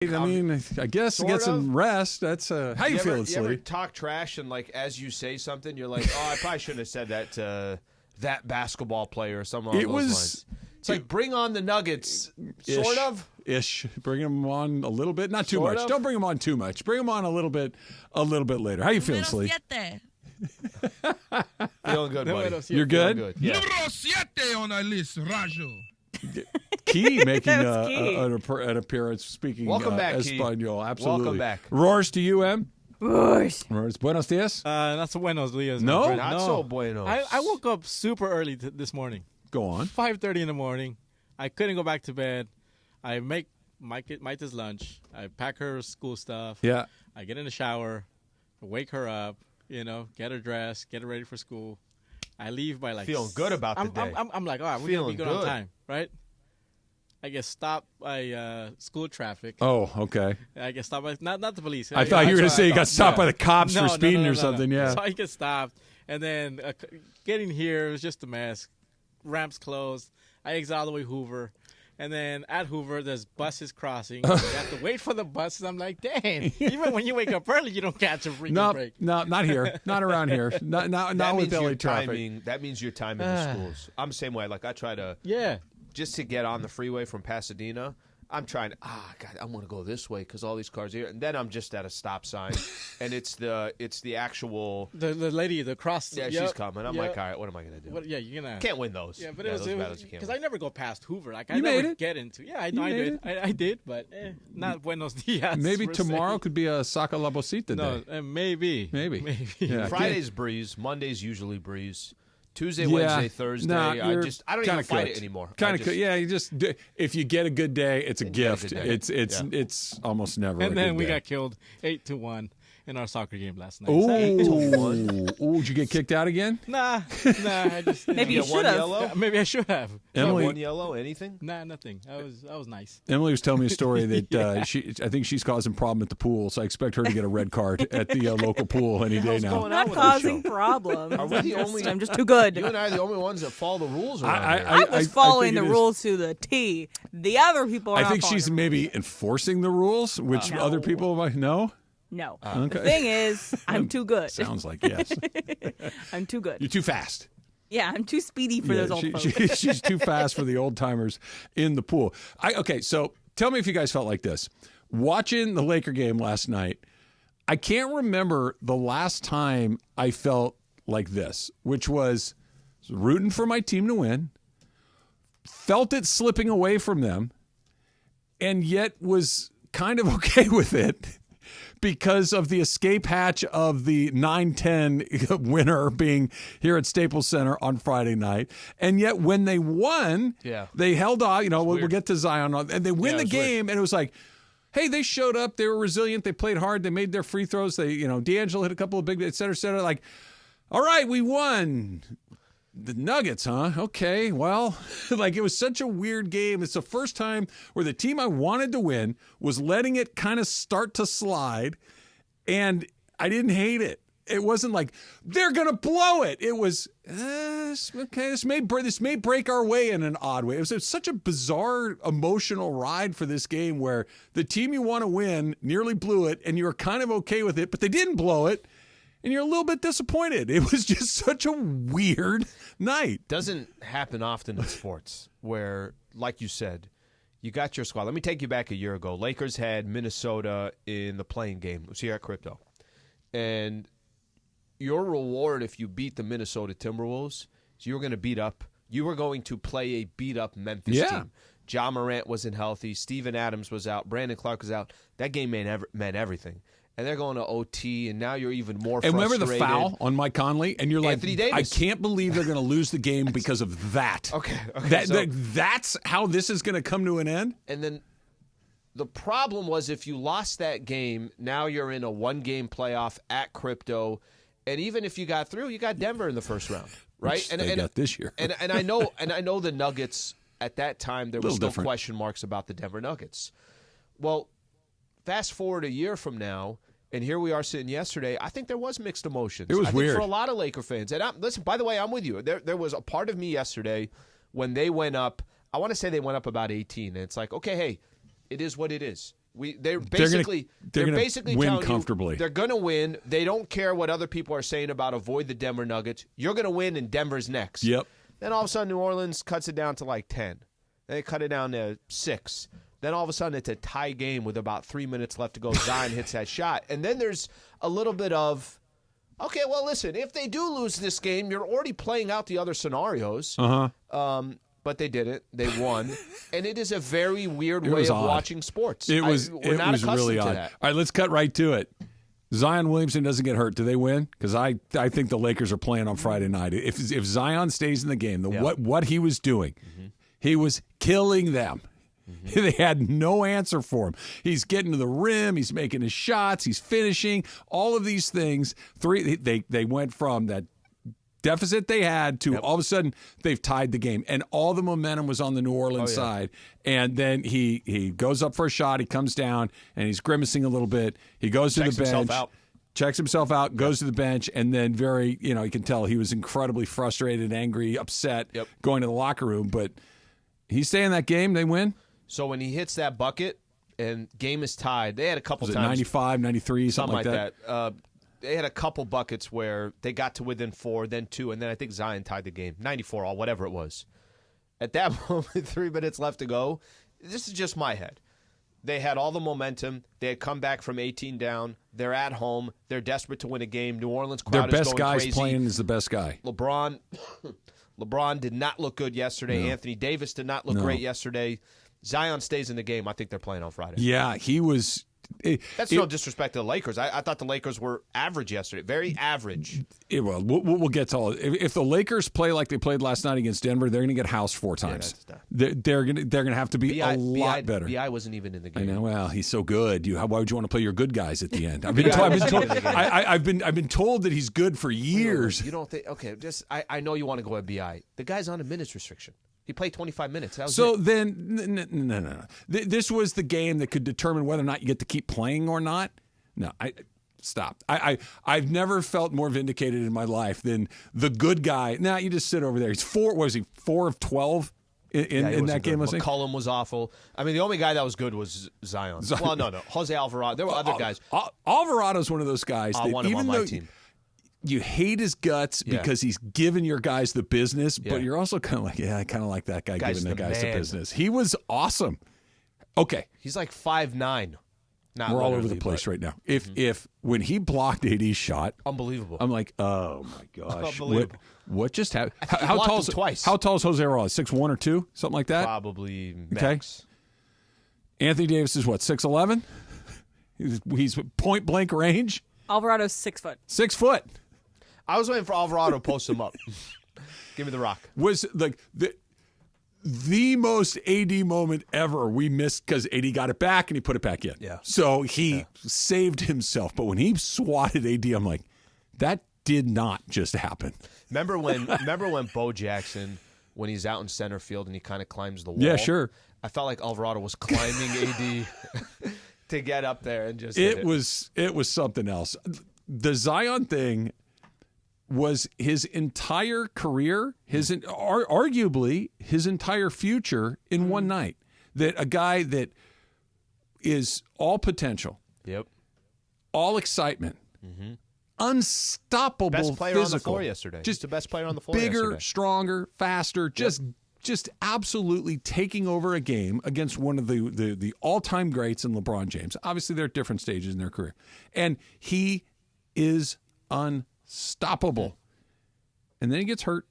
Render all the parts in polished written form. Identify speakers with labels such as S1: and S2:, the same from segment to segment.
S1: I mean, I guess to get some rest. That's how you feeling, Slee?
S2: You ever talk trash and like as you say something, you're like, oh, I probably shouldn't have said that to that basketball player or something along those lines. It's like bring on the Nuggets, sort of.
S1: Bring them on a little bit, not too much. Don't bring them on too much. Bring them on a little bit later. How you feeling, Slee?
S2: Feeling good, buddy.
S1: You're good?
S2: Yeah.
S3: Número 7 on our list, Rajo.
S1: Key making an appearance speaking
S2: Welcome back,
S1: Espanol.
S2: Key.
S1: Absolutely.
S2: Welcome back.
S1: Roars to you, Em.
S4: Roars.
S1: Buenos dias.
S5: Not so buenos dias.
S1: No?
S2: Not so buenos.
S5: I woke up super early this morning.
S1: Go on.
S5: 5:30 in the morning. I couldn't go back to bed. I make Maita's lunch. I pack her school stuff.
S1: Yeah.
S5: I get in the shower, wake her up, get her dressed, get her ready for school. I leave by like...
S2: Feeling good about the day.
S5: I'm like, all right, we're going to be good on time, right? I get stopped by school traffic.
S1: Oh, okay.
S5: I get stopped by... Not the police.
S1: I thought you were going to say you got stopped by the cops for speeding or something, yeah.
S5: So I get stopped. And then getting here, it was just a mess. Ramps closed. I exit all the way Hoover. And then at Hoover, there's buses crossing. You have to wait for the buses. I'm like, dang. Even when you wake up early, you don't catch a freaking break.
S1: No, not here. Not around here. Not with LA traffic.
S2: That means you're timing the schools. I'm the same way. Like I try to...
S5: Yeah.
S2: Just to get on the freeway from Pasadena, I'm trying to, God, I want to go this way because all these cars are here. And then I'm just at a stop sign, and it's the actual...
S5: The lady, the cross...
S2: Yeah, she's coming. I'm like, all right, what am I going to do?
S5: You're going to...
S2: Can't win those.
S5: Yeah, but it was... Because I never go past Hoover. Like, I
S1: you
S5: never
S1: made it.
S5: get into... Yeah, I know I did. I did, but not buenos dias.
S1: Maybe tomorrow could be a Saca La Bocita day.
S5: No, maybe.
S1: Yeah.
S2: Friday's breeze. Monday's usually breeze. Tuesday, Wednesday, Thursday. I don't even fight it anymore.
S1: Kind of yeah. You just if you get a good day, it's a gift. It's almost never.
S5: And
S1: a
S5: then
S1: good
S5: we
S1: day.
S5: got killed 8-1 in our soccer game last night.
S1: Oh, did you get kicked out again?
S5: Nah. I just
S4: Maybe you should have.
S5: Maybe I should have.
S1: Emily,
S2: one yellow, anything?
S5: Nah, nothing. I was nice.
S1: Emily was telling me a story that I think she's causing problem at the pool, so I expect her to get a red card at the local pool any day now.
S4: I'm not causing problems.
S2: Are we the only?
S4: I'm just too good.
S2: You and I are the only ones that follow the rules around here.
S4: I was following the rules to the T. The other people are
S1: I think she's maybe enforcing the rules, which other people might know.
S4: No.
S1: Okay.
S4: The thing is, I'm too good.
S1: Sounds like yes.
S4: I'm too good.
S1: You're too fast.
S4: Yeah, I'm too speedy for those old folks.
S1: She's too fast for the old timers in the pool. Okay, so tell me if you guys felt like this. Watching the Laker game last night, I can't remember the last time I felt like this, which was rooting for my team to win, felt it slipping away from them, and yet was kind of okay with it because of the escape hatch of the 9-10 winner being here at Staples Center on Friday night. And yet when they won, they held on. We'll get to Zion. And they win the game, weird. And it was like, hey, they showed up. They were resilient. They played hard. They made their free throws. D'Angelo hit a couple of big, et cetera, et cetera. Like, all right, we won. The Nuggets, huh? Okay, well, like it was such a weird game. It's the first time where the team I wanted to win was letting it kind of start to slide, and I didn't hate it. It wasn't like they're gonna blow it. It was okay. This may break our way in an odd way. It was such a bizarre emotional ride for this game where the team you want to win nearly blew it, and you were kind of okay with it, but they didn't blow it. And you're a little bit disappointed. It was just such a weird night.
S2: Doesn't happen often in sports where, like you said, you got your squad. Let me take you back a year ago. Lakers had Minnesota in the playing game. It was here at Crypto. And your reward if you beat the Minnesota Timberwolves is you were going to play a beat-up Memphis team. Ja Morant wasn't healthy. Steven Adams was out. Brandon Clark was out. That game meant everything. And they're going to OT, and now you're even more frustrated.
S1: And remember the foul on Mike Conley? And you're
S2: Anthony
S1: like,
S2: Davis.
S1: I can't believe they're going to lose the game because of that.
S2: Okay.
S1: That's how this is going to come to an end?
S2: And then the problem was if you lost that game, now you're in a one-game playoff at Crypto. And even if you got through, you got Denver in the first round, right?
S1: Which they got this year.
S2: And I know the Nuggets at that time, there was still
S1: different
S2: question marks about the Denver Nuggets. Well, fast forward a year from now, and here we are sitting yesterday. I think there was mixed emotions.
S1: It was weird
S2: for a lot of Laker fans. And listen, by the way, I'm with you. There was a part of me yesterday when they went up. I want to say they went up about 18. And it's like, okay, hey, it is what it is. They're basically
S1: win
S2: telling
S1: comfortably.
S2: you they're going to win. They don't care what other people are saying about avoid the Denver Nuggets. You're going to win, and Denver's next.
S1: Yep.
S2: Then all of a sudden, New Orleans cuts it down to like 10. Then they cut it down to 6. Then all of a sudden, it's a tie game with about 3 minutes left to go. Zion hits that shot. And then there's a little bit of, okay, well, listen, if they do lose this game, you're already playing out the other scenarios. But they didn't. They won. And it is a very weird way of watching sports.
S1: It was really odd.
S2: To that.
S1: All right, let's cut right to it. Zion Williamson doesn't get hurt. Do they win? Because I think the Lakers are playing on Friday night. If Zion stays in the game, what he was doing, he was killing them. They had no answer for him. He's getting to the rim. He's making his shots. He's finishing. All of these things. They went from that deficit they had to all of a sudden they've tied the game, and all the momentum was on the New Orleans side. And then he goes up for a shot. He comes down and he's grimacing a little bit. He goes to the bench. Checks himself out, goes to the bench, and then you can tell he was incredibly frustrated, angry, upset going to the locker room. But he's staying in that game. They win.
S2: So when he hits that bucket and game is tied, they had a couple
S1: times.
S2: 95,
S1: 93, something like that.
S2: They had a couple buckets where they got to within 4, then 2, and then I think Zion tied the game. 94 all, whatever it was. At that moment, 3 minutes left to go. This is just my head. They had all the momentum. They had come back from 18 down. They're at home. They're desperate to win a game. New Orleans crowd
S1: Their
S2: is
S1: best
S2: going
S1: guy's
S2: crazy.
S1: Playing is the best guy.
S2: LeBron did not look good yesterday.
S1: No.
S2: Anthony Davis did not look great yesterday. Zion stays in the game. I think they're playing on Friday.
S1: Yeah, he was.
S2: That's no disrespect to the Lakers. I thought the Lakers were average yesterday. Very average.
S1: Well, we'll get to all. If the Lakers play like they played last night against Denver, they're going to get housed 4 times. They're going to have to be a lot better.
S2: BI wasn't even in the game.
S1: I know. Well, he's so good. Why would you want to play your good guys at the end? I've been told that he's good for years.
S2: You don't think? Okay, I know you want to go at BI. The guy's on a minutes restriction. He played 25 minutes.
S1: Then, no. This was the game that could determine whether or not you get to keep playing or not. No, stop. I've never felt more vindicated in my life than the good guy. Now you just sit over there. He's 4 of 12 in that game.
S2: McCollum was awful. I mean, the only guy that was good was Zion. Well, no. Jose Alvarado. There were other guys.
S1: Alvarado's one of those guys that
S2: want him
S1: even
S2: on my
S1: though
S2: team.
S1: You hate his guts because he's giving your guys the business, but you're also kind of like, I kind of like that guy giving the guys the business. He was awesome. Okay.
S2: He's like 5'9".
S1: We're all over the place right now. If when he blocked AD's shot,
S2: unbelievable.
S1: I'm like, oh my gosh,
S2: unbelievable.
S1: What just happened?
S2: How tall is twice?
S1: How tall is Jose Alvarado? 6'1" or 2", something like that.
S2: Probably max.
S1: Okay. Anthony Davis is what, 6'11"? He's point blank range.
S4: Alvarado's 6 foot.
S1: 6 foot.
S2: I was waiting for Alvarado to post him up. Give me the rock.
S1: Was like the most AD moment ever we missed because AD got it back and he put it back in.
S2: Yeah.
S1: So he saved himself. But when he swatted AD, I'm like, that did not just happen.
S2: Remember when Bo Jackson, when he's out in center field and he kind of climbs the wall?
S1: Yeah, sure.
S2: I felt like Alvarado was climbing AD to get up there and just
S1: it was something else. The Zion thing was his entire career, arguably his entire future in one night. That a guy that is all potential, all excitement, unstoppable,
S2: best player
S1: physical,
S2: on the floor yesterday. Just the best player on the floor
S1: bigger,
S2: yesterday.
S1: stronger, faster, just absolutely taking over a game against one of the all-time greats in LeBron James. Obviously, they're at different stages in their career, and he is unstoppable. And then he gets hurt.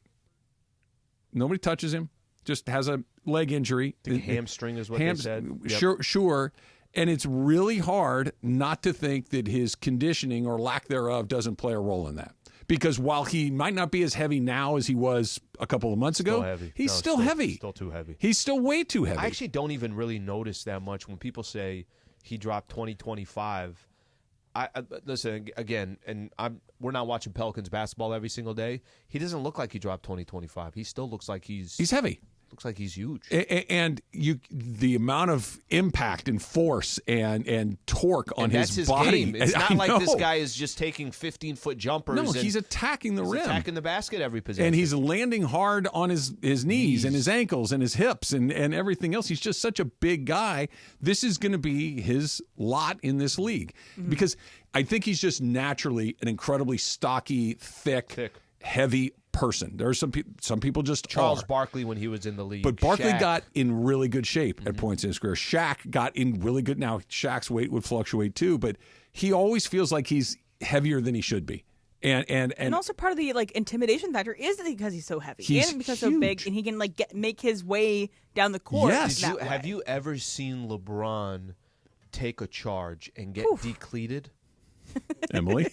S1: Nobody touches him. Just has a leg injury.
S2: Hamstring is what they said.
S1: Yep. Sure. And it's really hard not to think that his conditioning or lack thereof doesn't play a role in that. Because while he might not be as heavy now as he was a couple of months ago, he's still heavy.
S2: Still too heavy.
S1: He's still way too heavy.
S2: I actually don't even really notice that much when people say he dropped 20-25. I listen again, and we're not watching Pelicans basketball every single day. He doesn't look like he dropped 20-25. He still looks like he's
S1: heavy.
S2: Looks like he's huge.
S1: And the amount of impact and force and torque on
S2: that's
S1: his
S2: body.
S1: game.
S2: It's not like this guy is just taking 15-foot jumpers.
S1: No, he's attacking the rim.
S2: Attacking the basket every possession.
S1: And he's landing hard on his knees and his ankles and his hips and everything else. He's just such a big guy. This is going to be his lot in this league because I think he's just naturally an incredibly stocky, thick. Heavy person. There are some people just
S2: Charles
S1: are.
S2: Barkley when he was in the league.
S1: But Barkley
S2: Shaq.
S1: got in really good shape at points in his career. Shaq got in really good. Now Shaq's weight would fluctuate too, but he always feels like he's heavier than he should be. And
S4: also part of the intimidation factor is that because he's so heavy
S1: He's
S4: and because
S1: huge.
S4: so big, and he can make his way down the court.
S1: Yes.
S2: Have you ever seen LeBron take a charge and get decleated?
S1: Emily?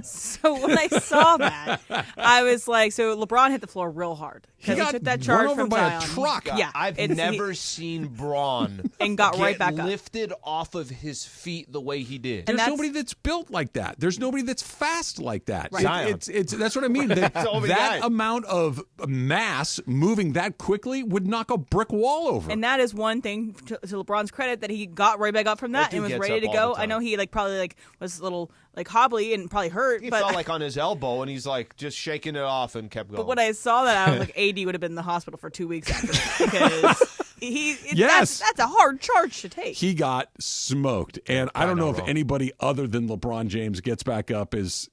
S4: So when I saw that, I was like, so LeBron hit the floor real hard because he took that charge
S1: run over
S4: from
S1: by
S4: Zion.
S1: a truck.
S4: Yeah,
S2: I've never seen Braun
S4: and got right back up.
S2: lifted off of his feet the way he did.
S1: There's
S4: that's-
S1: nobody that's built like that. There's nobody that's fast like that.
S4: Right.
S2: Zion.
S1: It's that's what I mean. That
S2: only guy.
S1: amount of mass moving that quickly would knock a brick wall over.
S4: And that is one thing to LeBron's credit that he got right back up from that
S2: dude
S4: and was
S2: gets
S4: ready
S2: up
S4: to
S2: all
S4: go.
S2: the
S4: I know
S2: time.
S4: he probably was a little hobbly and probably hurt,
S2: He
S4: but
S2: felt like on his elbow, and he's like just shaking it off and kept going.
S4: but when I saw that, I was like, AD would have been in the hospital for 2 weeks after that because that's a hard charge to take.
S1: He got smoked, and I don't know if anybody other than LeBron James gets back up as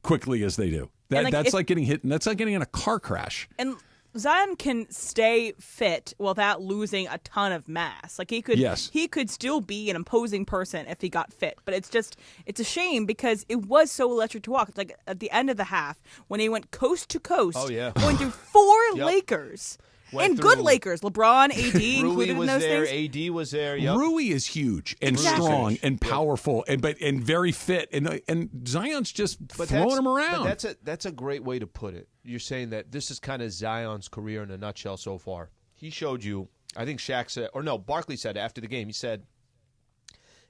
S1: quickly as they do. That's like getting hit. That's like getting in a car crash.
S4: And Zion can stay fit without losing a ton of mass. Like he could still be an imposing person if he got fit. But it's a shame because it was so electric to watch. Like at the end of the half when he went coast to coast, going through four Lakers. And good Lakers, LeBron, AD included in those
S2: there,
S4: things.
S2: AD was there. Yep.
S1: Rui is huge and strong and powerful and very fit, and Zion's just throwing him around.
S2: But that's a great way to put it. You're saying that this is kind of Zion's career in a nutshell so far. He showed you. I think Shaq said, or no, Barkley said after the game. He said,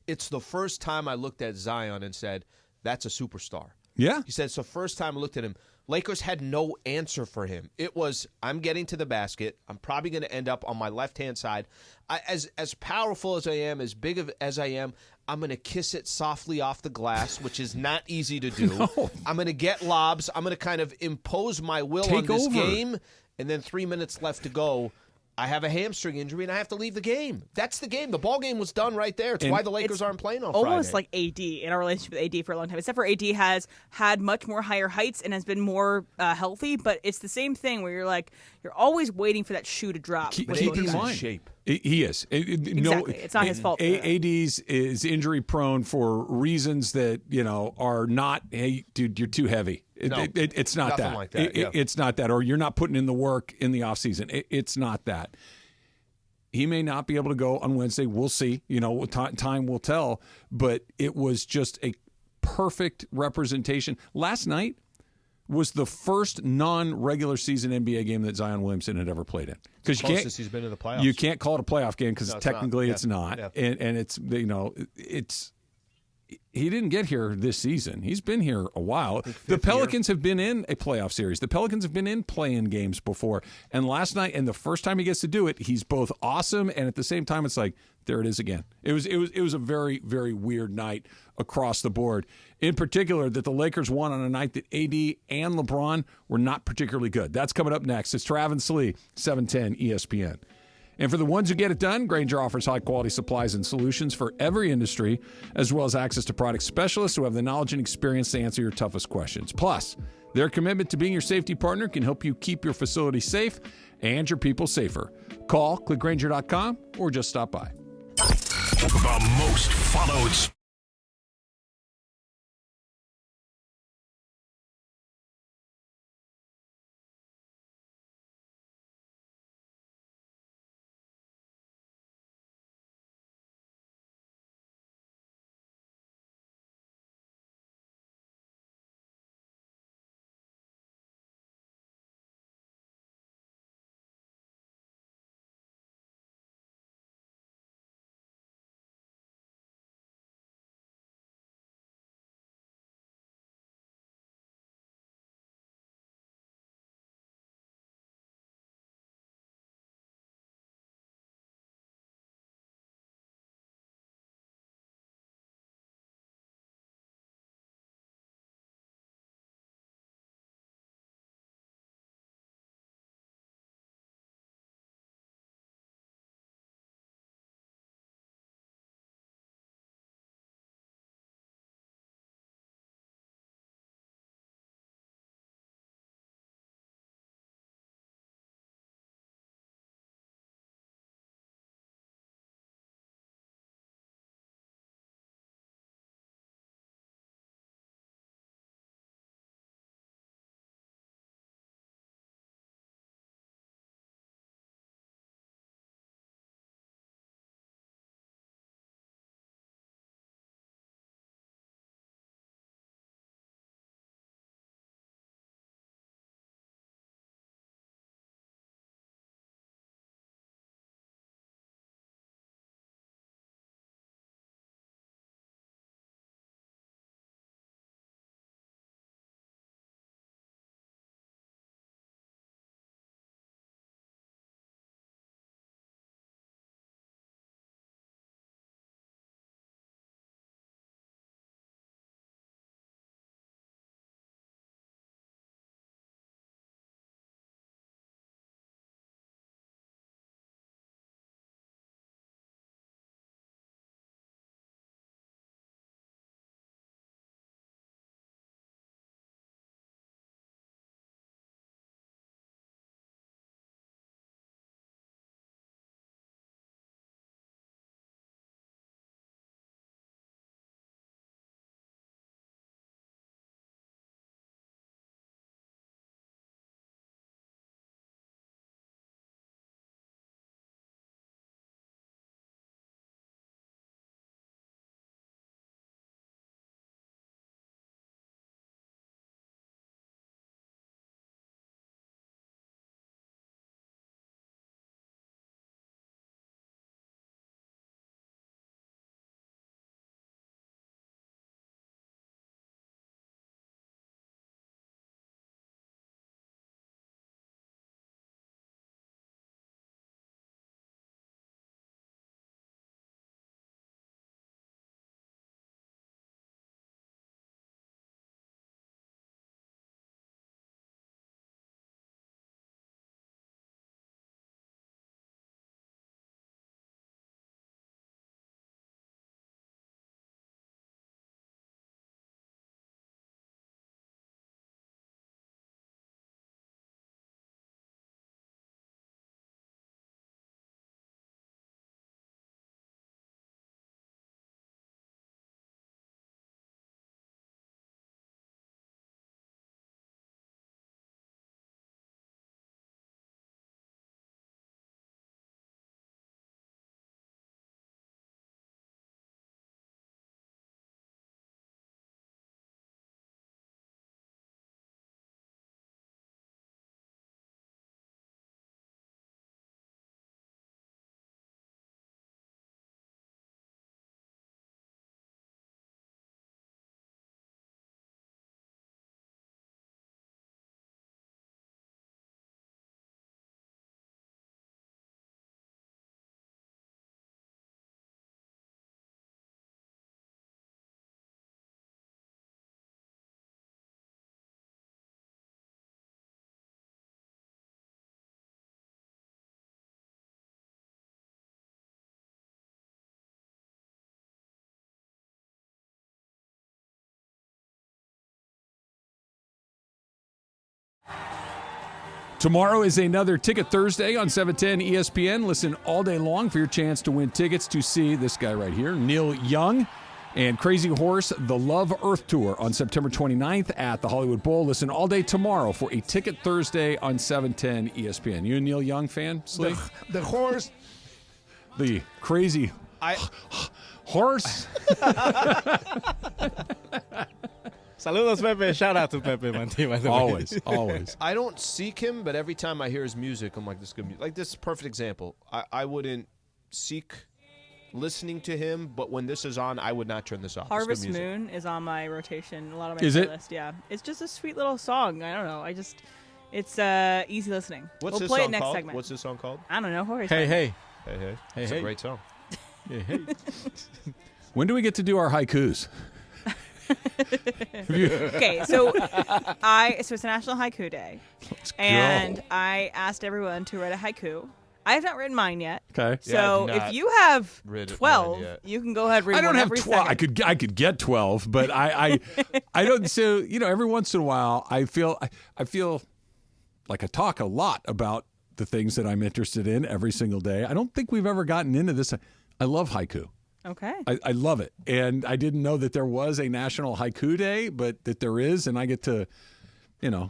S2: "It's the first time I looked at Zion and said that's a superstar."
S1: Yeah,
S2: he said it's the first time I looked at him. Lakers had no answer for him. It was, I'm getting to the basket. I'm probably going to end up on my left-hand side. As powerful as I am, as big as I am, I'm going to kiss it softly off the glass, which is not easy to do.
S1: No.
S2: I'm going to get lobs. I'm going to kind of impose my will on this game. And then 3 minutes left to go. I have a hamstring injury and I have to leave the game. That's the game. The ball game was done right there. It's why the Lakers aren't playing on Friday.
S4: Almost like AD in our relationship with AD for a long time. Except for AD has had much more higher heights and has been more healthy. But it's the same thing where you're always waiting for that shoe to drop.
S1: Keep
S2: in
S1: mind.
S2: shape.
S1: He is.
S4: Exactly. It's not his fault.
S1: AD's is injury prone for reasons that are not. Hey, dude, you're too heavy. It's not
S2: nothing
S1: that.
S2: Like that.
S1: It's not that. Or you're not putting in the work in the offseason. It's not that. He may not be able to go on Wednesday. We'll see. Time will tell. But it was just a perfect representation. Last night was the first non-regular season NBA game that Zion Williamson had ever played in. Because
S2: he's been in the playoffs.
S1: You can't call it a playoff game because technically it's not.
S2: Yeah.
S1: And it's he didn't get here this season. He's been here a while. The Pelicans have been in a playoff series. The Pelicans have been in play-in games before. And last night, and the first time he gets to do it, he's both awesome and at the same time, it's like, there it is again. It was a very, very weird night across the board. In particular, that the Lakers won on a night that AD and LeBron were not particularly good. That's coming up next. It's Travis Lee, 710 ESPN. And for the ones who get it done, Grainger offers high-quality supplies and solutions for every industry, as well as access to product specialists who have the knowledge and experience to answer your toughest questions. Plus, their commitment to being your safety partner can help you keep your facility safe and your people safer. Call, click Grainger.com, or just stop by.
S6: The most followed
S1: Tomorrow is another Ticket Thursday on 710 ESPN. Listen all day long for your chance to win tickets to see this guy right here, Neil Young, and Crazy Horse, the Love Earth Tour on September 29th at the Hollywood Bowl. Listen all day tomorrow for a Ticket Thursday on 710 ESPN. You a Neil Young fan, Slee?
S7: The horse.
S1: The crazy horse?
S5: Saludos, Pepe. Shout out to Pepe Manti, by the way.
S1: Always.
S2: I don't seek him, but every time I hear his music, I'm like, this is good music. Like, this is a perfect example. I wouldn't seek listening to him, but when this is on, I would not turn this off.
S4: Harvest Moon is on my rotation. A lot of my
S1: Is it?
S4: playlist. Yeah, it's just a sweet little song. I don't know. It's easy listening.
S2: What's
S4: we'll
S2: this
S4: play
S2: song
S4: it next
S2: called?
S4: segment.
S2: What's this song called?
S4: I don't know. Jorge's
S5: Hey,
S4: fine.
S5: hey.
S2: Hey, hey.
S5: Hey,
S2: It's
S5: hey.
S2: a great song.
S5: Hey, hey.
S1: When do we get to do our haikus?
S4: Okay, so it's National Haiku Day,
S1: Let's
S4: and
S1: go.
S4: I asked everyone to write a haiku. I have not written mine yet.
S1: Okay.
S4: So
S2: Yeah, I've
S4: if
S2: not
S4: you have
S2: written
S4: 12,
S2: mine yet.
S4: you can go ahead and read
S1: I don't
S4: one
S1: have
S4: every
S1: 12.
S4: second.
S1: I could get 12, but I don't. So every once in a while, I feel like I talk a lot about the things that I'm interested in every single day. I don't think we've ever gotten into this. I love haiku.
S4: Okay.
S1: I love it, and I didn't know that there was a National Haiku Day, but that there is, and I get to,
S4: How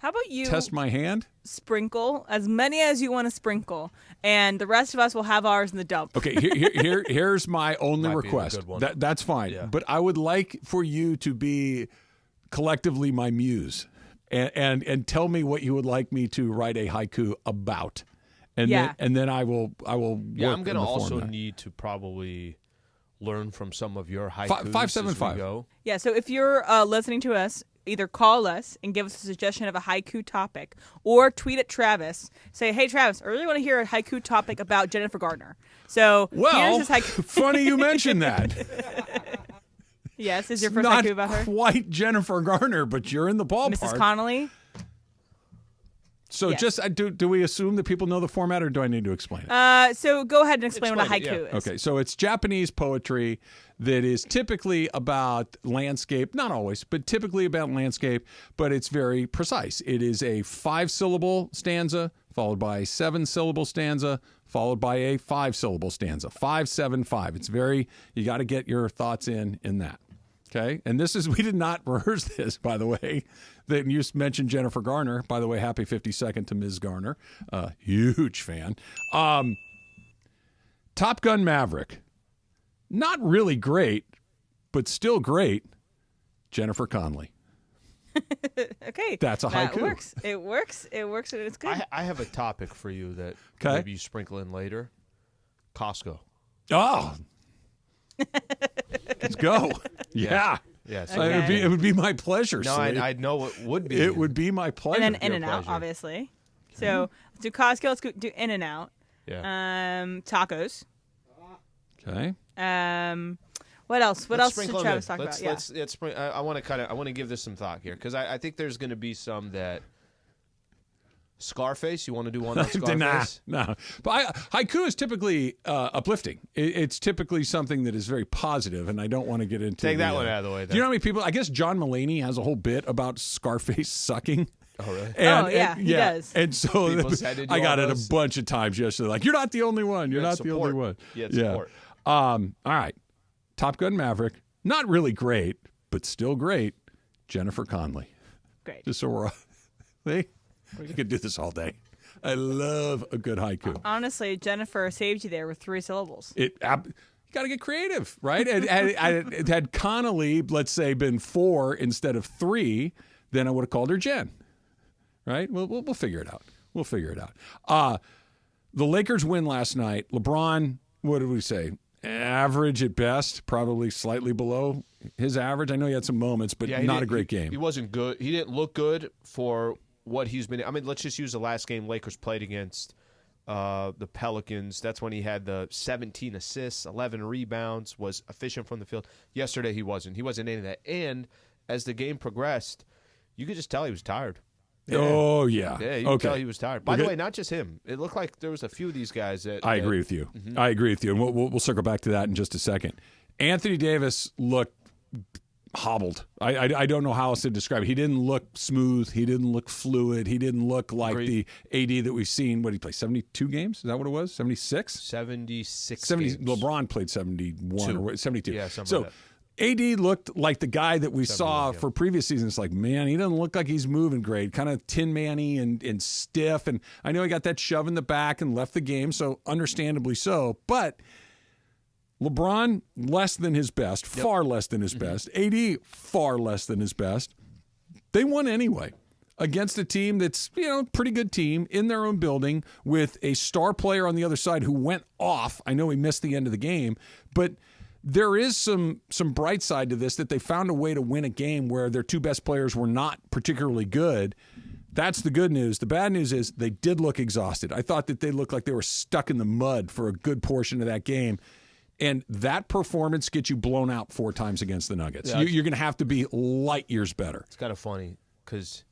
S4: about you
S1: test my hand.
S4: sprinkle as many as you want to sprinkle, and the rest of us will have ours in the dump.
S1: Okay, here's my only
S2: Might be a
S1: request.
S2: good one.
S1: That's fine,
S2: Yeah.
S1: but I would like for you to be collectively my muse, and tell me what you would like me to write a haiku about, and
S4: Yeah.
S1: then I will.
S2: Yeah,
S1: work
S2: I'm going to
S1: in the
S2: also
S1: format.
S2: need to probably learn from some of your haikus
S1: 575.
S2: as we go.
S4: Yeah, so if you're listening to us, either call us and give us a suggestion of a haiku topic, or tweet at Travis. Say, hey, Travis, I really want to hear a haiku topic about Jennifer Gardner. So
S1: Well,
S4: here's this haiku.
S1: funny you mentioned that.
S4: Yes, is your first
S1: Not
S4: haiku about her?
S1: quite Jennifer Garner, but you're in the ballpark.
S4: Mrs. Connolly?
S1: So
S4: Yes.
S1: just do we assume that people know the format, or do I need to explain it?
S4: So go ahead and explain what a
S2: Explain it,
S4: haiku is.
S1: Okay, so it's Japanese poetry that is typically about landscape, not always, but typically about landscape, but it's very precise. It is a 5-syllable stanza followed by a 7-syllable stanza followed by a 5-syllable stanza. 5-7-5. It's very, you got to get your thoughts in that. Okay, and we did not rehearse this, by the way. That you mentioned Jennifer Garner. By the way, happy 52nd to Ms. Garner. Huge fan. Top Gun Maverick. Not really great, but still great. Jennifer Connelly.
S4: Okay.
S1: That's a
S4: That
S1: haiku.
S4: works. It works. It works, and it's good.
S2: I have a topic for you that
S1: Okay.
S2: maybe you sprinkle in later. Costco.
S1: Oh. Let's go. Yeah.
S2: Yes.
S4: Okay.
S1: It would be my pleasure.
S2: No,
S1: Slee.
S2: I know it would be.
S1: It would be my pleasure.
S4: and then In
S2: your
S4: and Out,
S2: pleasure.
S4: obviously. So let's do Costco. Let's do In and Out.
S2: Yeah.
S4: Tacos.
S1: Okay.
S4: What else? What
S2: Let's
S4: else
S2: sprinkle
S4: did
S2: them
S4: Travis
S2: in.
S4: talk about? Yeah.
S2: Let's I want to give this some thought here, because I think there's going to be some that Scarface. You want to do one on Scarface?
S1: No. But haiku is typically uplifting. It's typically something that is very positive, and I don't want to get into
S2: Take that one out of the way,
S1: Do
S2: then.
S1: you know how many people? I guess John Mulaney has a whole bit about Scarface sucking.
S2: Oh, really?
S4: Yeah, he does.
S1: And so
S2: People said to do
S1: I got
S2: all
S1: it a
S2: those.
S1: bunch of times yesterday. Like, you're not the only one. You're
S2: Yeah,
S1: not the only
S2: support.
S1: one.
S2: Yeah, support.
S1: All right. Top Gun Maverick. Not really great, but still great. Jennifer Connelly.
S4: Great.
S1: Just so we're see? You could do this all day. I love a good haiku.
S4: Honestly, Jennifer saved you there with 3 syllables.
S1: You got to get creative, right? And had Connolly, let's say, been 4 instead of 3, then I would have called her Jen, right? We'll figure it out. We'll figure it out. The Lakers win last night. LeBron, what did we say? Average at best, probably slightly below his average. I know he had some moments, but
S2: Yeah,
S1: not a great game.
S2: He wasn't good. He didn't look good for what he's been. I mean, let's just use the last game Lakers played against the Pelicans. That's when he had the 17 assists, 11 rebounds, was efficient from the field. Yesterday he wasn't. He wasn't any of that. And as the game progressed, you could just tell he was tired.
S1: Oh, yeah.
S2: Yeah, you could
S1: Okay.
S2: tell he was tired. By the
S1: Okay.
S2: way, not just him. It looked like there was a few of these guys that
S1: I agree with you. I agree with you. And we'll circle back to that in just a second. Anthony Davis looked hobbled. I don't know how else to describe it. He didn't look smooth. He didn't look fluid. He didn't look like the AD that we've seen. What did he play? 72 games? Is that what it was? 76?
S2: 76
S1: games. LeBron played 71 or 72. Yeah, something like that. AD looked like the guy that we saw for previous seasons. It's like, man, he doesn't look like he's moving great. Kind of Tin Man-y and stiff. And I know he got that shove in the back and left the game, so understandably so. But LeBron, less than his best, far less than his best. AD, far less than his best. They won anyway against a team that's, pretty good team in their own building with a star player on the other side who went off. I know he missed the end of the game, but there is some bright side to this, that they found a way to win a game where their two best players were not particularly good. That's the good news. The bad news is they did look exhausted. I thought that they looked like they were stuck in the mud for a good portion of that game. And that performance gets you blown out 4 times against the Nuggets. Yeah, you're going to have to be light years better.
S2: It's kind of funny because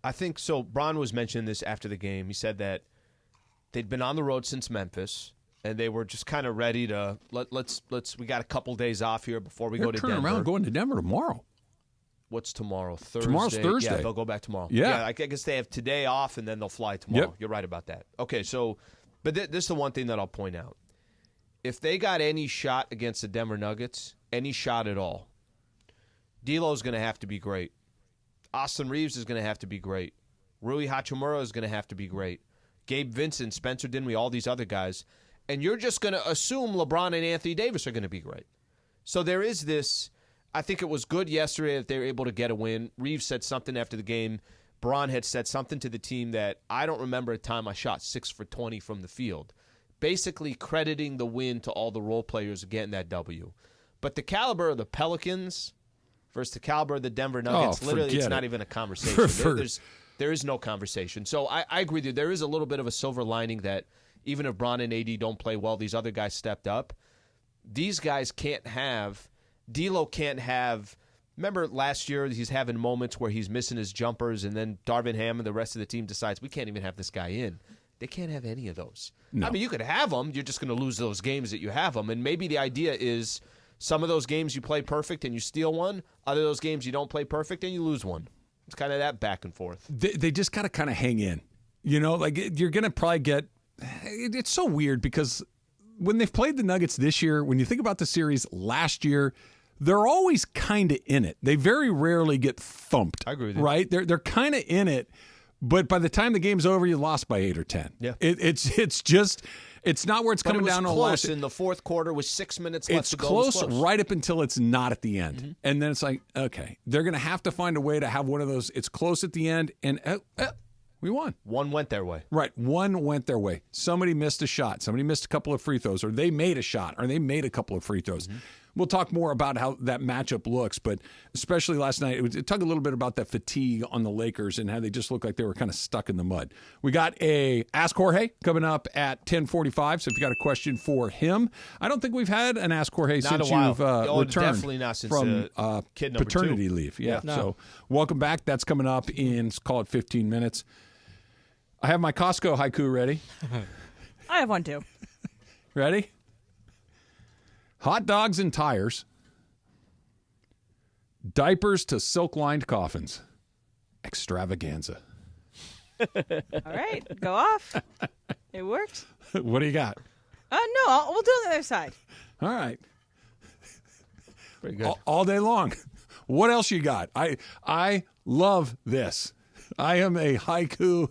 S2: I think so. Bron was mentioning this after the game. He said that they'd been on the road since Memphis, and they were just kind of ready to let's. We got a couple days off here before we go to Denver.
S1: Turning around, going to Denver tomorrow.
S2: What's tomorrow? Thursday.
S1: Tomorrow's Thursday.
S2: Yeah, they'll go back tomorrow.
S1: Yeah,
S2: I guess they have today off, and then they'll fly tomorrow.
S1: Yep.
S2: You're right about that. Okay, so, but this is the one thing that I'll point out. If they got any shot against the Denver Nuggets, any shot at all, D'Lo's going to have to be great. Austin Reeves is going to have to be great. Rui Hachimura is going to have to be great. Gabe Vincent, Spencer Dinwiddie, all these other guys. And you're just going to assume LeBron and Anthony Davis are going to be great. So there is this. I think it was good yesterday that they were able to get a win. Reeves said something after the game. Bron had said something to the team that I don't remember a time I shot 6 for 20 from the field. Basically crediting the win to all the role players getting that W. But the caliber of the Pelicans versus the caliber of the Denver Nuggets, literally it's not even a conversation. There is no conversation. So I agree with you. There is a little bit of a silver lining that even if Bron and AD don't play well, these other guys stepped up. These guys can't have – D'Lo can't have – remember last year he's having moments where he's missing his jumpers, and then Darvin Ham and the rest of the team decides we can't even have this guy in. They can't have any of those. No. I mean, you could have them. You're just going to lose those games that you have them. And maybe the idea is some of those games you play perfect and you steal one. Other those games you don't play perfect and you lose one. It's kind of that back and forth.
S1: They just got to kind of hang in. Like you're going to probably get – it's so weird because when they've played the Nuggets this year, when you think about the series last year, they're always kind of in it. They very rarely get thumped.
S2: I agree with you.
S1: Right? They're kind of in it. But by the time the game's over, you lost by 8 or 10.
S2: Yeah,
S1: it's just it's not where it's coming down to.
S2: Close in the fourth quarter with 6 minutes left to go.
S1: It's close right up until it's not at the end, and then it's like, okay, they're going to have to find a way to have one of those. It's close at the end, and we won.
S2: One went their way.
S1: Right, one went their way. Somebody missed a shot. Somebody missed a couple of free throws, or they made a shot, or they made a couple of free throws. We'll talk more about how that matchup looks, but especially last night, it talked a little bit about that fatigue on the Lakers and how they just looked like they were kind of stuck in the mud. We got a Ask Jorge coming up at 10:45, so if you got a question for him. I don't think we've had an Ask Jorge since you've returned
S2: definitely not since
S1: from
S2: kid number
S1: paternity
S2: 2.
S1: leave. Yeah, no. So welcome back. That's coming up in, call it 15 minutes. I have my Costco haiku ready.
S4: I have one too.
S1: Ready? Hot dogs and tires, diapers to silk-lined coffins, extravaganza.
S4: All right, go off. It worked.
S1: What do you got?
S4: No, we'll do it on the other side.
S1: All right.
S2: Pretty good.
S1: All day long. What else you got? I love this. I am a haiku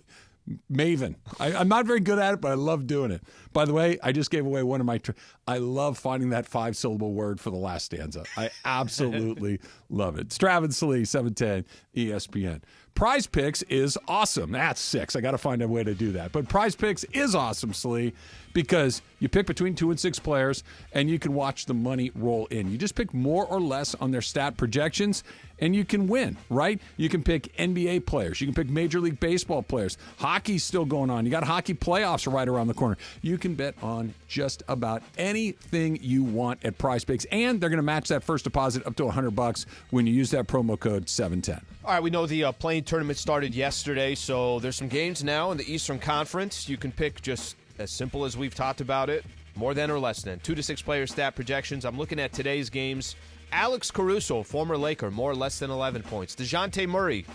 S1: maven. I'm not very good at it, but I love doing it. By the way, I just gave away one of my I love finding that 5-syllable word for the last stanza. I absolutely love it. Strav and Slee, 710 ESPN. Prize Picks is awesome. That's 6. I got to find a way to do that. But Prize Picks is awesome, Slee, because you pick between 2 and 6 players, and you can watch the money roll in. You just pick more or less on their stat projections, and you can win, right? You can pick NBA players. You can pick Major League Baseball players. Hockey's still going on. You got hockey playoffs right around the corner. You can bet on just about anything you want at Prize Picks, and they're going to match that first deposit up to $100 when you use that promo code 710.
S2: All right, we know the playing tournament started yesterday, so there's some games now in the Eastern Conference. You can pick just as simple as we've talked about it, more than or less than. 2 to 6 player stat projections. I'm looking at today's games. Alex Caruso, former Laker, more or less than 11 points. DeJounte Murray,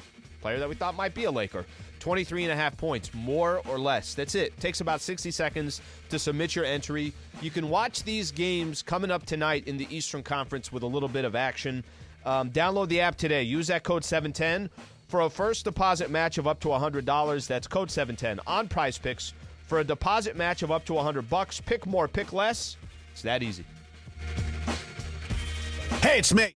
S2: player that we thought might be a Laker, 23.5 points, more or less. That's it. Takes about 60 seconds to submit your entry. You can watch these games coming up tonight in the Eastern Conference with a little bit of action. Download the app today. Use that code 710 for a first deposit match of up to $100. That's code 710 on Prize Picks for a deposit match of up to $100. Pick more, pick less. It's that easy.
S6: Hey, it's me.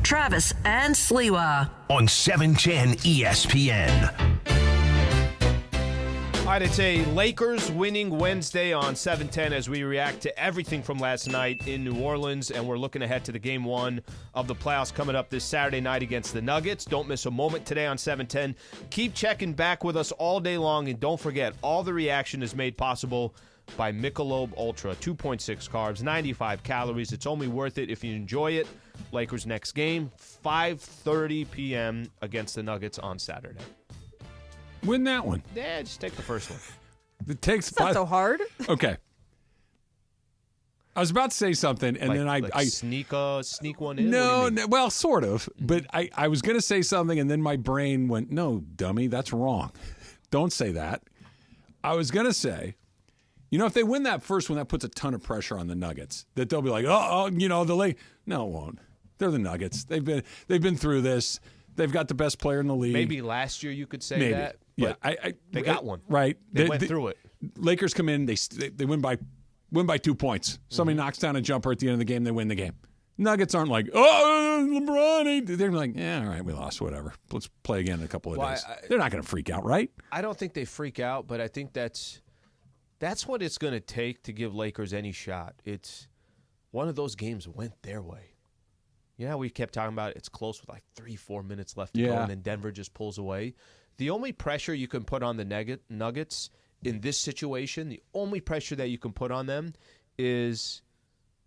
S7: Travis and Sliwa
S6: On 710 ESPN.
S2: All right, it's a Lakers winning Wednesday on 710 as we react to everything from last night in New Orleans, and we're looking ahead to the game one of the playoffs coming up this Saturday night against the Nuggets. Don't miss a moment today on 710. Keep checking back with us all day long, and don't forget, all the reaction is made possible by Michelob Ultra. 2.6 carbs, 95 calories. It's only worth it if you enjoy it. Lakers next game, 5:30 p.m. against the Nuggets on Saturday.
S1: Win that one.
S2: Yeah, just take the first one.
S1: It takes
S4: It's not so hard.
S1: Okay. I was about to say something, and then I
S2: sneak one in.
S1: No, well, sort of. But I was going to say something, and then my brain went, "No, dummy, that's wrong. Don't say that." I was going to say, if they win that first one, that puts a ton of pressure on the Nuggets. That they'll be like, the Lakers. No, it won't. They're the Nuggets. They've been through this. They've got the best player in the league.
S2: Maybe last year you could say that.
S1: Yeah,
S2: they got one.
S1: Right.
S2: They went through it.
S1: Lakers come in. They win by 2 points. Somebody knocks down a jumper at the end of the game. They win the game. Nuggets aren't like, LeBron. They're like, yeah, all right, we lost, whatever. Let's play again in a couple of days. They're not going to freak out, right?
S2: I don't think they freak out, but I think that's what it's going to take to give Lakers any shot. It's one of those games went their way. Yeah, we kept talking about it's close with like 3-4 minutes left to go, and then Denver just pulls away. The only pressure you can put on the Nuggets in this situation, the only pressure that you can put on them is,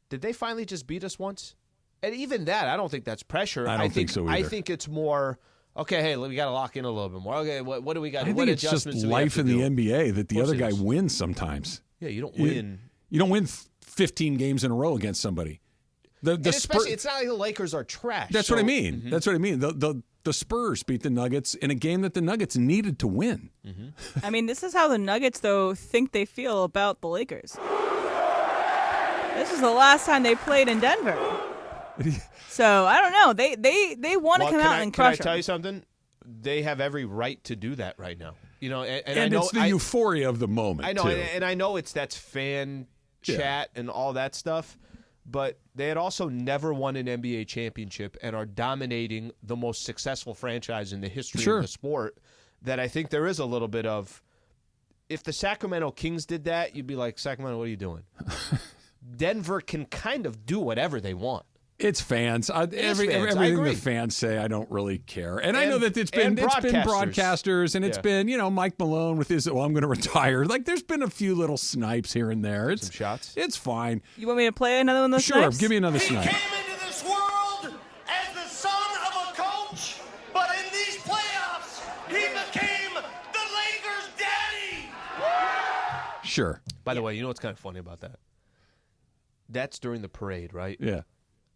S2: did they finally just beat us once? And even that, I don't think that's pressure.
S1: I don't think so either.
S2: I think it's more, okay, hey, we got to lock in a little bit more. Okay, what do we got?
S1: I think it's just life in the NBA that the other guy wins sometimes.
S2: Yeah, you don't win.
S1: You don't win 15 games in a row against somebody.
S2: Especially, it's not like the Lakers are trash.
S1: That's what I mean. Mm-hmm. That's what I mean. The Spurs beat the Nuggets in a game that the Nuggets needed to win.
S2: Mm-hmm.
S4: I mean, this is how the Nuggets, though, think they feel about the Lakers. This is the last time they played in Denver. So, I don't know. They want to come out and crush them.
S2: Can I tell you something? They have every right to do that right now. And
S1: I know it's the euphoria of the moment.
S2: I know,
S1: too.
S2: and I know that's fan chat and all that stuff. But they had also never won an NBA championship and are dominating the most successful franchise in the history of the sport. That I think there is a little bit of, if the Sacramento Kings did that, you'd be like, Sacramento, what are you doing? Denver can kind of do whatever they want.
S1: It's fans. Everything the fans say, I don't really care. And I know that it's been broadcasters, and it's been, Mike Malone with his, I'm going to retire. Like, there's been a few little snipes here and there.
S2: Some shots.
S1: It's fine.
S4: You want me to play another one of those snipes?
S1: Sure, give me another snipe.
S8: He came into this world as the son of a coach, but in these playoffs, he became the Lakers' daddy.
S1: Sure.
S2: By the way, you know what's kind of funny about that? That's during the parade, right?
S1: Yeah.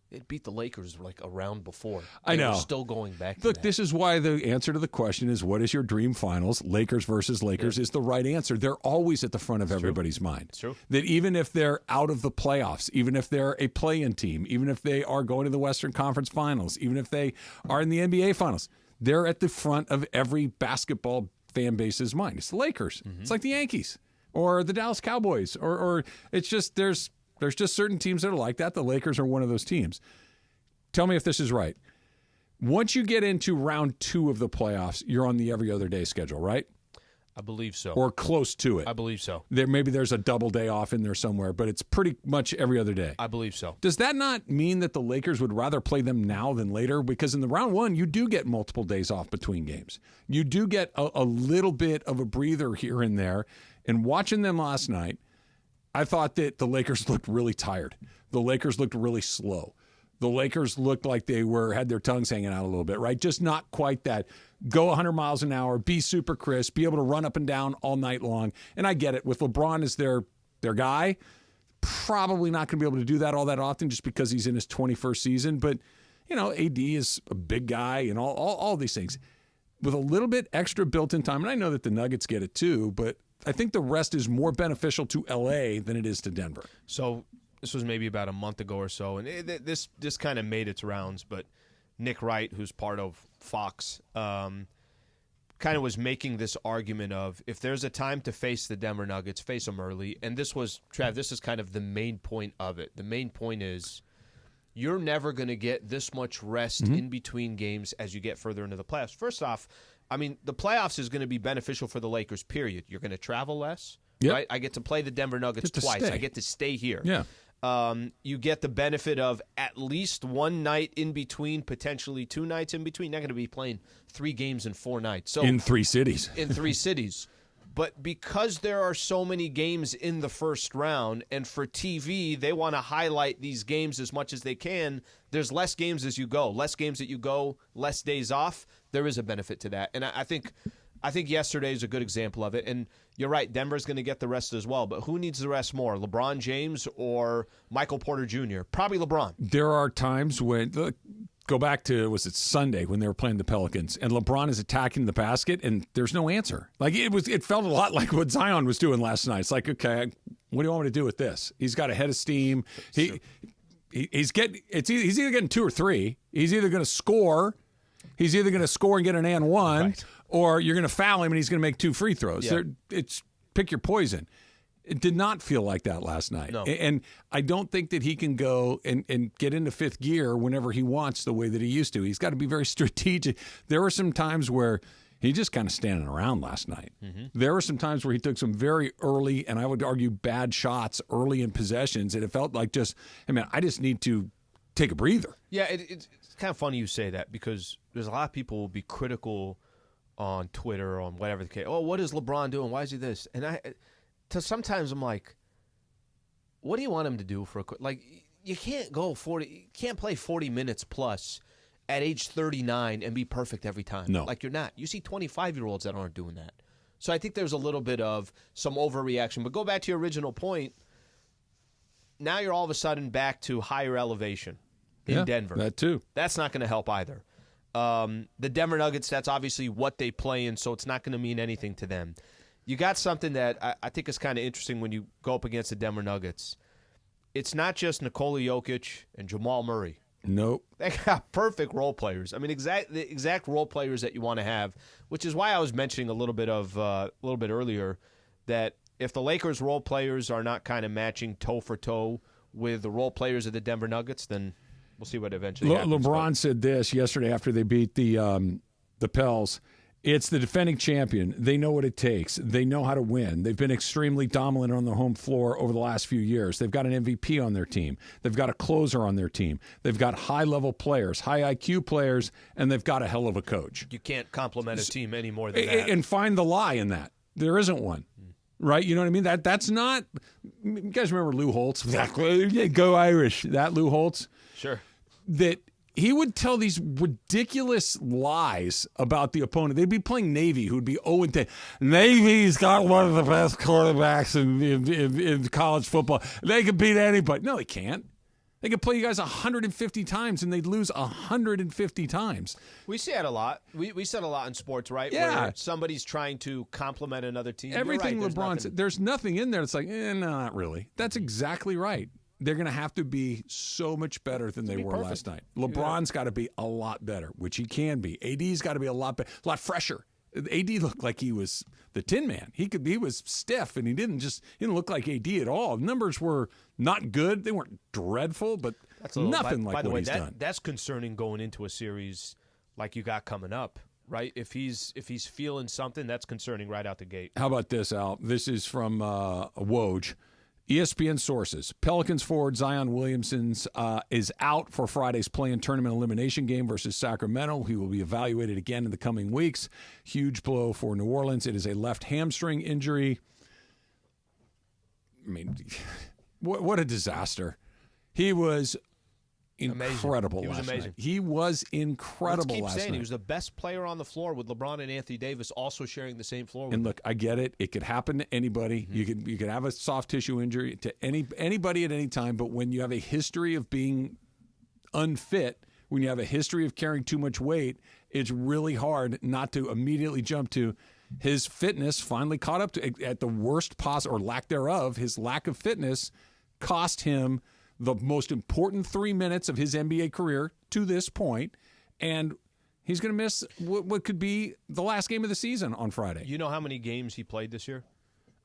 S2: It beat the Lakers like a round before.
S1: I know.
S2: We're still going back to
S1: Look,
S2: that.
S1: this is why the answer to the question is, what is your dream finals? Lakers versus Lakers is the right answer. They're always at the front of everybody's mind.
S2: It's true.
S1: That even if they're out of the playoffs, even if they're a play-in team, even if they are going to the Western Conference Finals, even if they are in the NBA Finals, they're at the front of every basketball fan base's mind. It's the Lakers. Mm-hmm. It's like the Yankees or the Dallas Cowboys. Or it's just there's just certain teams that are like that. The Lakers are one of those teams. Tell me if this is right. Once you get into round 2 of the playoffs, you're on the every other day schedule, right?
S2: I believe so.
S1: Or close to it.
S2: I believe so.
S1: Maybe there's a double day off in there somewhere, but it's pretty much every other day.
S2: I believe so.
S1: Does that not mean that the Lakers would rather play them now than later? Because in the round 1, you do get multiple days off between games. You do get a little bit of a breather here and there. And watching them last night, I thought that the Lakers looked really tired. The Lakers looked really slow. The Lakers looked like they had their tongues hanging out a little bit, right? Just not quite that. Go 100 miles an hour, be super crisp, be able to run up and down all night long. And I get it. With LeBron as their guy, probably not going to be able to do that all that often just because he's in his 21st season. But, AD is a big guy and all these things. With a little bit extra built-in time, and I know that the Nuggets get it too, but I think the rest is more beneficial to L.A. than it is to Denver.
S2: So this was maybe about a month ago or so, and this kind of made its rounds, but Nick Wright, who's part of Fox, kind of was making this argument of, if there's a time to face the Denver Nuggets, face them early. And this was, Trav, this is kind of the main point of it. The main point is, you're never going to get this much rest in between games as you get further into the playoffs. First off, I mean, the playoffs is going to be beneficial for the Lakers, period. You're going to travel less, right? I get to play the Denver Nuggets twice. I get to stay here.
S1: Yeah.
S2: You get the benefit of at least one night in between, potentially 2 nights in between. They're going to be playing 3 games in 4 nights. So
S1: in 3 cities.
S2: In 3 cities. But because there are so many games in the first round, and for TV, they want to highlight these games as much as they can, there's less games as you go. Less games that you go, less days off. There is a benefit to that. And I think yesterday is a good example of it. And you're right, Denver's going to get the rest as well. But who needs the rest more, LeBron James or Michael Porter Jr.? Probably LeBron.
S1: There are times when, go back to, was it Sunday when they were playing the Pelicans, and LeBron is attacking the basket, and there's no answer. Like, it felt a lot like what Zion was doing last night. It's like, okay, What do you want me to do with this? He's got a head of steam. He's either getting 2 or 3. He's either going to score. He's either going to score and get an and one, right, or you're going to foul him and he's going to make 2 free throws. Yeah. It's pick your poison. It did not feel like that last night.
S2: No.
S1: And I don't think that he can go and get into 5th gear whenever he wants the way that he used to. He's got to be very strategic. There were some times where he just kind of standing around last night. Mm-hmm. There were some times where he took some very early, and I would argue bad shots early in possessions, and it felt like just, hey, man, I just need to take a breather. Yeah,
S2: it's kind of funny you say that because there's a lot of people who will be critical on Twitter or on whatever the case. Oh, what is LeBron doing? Why is he this? And sometimes I'm like, what do you want him to do for a like? You can't go 40. You can't play 40 minutes plus at age 39 and be perfect every time.
S1: No,
S2: like you're not. You see 25-year-olds that aren't doing that. So I think there's a little bit of some overreaction. But go back to your original point. Now you're all of a sudden back to higher elevation in Denver.
S1: That too.
S2: That's not going to help either. The Denver Nuggets, that's obviously what they play in, so it's not going to mean anything to them. You got something that I think is kind of interesting when you go up against the Denver Nuggets. It's not just Nikola Jokic and Jamal Murray.
S1: Nope.
S2: They got perfect role players. I mean, the exact role players that you want to have, which is why I was mentioning a little bit earlier that if the Lakers role players are not kind of matching toe for toe with the role players of the Denver Nuggets, then we'll see what eventually happens.
S1: LeBron said this yesterday after they beat the Pels. It's the defending champion. They know what it takes. They know how to win. They've been extremely dominant on the home floor over the last few years. They've got an MVP on their team. They've got a closer on their team. They've got high-level players, high IQ players, and they've got a hell of a coach.
S2: You can't compliment a team any more than that.
S1: And find the lie in that. There isn't one. Right? You know what I mean? That's not – you guys remember Lou Holtz? Go Irish. That Lou Holtz?
S2: Sure.
S1: That – he would tell these ridiculous lies about the opponent. They'd be playing Navy, who'd be 0-10. Navy's got one of the best quarterbacks in college football. They can beat anybody. No, they can't. They could play you guys 150 times, and they'd lose 150 times.
S2: We see that a lot. We said a lot in sports, right?
S1: Yeah.
S2: Where somebody's trying to compliment another team.
S1: Everything
S2: right,
S1: LeBron said, there's nothing in there that's like, no, not really. That's exactly right. They're going to have to be so much better than they were last night. LeBron's got to be a lot better, which he can be. AD's got to be a lot better, a lot fresher. AD looked like he was the Tin Man. He was stiff, and he didn't look like AD at all. Numbers were not good. They weren't dreadful, but nothing like what he's done.
S2: That's concerning going into a series like you got coming up, right? If he's feeling something, that's concerning right out the gate.
S1: How about this, Al? This is from Woj. ESPN sources. Pelicans forward Zion Williamson is out for Friday's play-in tournament elimination game versus Sacramento. He will be evaluated again in the coming weeks. Huge blow for New Orleans. It is a left hamstring injury. I mean, what a disaster. He was incredible last night. He was incredible last night.
S2: He was the best player on the floor with LeBron and Anthony Davis also sharing the same floor with
S1: him. Look, I get it. It could happen to anybody. Mm-hmm. You could have a soft tissue injury to anybody at any time, but when you have a history of being unfit, when you have a history of carrying too much weight, it's really hard not to immediately jump to his fitness finally caught up to at the worst possible, or lack thereof. His lack of fitness cost him the most important 3 minutes of his NBA career to this point, and he's going to miss what could be the last game of the season on Friday.
S2: You know how many games he played this year?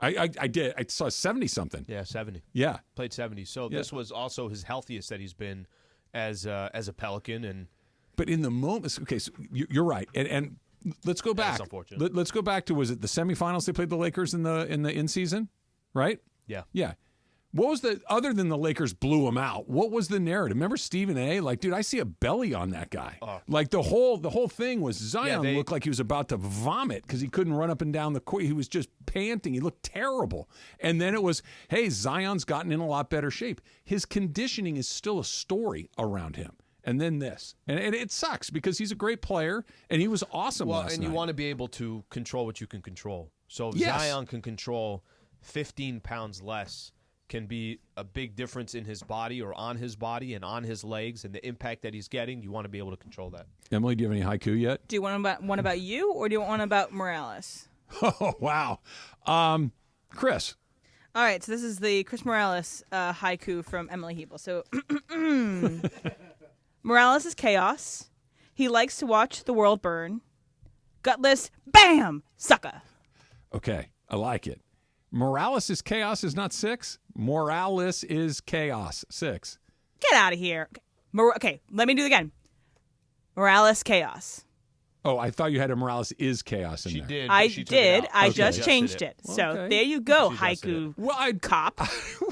S1: I did. I saw 70-something.
S2: Yeah, 70.
S1: Yeah.
S2: Played 70. So this was also his healthiest that he's been as a Pelican. But
S1: in the moment, okay, so you're right. And let's go back.
S2: That's unfortunate.
S1: Let's go back to, was it the semifinals they played the Lakers in the in-season, right?
S2: Yeah.
S1: Yeah. What was other than the Lakers blew him out, what was the narrative? Remember Stephen A? Like, dude, I see a belly on that guy. Like the whole thing was Zion looked like he was about to vomit because he couldn't run up and down the court. He was just panting. He looked terrible. And then it was, hey, Zion's gotten in a lot better shape. His conditioning is still a story around him. And then this. And it sucks because he's a great player and he was awesome last night.
S2: You want to be able to control what you can control. So Zion can control 15 pounds less. Can be a big difference in his body or on his body and on his legs and the impact that he's getting. You want to be able to control that.
S1: Emily, do you have any haiku yet?
S4: Do you want one about you or do you want one about Morales?
S1: Oh, wow. Chris.
S4: All right, so this is the Chris Morales haiku from Emily Hebel. So, Morales is chaos. He likes to watch the world burn. Gutless, bam, sucker.
S1: Okay, I like it. Morales is chaos is not 6. Morales is chaos 6.
S4: Get out of here. Okay, let me do it again. Morales, chaos.
S1: Oh, I thought you had a Morales is chaos in there.
S2: Did.
S4: I
S2: she took
S4: did.
S2: it out.
S4: I
S2: She
S4: just
S2: adjusted
S4: changed it. So
S1: Okay.
S4: there you go,
S2: She adjusted
S4: haiku.
S2: it.
S1: Well,
S4: cop.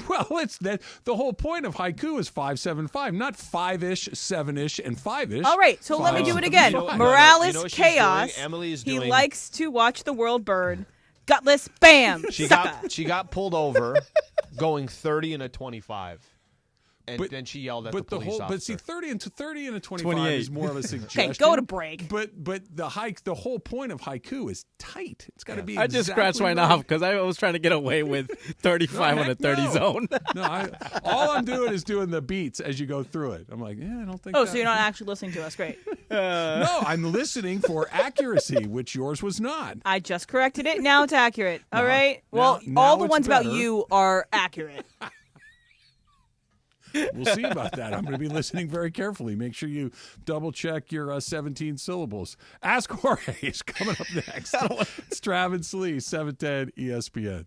S1: Well, it's that the whole point of haiku is 5-7-5, not 5-ish, 7-ish, and 5-ish.
S4: All right, so let me do it again.
S1: You know what-
S4: Morales,
S2: you know what she's
S4: chaos.
S2: doing? Emily is
S4: He
S2: doing-
S4: likes to watch the world burn. Gutless, bam,
S2: She
S4: sucker.
S2: got pulled over, going 30 and a 25, and
S1: But-
S2: then she yelled at
S1: But
S2: the police officer.
S1: but see, 30 and a 25
S5: 28.
S1: is more of a suggestion.
S4: Okay, go to break.
S1: But the whole point of haiku is tight. It's got to be.
S5: I just
S1: exactly
S5: scratched my
S1: right.
S5: knob because I was trying to get away with 35 on a
S1: heck
S5: 30
S1: no.
S5: zone.
S1: No, all I'm doing is doing the beats as you go through it. I'm like, I don't think.
S4: Oh,
S1: that-
S4: so you're not actually listening to us. Great.
S1: No, I'm listening for accuracy, which yours was not.
S4: I just corrected it. Now it's accurate. All right.
S1: now-
S4: Well,
S1: now
S4: all the
S1: it's
S4: ones about
S1: better.
S4: you are accurate.
S1: We'll see about that. I'm going to be listening very carefully. Make sure you double check your 17 syllables. Ask Jorge is coming up next. It's Travis Lee, 710 ESPN.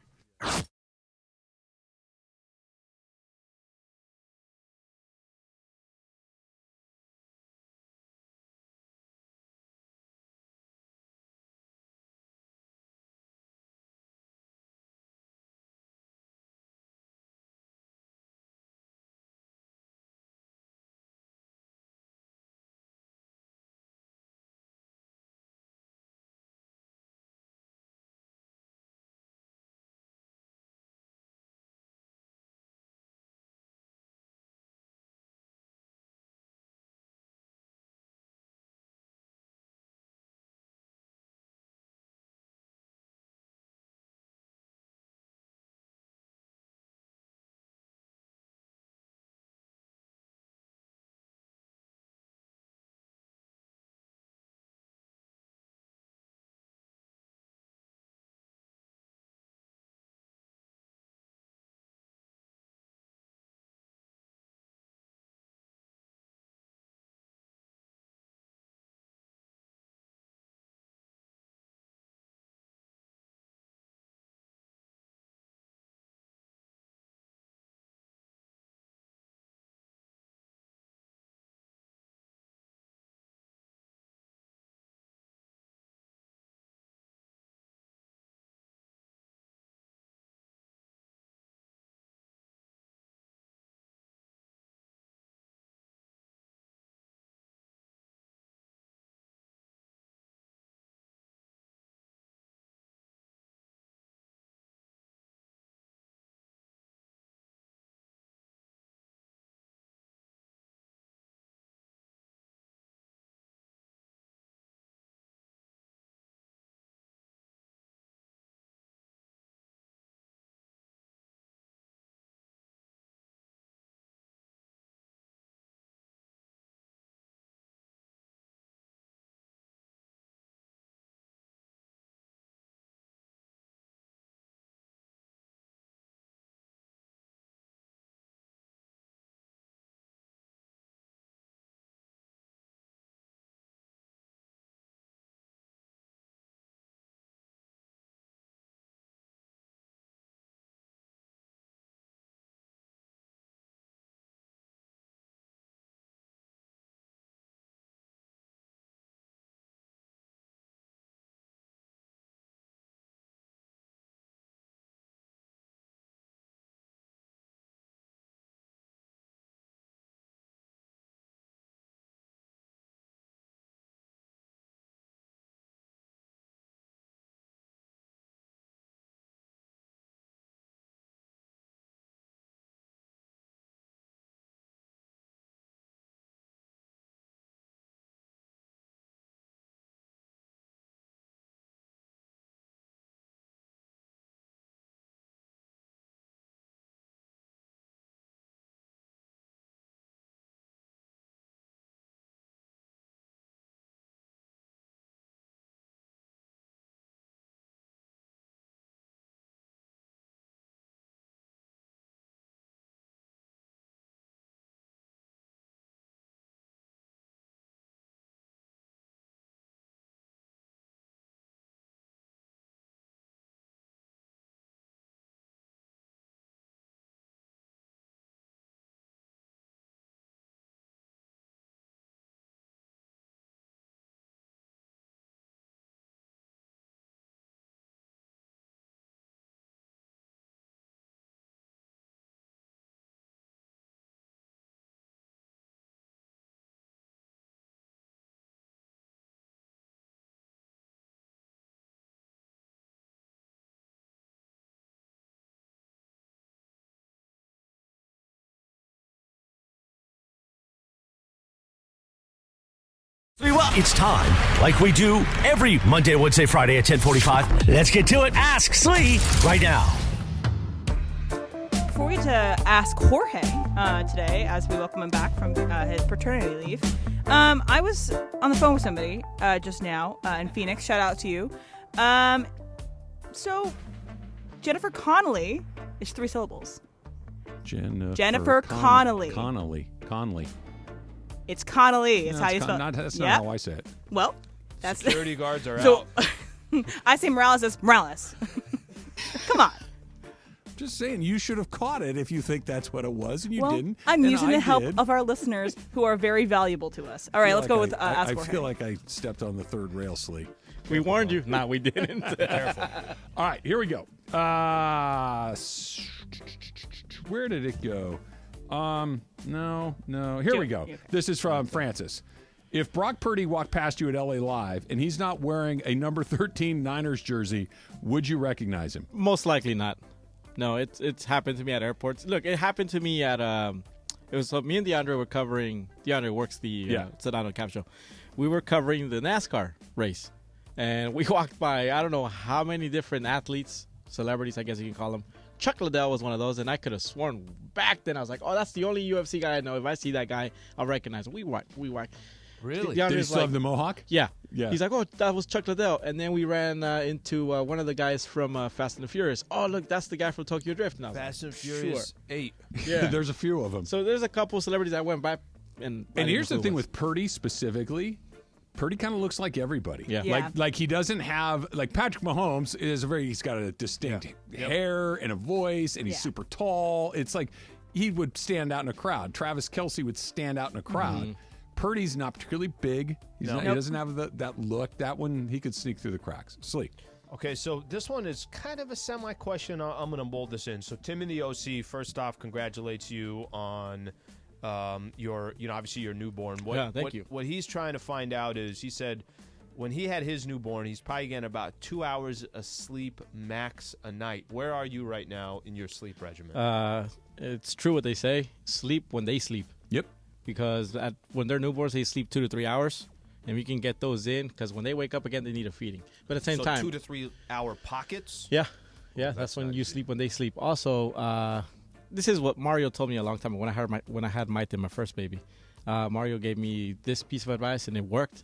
S6: It's time, like we do every Monday, Wednesday, Friday at 10:45. Let's get to it. Ask Slee right now.
S4: Before we get to ask Jorge today, as we welcome him back from his paternity leave, I was on the phone with somebody just now in Phoenix. Shout out to you. So, Jennifer Connelly is 3 syllables. Jennifer Connelly.
S1: Conley.
S4: It's Connelly. It's how you spell it.
S1: That's not how I say it.
S4: Well, that's
S2: Security guards are
S4: so,
S2: out.
S4: I say Morales as Morales. Come on.
S1: Just saying, you should have caught it if you think that's what it was, and you didn't.
S4: I'm
S1: and
S4: using
S1: I
S4: the help
S1: did.
S4: of our listeners who are very valuable to us. All right, let's go with Ask
S1: I
S4: Jorge.
S1: feel like I stepped on the third rail, Slee.
S5: We warned you. No, we didn't.
S2: Careful.
S1: All right, here we go. Where did it go? No. Here we go.
S4: Okay.
S1: This is from Francis. If Brock Purdy walked past you at LA Live and he's not wearing a number 13 Niners jersey, would you recognize him?
S5: Most likely not. No, it's happened to me at airports. Look, it happened to me at it was me and DeAndre were covering. DeAndre works the Sedano Cap Show. We were covering the NASCAR race, and we walked by I don't know how many different athletes, celebrities, I guess you can call them. Chuck Liddell was one of those, and I could have sworn back then I was like, oh, that's the only UFC guy I know. If I see that guy, I'll recognize him. We walked.
S2: Really?
S1: Did he still have the mohawk?
S5: Yeah.
S1: Yeah.
S5: He's like, oh, that was Chuck Liddell. And then we ran into one of the guys from Fast and the Furious. Oh, look, that's the guy from Tokyo Drift. And I was
S2: Fast
S5: like,
S2: and Furious 8.
S5: Yeah.
S1: There's a few of them.
S5: So there's a couple celebrities that went by. And
S1: here's the thing with Purdy specifically. Purdy kind of looks like everybody.
S5: Yeah.
S1: Like he doesn't have, like Patrick Mahomes he's got a distinct hair and a voice, and he's super tall. It's like he would stand out in a crowd. Travis Kelce would stand out in a crowd.
S5: Mm-hmm.
S1: Purdy's not particularly big. He doesn't have that look. That one, he could sneak through the cracks. Sleep.
S2: Okay, so this one is kind of a semi-question. I'm going to mold this in. So Tim in the OC, first off, congratulates you on your, obviously your newborn.
S5: Thank you.
S2: What he's trying to find out is, he said when he had his newborn, he's probably getting about 2 hours of sleep max a night. Where are you right now in your sleep regimen?
S5: It's true what they say. Sleep when they sleep.
S1: Yep.
S5: Because when they're newborns, they sleep 2 to 3 hours. And we can get those in because when they wake up again, they need a feeding. But at the same time,
S2: 2 to 3 hour pockets?
S5: Yeah. That's when you sleep when they sleep. Also, this is what Mario told me a long time ago when I had Maite, my first baby. Mario gave me this piece of advice, and it worked.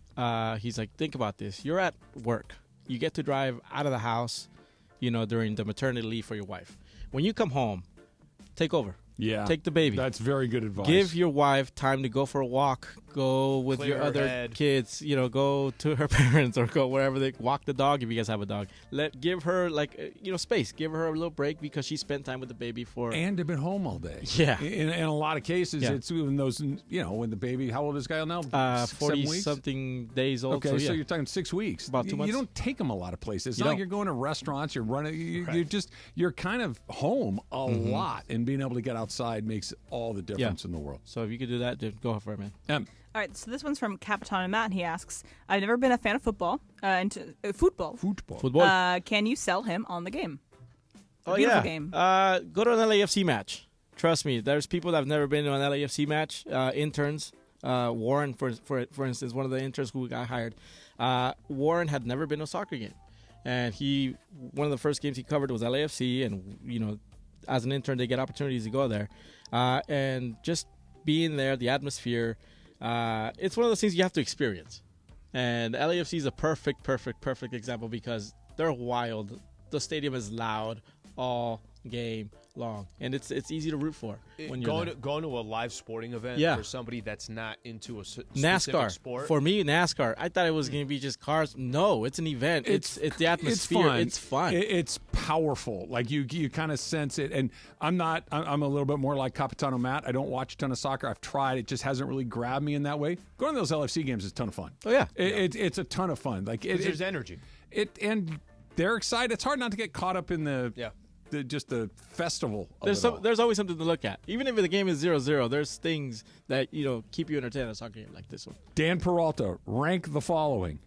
S5: He's like, think about this. You're at work. You get to drive out of the house, during the maternity leave for your wife. When you come home, take over.
S1: Yeah.
S5: Take the baby.
S1: That's very good advice.
S5: Give your wife time to go for a walk, go with
S2: Clear
S5: your
S2: her
S5: other
S2: head.
S5: kids, go to her parents or go wherever they walk the dog if you guys have a dog. Give her space. Give her a little break because she spent time with the baby
S1: and they've been home all day.
S5: Yeah.
S1: In a lot of cases, it's when those, when the baby, how old is Kyle now?
S5: 40-something days old.
S1: Okay,
S5: so
S1: you're talking 6 weeks.
S5: About 2 months.
S1: You don't take them a lot of places. It's
S5: You
S1: not like
S5: don't.
S1: you're going to restaurants, you're running, you're kind of home a lot, and being able to get outside makes all the difference in the world.
S5: So if you could do that, then go for it, man.
S4: All right, so this one's from Capitan and Matt, and he asks, I've never been a fan of football, football. Can you sell him on the game? It's a beautiful game.
S5: Go to an LAFC match. Trust me, there's people that have never been to an LAFC match. Interns, Warren, for instance, one of the interns who got hired. Warren had never been to a soccer game. And one of the first games he covered was LAFC, and, as an intern, they get opportunities to go there. And just being there, the atmosphere, it's one of those things you have to experience. And LAFC is a perfect example because they're wild. The stadium is loud all game long, and it's easy to root for when you're
S2: going to a live sporting event for somebody that's not into a specific
S5: NASCAR
S2: sport.
S5: For me, NASCAR, I thought it was going to be just cars. No, it's an event. It's the atmosphere. It's fun.
S1: It's powerful. Like you kind of sense it. And I'm a little bit more like Capitano Matt. I don't watch a ton of soccer. I've tried. It just hasn't really grabbed me in that way. Going to those LFC games is a ton of fun.
S5: Oh yeah,
S1: it's a ton of fun. Like
S2: there's energy.
S1: And they're excited. It's hard not to get caught up in the festival.
S5: There's always something to look at. Even if the game is 0-0, there's things that keep you entertained in a soccer game like this one.
S1: Dan Peralta, rank the following: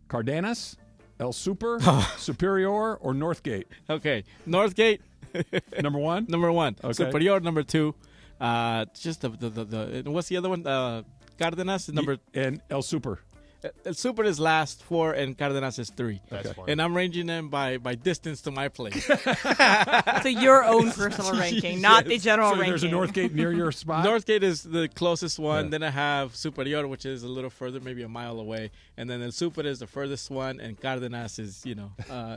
S1: Cardenas, El Super, Superior, or Northgate?
S5: Okay, Northgate.
S1: Number one. Okay.
S5: Superior number 2. Just the what's the other one? Cardenas is number
S1: and El Super.
S5: El Super is last, 4, and Cardenas is 3.
S2: That's funny.
S5: And I'm ranging them by distance to my place.
S4: So your own personal ranking, not the general ranking.
S1: There's a Northgate near your spot?
S5: Northgate is the closest one. Then I have Superior, which is a little further, maybe a mile away. And then El Super is the furthest one, and Cardenas is,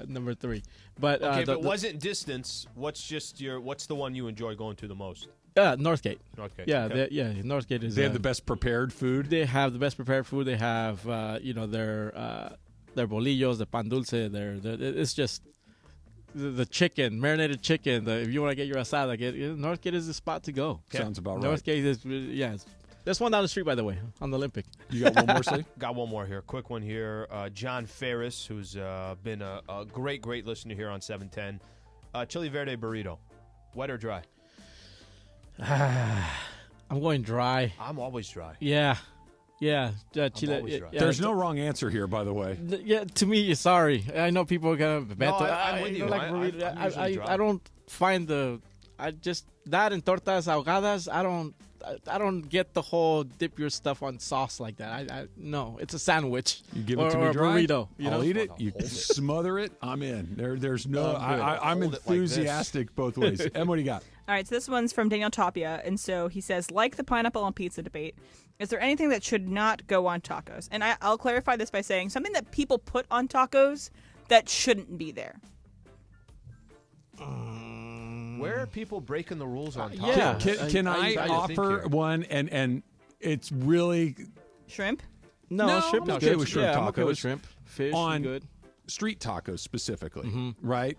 S5: number 3. But
S2: okay, if it wasn't distance, what's the one you enjoy going to the most?
S5: Northgate.
S2: Northgate.
S5: Yeah,
S2: okay.
S5: Northgate is.
S1: They have the best prepared food.
S5: They have the best prepared food. They have, their bolillos, the pan dulce. It's just the chicken, marinated chicken. If you want to get your asada, Northgate is the spot to go.
S1: Okay. Sounds about right.
S5: Northgate is, there's one down the street, by the way, on the Olympic.
S1: You got one more, Slee?
S2: Got one more here. Quick one here. John Ferris, who's been a great listener here on 710. Chili Verde burrito, wet or dry?
S5: I'm going dry.
S2: I'm always dry.
S5: Yeah.
S2: Chile.
S1: There's no wrong answer here, by the way.
S5: To me, sorry. I know people are gonna.
S2: I'm with you.
S5: I don't find that and tortas ahogadas. I don't get the whole dip your stuff on sauce like that. No, it's a sandwich.
S1: You give it to me dry.
S5: Burrito.
S1: I'll eat it. You smother it. I'm in. There's no. I'm enthusiastic both ways. Em, what do you got?
S4: All right, so this one's from Daniel Tapia, and so he says, like the pineapple on pizza debate, is there anything that should not go on tacos? And I'll clarify this by saying something that people put on tacos that shouldn't be there.
S2: Where are people breaking the rules on tacos?
S5: Yeah.
S1: Can I offer one? And it's really
S4: Shrimp?
S5: No, shrimp.
S1: I'm okay with shrimp tacos.
S5: I'm okay with shrimp. Fish
S1: on
S5: good.
S1: Street tacos specifically, right?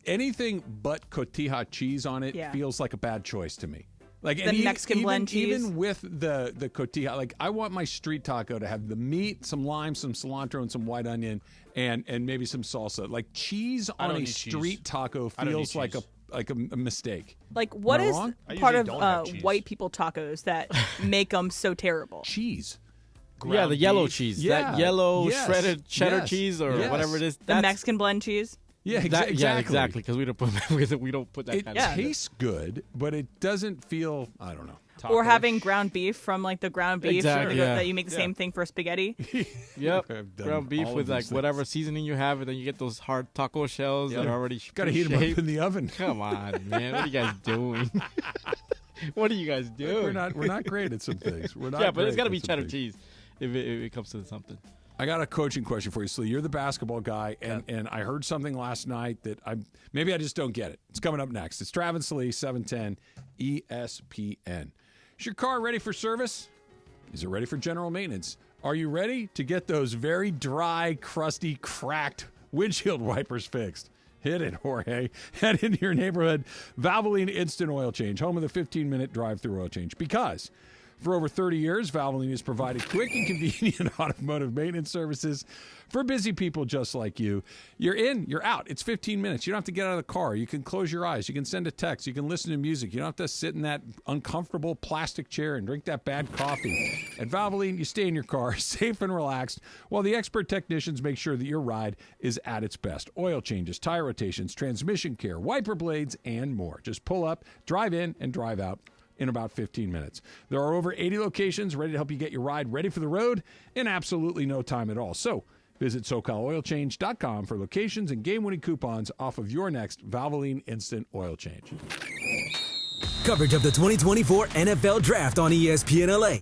S1: Anything but cotija cheese on it feels like a bad choice to me. Like
S4: the Mexican blend cheese,
S1: even with the cotija, like I want my street taco to have the meat, some lime, some cilantro, and some white onion, and maybe some salsa. Like cheese on a street taco feels like a mistake.
S4: Like what is part of white people tacos that make them so terrible?
S1: Cheese.
S5: The yellow cheese.
S1: Yeah.
S5: That yellow shredded cheddar cheese or whatever it is.
S4: The Mexican blend cheese.
S1: Yeah, exactly.
S5: Because we don't put that kind of
S1: stuff. It tastes good, but it doesn't feel, I don't know.
S4: Taco-ish. Or having ground beef from like the ground beef that you make the same thing for spaghetti.
S5: Yep. Ground beef with like whatever seasoning you have, and then you get those hard taco shells that are already
S1: got to heat them up in the oven.
S5: Come on, man. What are you guys doing? What are you guys doing?
S1: We're not great at some things. We're not.
S5: Yeah, but it's got to be cheddar cheese if it comes to something.
S1: I got a coaching question for you, Slee. You're the basketball guy, and I heard something last night that maybe I just don't get it. It's coming up next. It's Travis Slee, 710 ESPN. Is your car ready for service? Is it ready for general maintenance? Are you ready to get those very dry, crusty, cracked windshield wipers fixed? Hit it, Jorge. Head into your neighborhood Valvoline Instant Oil Change, home of the 15-minute drive-through oil change. Because for over 30 years, Valvoline has provided quick and convenient automotive maintenance services for busy people just like you. You're in, you're out. It's 15 minutes. You don't have to get out of the car. You can close your eyes. You can send a text. You can listen to music. You don't have to sit in that uncomfortable plastic chair and drink that bad coffee. At Valvoline, you stay in your car, safe and relaxed, while the expert technicians make sure that your ride is at its best. Oil changes, tire rotations, transmission care, wiper blades, and more. Just pull up, drive in, and drive out in about 15 minutes. There are over 80 locations ready to help you get your ride ready for the road in absolutely no time at all. So visit SoCalOilChange.com for locations and game-winning coupons off of your next Valvoline Instant Oil Change.
S9: Coverage of the 2024 NFL Draft on ESPN LA.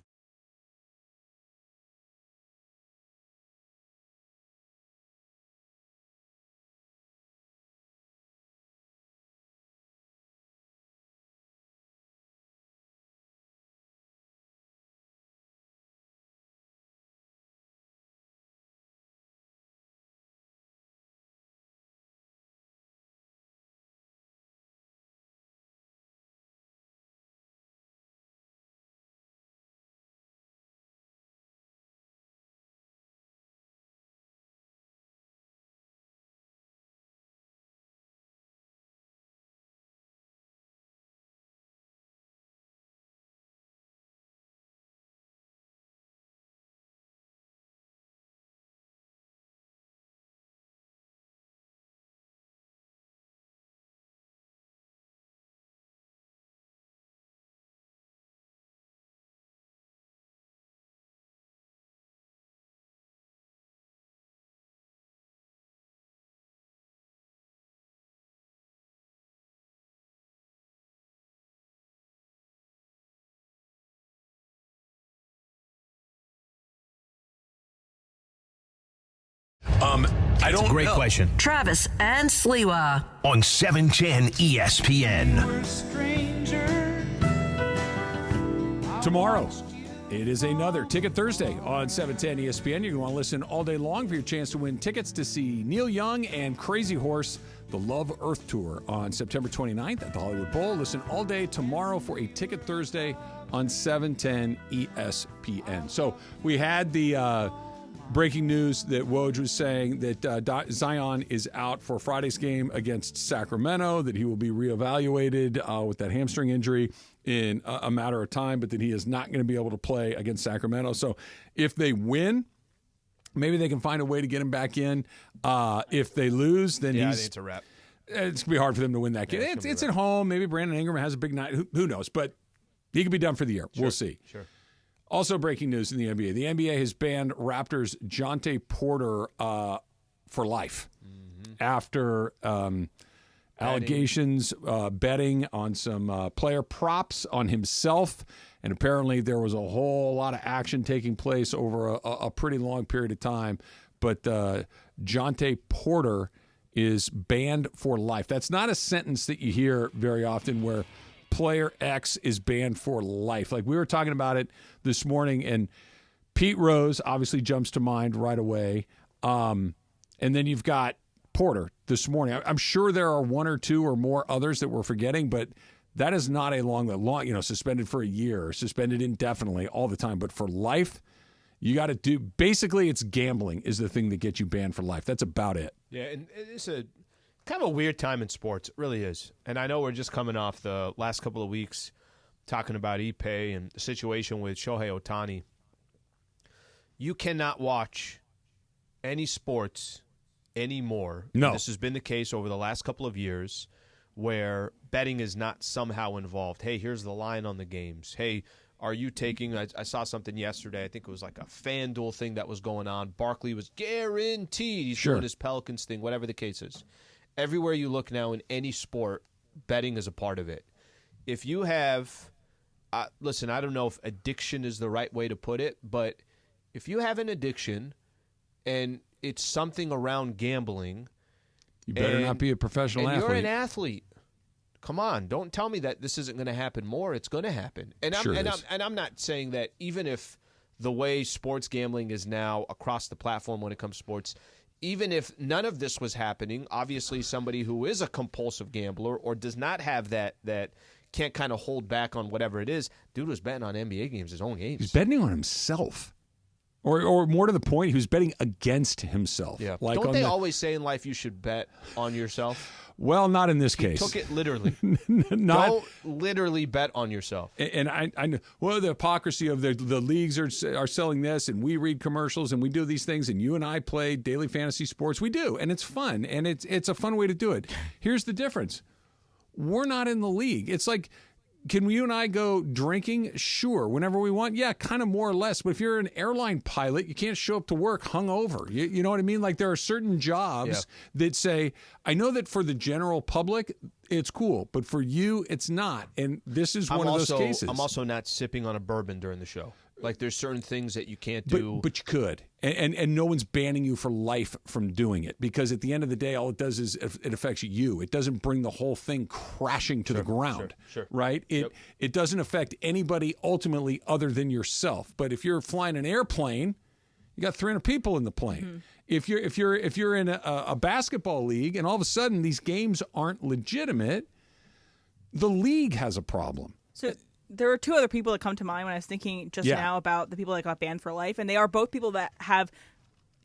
S6: I don't Great question.
S7: Travis and Sliwa
S6: On 710 ESPN.
S1: Tomorrow, it is another Ticket Thursday on 710 ESPN. You're going to want to listen all day long for your chance to win tickets to see Neil Young and Crazy Horse, the Love Earth Tour on September 29th at the Hollywood Bowl. Listen all day tomorrow for a Ticket Thursday on 710 ESPN. So we had the breaking news that Woj was saying that Zion is out for Friday's game against Sacramento, that he will be reevaluated with that hamstring injury in a matter of time, but that he is not going to be able to play against Sacramento. So if they win, maybe they can find a way to get him back in. If they lose, then
S2: I think it's a wrap.
S1: It's going to be hard for them to win that game.
S2: Yeah,
S1: it's at home. Maybe Brandon Ingram has a big night. Who knows? But he could be done for the year.
S2: Sure.
S1: We'll see.
S2: Sure.
S1: Also breaking news in the NBA. The NBA has banned Raptors' Jonte Porter for life after allegations betting on some player props on himself. And apparently there was a whole lot of action taking place over a pretty long period of time. But Jonte Porter is banned for life. That's not a sentence that you hear very often, where player X is banned for life. Like, we were talking about it this morning, and Pete Rose obviously jumps to mind right away. And then you've got Porter this morning. I'm sure there are one or two or more others that we're forgetting, but that is not a long, suspended for a year, suspended indefinitely all the time. But for life, you got to do, basically it's gambling is the thing that gets you banned for life. That's about it.
S2: Yeah, and it's a kind of a weird time in sports. It really is. And I know we're just coming off the last couple of weeks talking about Ipe and the situation with Shohei Ohtani. You cannot watch any sports anymore.
S1: No.
S2: This has been the case over the last couple of years, where betting is not somehow involved. Hey, here's the line on the games. Hey, are you taking – I saw something yesterday. I think it was like a FanDuel thing that was going on. Barkley was guaranteed. He's doing his Pelicans thing, whatever the case is. Everywhere you look now in any sport, betting is a part of it. If you have listen, I don't know if addiction is the right way to put it, but if you have an addiction and it's something around gambling –
S1: you better not be a professional athlete.
S2: You're an athlete. Come on, don't tell me that this isn't going to happen more. It's going to happen. And I'm not saying that even if the way sports gambling is now across the platform when it comes to sports, even if none of this was happening, obviously somebody who is a compulsive gambler or does not have that can't kind of hold back on whatever it is, dude was betting on NBA games, his own games.
S1: He's betting on himself. Or more to the point, he was betting against himself.
S2: Yeah.
S1: Like,
S2: don't they always say in life you should bet on yourself?
S1: Well, not in this case.
S2: Took it literally. Don't literally bet on yourself.
S1: And I know, well, the hypocrisy of the leagues are selling this, and we read commercials, and we do these things, and you and I play daily fantasy sports. We do, and it's fun, and it's a fun way to do it. Here's the difference. We're not in the league. It's like, can you and I go drinking? Sure. Whenever we want? Yeah, kind of more or less. But if you're an airline pilot, you can't show up to work hungover. You know what I mean? Like, there are certain jobs that say, I know that for the general public, it's cool, but for you, it's not. And this is one of those cases.
S2: I'm also not sipping on a bourbon during the show. Like, there's certain things that you can't do.
S1: But you could. And no one's banning you for life from doing it, because at the end of the day, all it does is it affects you. It doesn't bring the whole thing crashing to the ground, right? It doesn't affect anybody ultimately other than yourself. But if you're flying an airplane, you got 300 people in the plane. Mm-hmm. If you're in a basketball league and all of a sudden these games aren't legitimate, the league has a problem.
S4: So there were two other people that come to mind when I was thinking just now about the people that got banned for life, and they are both people that have,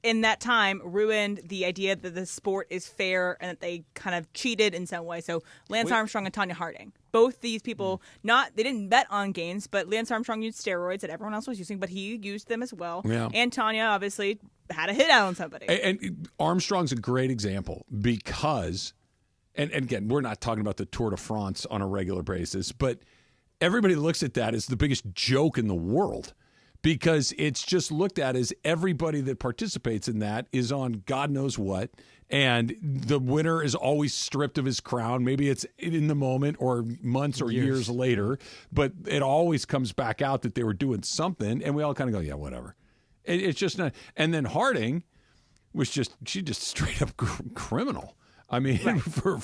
S4: in that time, ruined the idea that the sport is fair and that they kind of cheated in some way. So Lance Armstrong and Tanya Harding. Both these people, they didn't bet on games, but Lance Armstrong used steroids that everyone else was using, but he used them as well. Yeah. And Tanya obviously had a hit out on somebody.
S1: And Armstrong's a great example because, and again, we're not talking about the Tour de France on a regular basis, but everybody looks at that as the biggest joke in the world, because it's just looked at as everybody that participates in that is on God knows what, and the winner is always stripped of his crown. Maybe it's in the moment or months or years later, but it always comes back out that they were doing something, and we all kind of go, yeah, whatever. It's just not. And then Harding, she just straight up criminal. I mean, for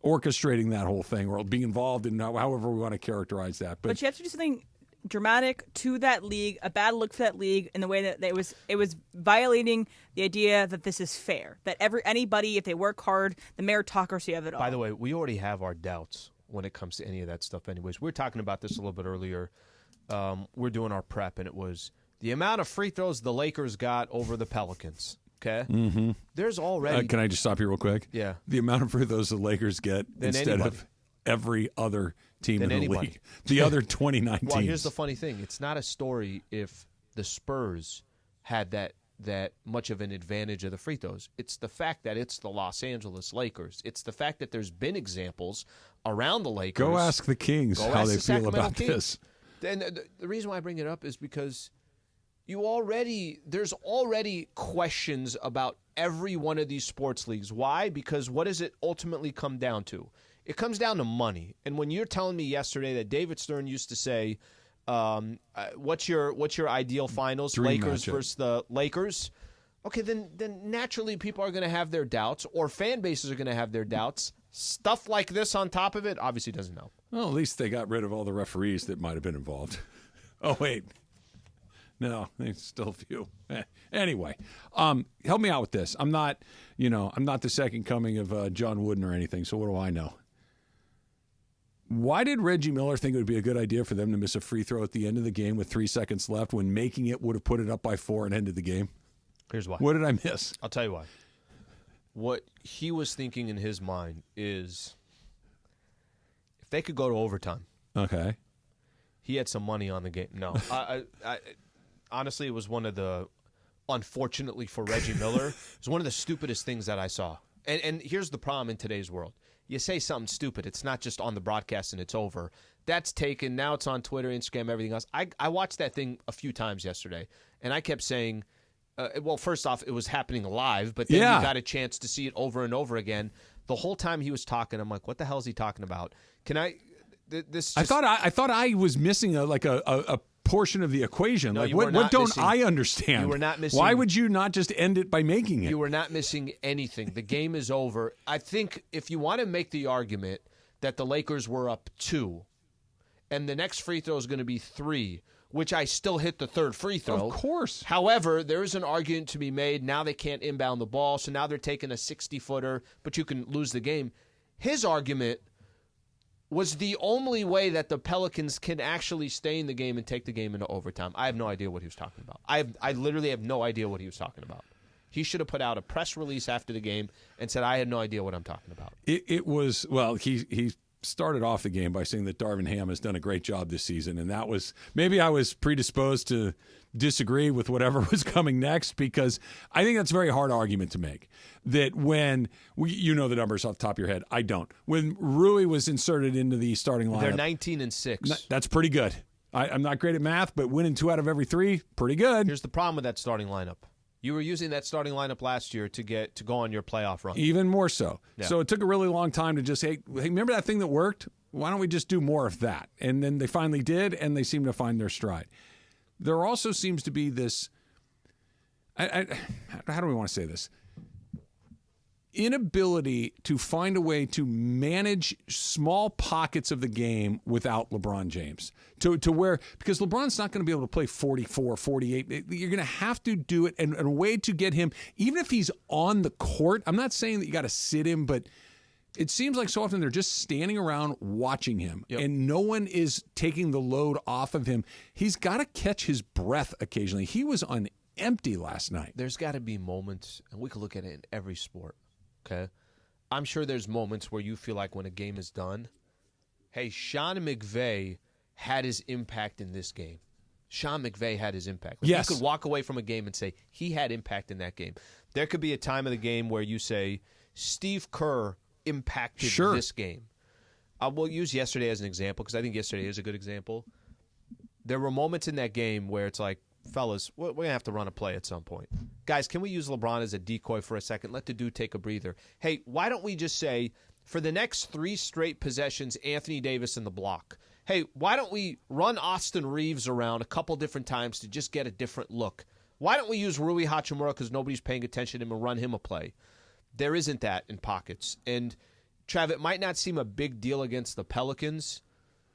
S1: orchestrating that whole thing or being involved in however we want to characterize that. But
S4: you have to do something dramatic to that league, a bad look for that league, in the way that it was violating the idea that this is fair. That anybody, if they work hard, the meritocracy of it all.
S2: By the way, we already have our doubts when it comes to any of that stuff. Anyways, we were talking about this a little bit earlier. We're doing our prep, and it was the amount of free throws the Lakers got over the Pelicans. Okay.
S1: Mm-hmm.
S2: There's already.
S1: Can I just stop you real quick?
S2: Yeah.
S1: The amount of free throws the Lakers get instead of every other team in the league. The other 29 teams.
S2: Well, here's the funny thing. It's not a story if the Spurs had that much of an advantage of the free throws. It's the fact that it's the Los Lakers. It's the fact that there's been examples around the Lakers.
S1: Go ask the Kings how they feel about this.
S2: And the reason why I bring it up is because there's already questions about every one of these sports leagues. Why? Because what does it ultimately come down to? It comes down to money. And when you're telling me yesterday that David Stern used to say, what's your ideal finals?
S1: Dream
S2: Lakers
S1: matchup
S2: versus the Lakers. Okay, then naturally people are going to have their doubts, or fan bases are going to have their doubts. Stuff like this on top of it obviously doesn't help.
S1: Well, at least they got rid of all the referees that might have been involved. Oh, wait. No, there's still a few. Anyway, help me out with this. I'm not the second coming of John Wooden or anything, so what do I know? Why did Reggie Miller think it would be a good idea for them to miss a free throw at the end of the game with 3 seconds left when making it would have put it up by 4 and ended the game?
S2: Here's why.
S1: What did I miss?
S2: I'll tell you why. What he was thinking in his mind is if they could go to overtime.
S1: Okay.
S2: He had some money on the game. No. I honestly, it was one of the, unfortunately for Reggie Miller, it was one of the stupidest things that I saw. And here's the problem in today's world. You say something stupid, it's not just on the broadcast and it's over. That's taken, now it's on Twitter, Instagram, everything else. I watched that thing a few times yesterday, and I kept saying, well, first off, it was happening live, but then you got a chance to see it over and over again. The whole time he was talking, I'm like, what the hell is he talking about? Can I... This just,
S1: I thought I was missing a portion of the equation.
S2: No,
S1: like what don't I understand?
S2: You were not missing.
S1: Why would you not just end it by making it?
S2: You were not missing anything. The game is over. I think if you want to make the argument that the Lakers were up 2 and the next free throw is going to be 3, which I still hit the third free throw.
S1: Of course.
S2: However, there is an argument to be made. Now they can't inbound the ball, so now they're taking a 60-footer, but you can lose the game. His argument was the only way that the Pelicans can actually stay in the game and take the game into overtime. I have no idea what he was talking about. I literally have no idea what he was talking about. He should have put out a press release after the game and said, I had no idea what I'm talking about.
S1: It was, well, he started off the game by saying that Darvin Ham has done a great job this season, and that was, maybe I was predisposed to disagree with whatever was coming next, because I think that's a very hard argument to make. That when, you know the numbers off the top of your head, I don't. When Rui was inserted into the starting lineup.
S2: They're 19-6.
S1: That's pretty good. I'm not great at math, but winning 2 out of every 3, pretty good.
S2: Here's the problem with that starting lineup. You were using that starting lineup last year to go on your playoff run.
S1: Even more so.
S2: Yeah.
S1: So it took a really long time to just, hey, remember that thing that worked? Why don't we just do more of that? And then they finally did, and they seem to find their stride. There also seems to be this, how do we want to say this? Inability to find a way to manage small pockets of the game without LeBron James. To where, because LeBron's not going to be able to play 44, 48. You're going to have to do it, and a way to get him, even if he's on the court, I'm not saying that you got to sit him, but it seems like so often they're just standing around watching him, and no one is taking the load off of him. He's got to catch his breath occasionally. He was on empty last night.
S2: There's got to be moments, and we can look at it in every sport, okay? I'm sure there's moments where you feel like when a game is done, hey, Sean McVay had his impact in this game. Sean McVay had his impact. Like,
S1: yes.
S2: You could walk away from a game and say, he had impact in that game. There could be a time of the game where you say, Steve Kerr impacted this game. We'll use yesterday as an example, because I think yesterday is a good example. There were moments in that game where it's like, fellas, we're going to have to run a play at some point. Guys, can we use LeBron as a decoy for a second? Let the dude take a breather. Hey, why don't we just say, for the next 3 straight possessions, Anthony Davis in the block? Hey, why don't we run Austin Reeves around a couple different times to just get a different look? Why don't we use Rui Hachimura because nobody's paying attention to him and run him a play? There isn't that in pockets. And, Trav, it might not seem a big deal against the Pelicans.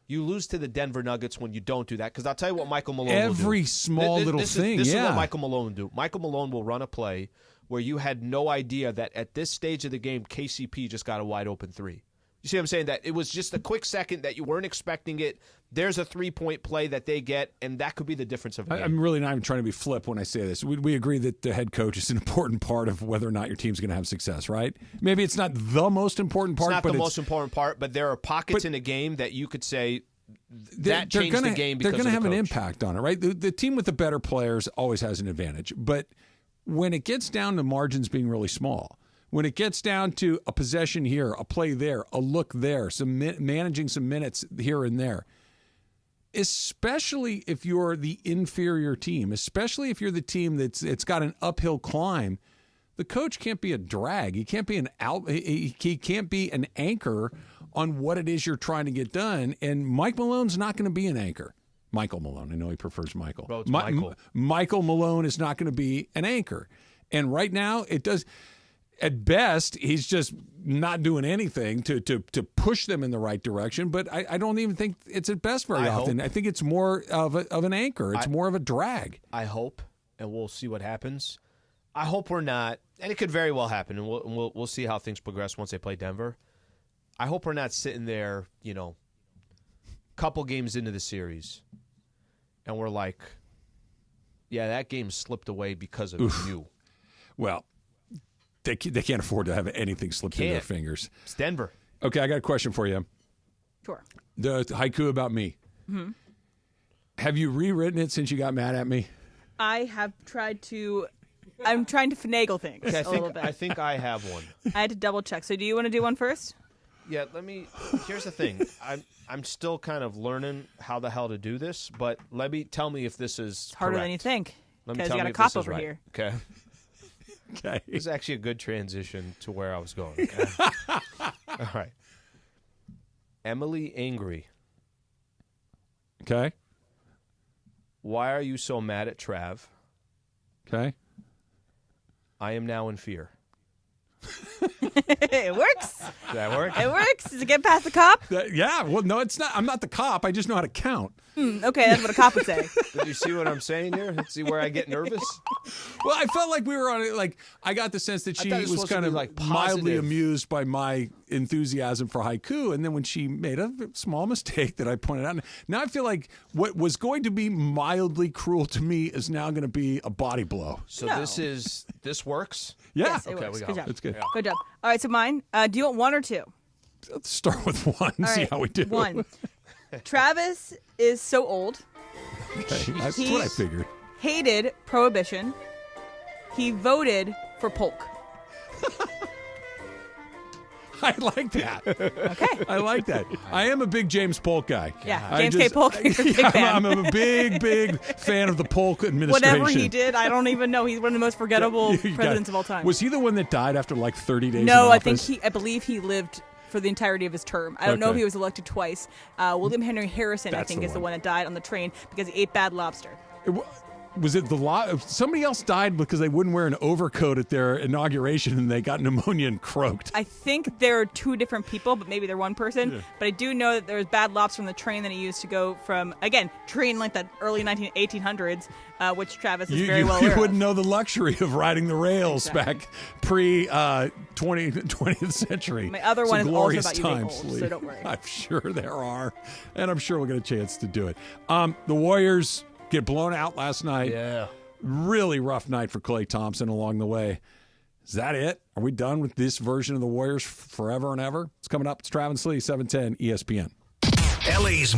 S2: You lose to the Denver Nuggets when you don't do that, because I'll tell you what Michael Malone will do.
S1: Every small little thing,
S2: This is what Michael Malone will do. Michael Malone will run a play where you had no idea that at this stage of the game, KCP just got a wide-open three. You see what I'm saying? That it was just a quick second that you weren't expecting it. There's a three-point play that they get, and that could be the difference of a game.
S1: I'm really not even trying to be flip when I say this. We agree that the head coach is an important part of whether or not your team's going to have success, right? Maybe it's not the most important part.
S2: It's not the most important part, but there are pockets in a game that you could say that changed the game because
S1: they're going to have
S2: an
S1: impact on it, right? The team with the better players always has an advantage. But when it gets down to margins being really small, when it gets down to a possession here, a play there, a look there, managing some minutes here and there, especially if you're the inferior team, especially if you're the team it's got an uphill climb, the coach can't be a drag. He can't be he can't be an anchor on what it is you're trying to get done. And Mike Malone's not going to be an anchor. Michael Malone. I know he prefers Michael.
S2: Bro, it's Michael.
S1: Michael Malone is not going to be an anchor. And right now, it does. At best, he's just not doing anything to push them in the right direction. But I don't even think it's at best very often. I think it's more of an anchor. It's more of a drag.
S2: I hope, and we'll see what happens. I hope we're not, and it could very well happen, and we'll see how things progress once they play Denver. I hope we're not sitting there, couple games into the series, and we're like, yeah, that game slipped away because of you.
S1: Well, they can't afford to have anything slip through their fingers.
S2: It's Denver.
S1: Okay, I got a question for you.
S4: Sure.
S1: The haiku about me. Mm-hmm. Have you rewritten it since you got mad at me?
S4: I have tried to. I'm trying to finagle things a little bit.
S2: I think I have one.
S4: I had to double check. So, do you want to do one first?
S2: Yeah, here's the thing. I'm still kind of learning how the hell to do this, but tell me if this is
S4: it's harder
S2: correct.
S4: Than you think.
S2: Because
S4: you got a cop over here.
S2: Okay.
S1: Okay.
S2: This is actually a good transition to where I was going. Okay? All right. Emily angry.
S1: Okay.
S2: Why are you so mad at Trav?
S1: Okay.
S2: I am now in fear.
S4: It works.
S2: Does that work?
S4: It works. Does it get past the cop?
S1: Yeah. Well, no, it's not. I'm not the cop. I just know how to count.
S4: Okay, that's what a cop would say.
S2: Did you see what I'm saying here? See where I get nervous?
S1: Well, I felt like we were on it. Like, I got the sense that she was kind of mildly amused by my enthusiasm for haiku. And then when she made a small mistake that I pointed out, now I feel like what was going to be mildly cruel to me is now going to be a body blow.
S2: So this works?
S1: Yeah.
S4: Yes, it
S2: okay,
S4: works.
S2: we got
S4: Good job.
S1: That's good.
S2: Yeah.
S4: Good job. All right, so mine. Do you want one or two?
S1: Let's start with one and see how we do.
S4: One. Travis is so old.
S1: Okay, that's what I figured.
S4: Hated Prohibition. He voted for Polk.
S1: I like that.
S4: Okay.
S1: I like that. I am a big James Polk guy.
S4: Yeah, James K. Polk. You're a big fan.
S1: I'm a big fan of the Polk administration.
S4: Whatever he did, I don't even know. He's one of the most forgettable presidents of all time.
S1: Was he the one that died after like 30 days?
S4: No,
S1: in office?
S4: I believe he lived for the entirety of his term. I don't know if he was elected twice. William Henry Harrison, I think, is the one that died on the train because he ate bad lobster.
S1: Was it somebody else died because they wouldn't wear an overcoat at their inauguration and they got pneumonia and croaked?
S4: I think there are two different people, but maybe they're one person. Yeah. But I do know that there was bad lobster on the train that he used to go from, again, train like the early 1800s, which Travis is very well aware of.
S1: You wouldn't know the luxury of riding the rails back pre-20th century.
S4: My other one is also about you being old,
S1: Lee.
S4: so don't worry.
S1: I'm sure there are, and I'm sure we'll get a chance to do it. The Warriors get blown out last night.
S2: Yeah.
S1: Really rough night for Klay Thompson along the way. Is that it? Are we done with this version of the Warriors forever and ever? It's coming up. It's Travis Lee, 710 ESPN.
S6: LA's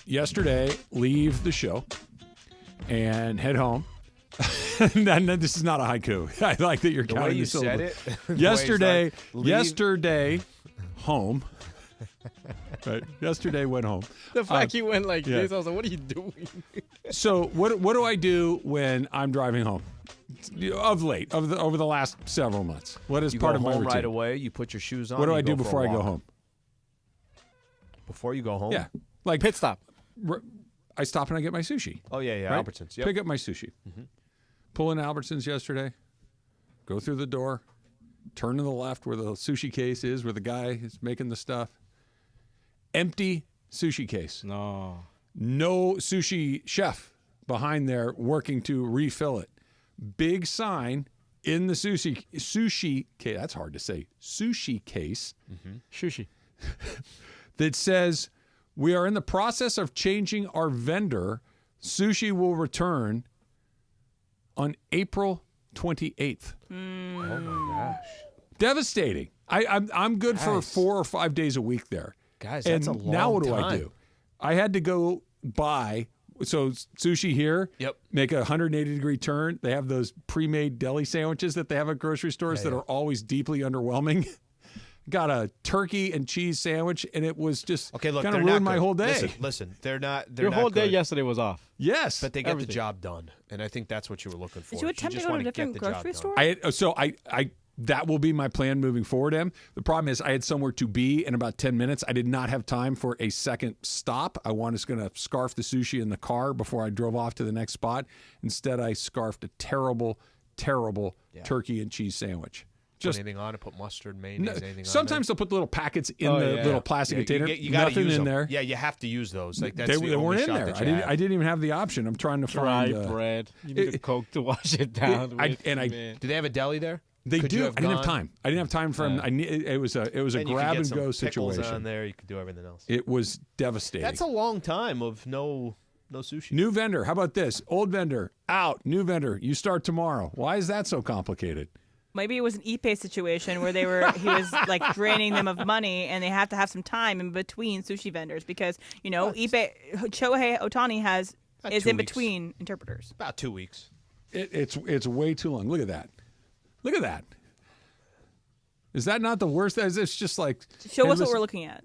S1: yesterday leave the show and head home. No, this is not a haiku. I like that you're
S2: the
S1: counting
S2: way you
S1: the syllables.
S2: said it.
S1: Yesterday, home. Right. Yesterday went home.
S5: The fact you went like this, I was like, what are you doing?
S1: So what do I do when I'm driving home? Of late, over the last several months. What is part of my routine?
S2: You go home right away. You put your shoes on.
S1: What do I do before I go home?
S2: Before you go home?
S1: Yeah. Like
S5: pit stop.
S1: I stop and I get my sushi.
S2: Oh, yeah.
S1: Right?
S2: Albertsons. Yep.
S1: Pick up my sushi. Mm-hmm. Pull in Albertsons yesterday. Go through the door. Turn to the left where the sushi case is, where the guy is making the stuff. Empty sushi case.
S5: No
S1: sushi chef behind there working to refill it. Big sign in the sushi case. That's hard to say. Sushi case.
S5: Mm-hmm. Sushi.
S1: That says, we are in the process of changing our vendor. Sushi will return on April 28th.
S2: Oh, my gosh.
S1: Devastating. I'm good for 4 or 5 days a week there.
S2: Guys, that's a long time.
S1: Now what do I do? I had to go buy, so sushi here, make a 180-degree turn. They have those pre-made deli sandwiches that they have at grocery stores that are always deeply underwhelming. Got a turkey and cheese sandwich, and it was just kind of ruined my whole day.
S2: Listen, they're not.
S5: Your whole day yesterday was off.
S1: Yes,
S2: but they get the job done, and I think that's what you were looking for.
S4: Did you attempt to go to a different grocery store?
S1: I that will be my plan moving forward, Em. The problem is I had somewhere to be in about 10 minutes. I did not have time for a second stop. I was going to scarf the sushi in the car before I drove off to the next spot. Instead, I scarfed a terrible, terrible turkey and cheese sandwich.
S2: Put anything on it? Put mustard, mayonnaise, anything
S1: sometimes they'll put the little packets in the little plastic container.
S2: You gotta
S1: Nothing
S2: use
S1: in
S2: them.
S1: there.
S2: Yeah, you have to use those. Like that's
S1: they weren't in there. I didn't even have the option. I'm trying to
S5: find
S1: dry
S5: bread. You need a Coke to wash it down.
S2: Do they have a deli there?
S1: They do. I didn't have time. I didn't have time for them. It was a grab and go situation.
S2: On there, you could do everything else.
S1: It was devastating.
S2: That's a long time of no sushi.
S1: New vendor. How about this? Old vendor out. New vendor. You start tomorrow. Why is that so complicated?
S4: Maybe it was an Ippei situation where he was like draining them of money, and they have to have some time in between sushi vendors because Ippei Shohei Ohtani is in between interpreters.
S2: About 2 weeks.
S1: It's way too long. Look at that. Look at that. Is that not the worst? It's just like
S4: show us what we're looking at.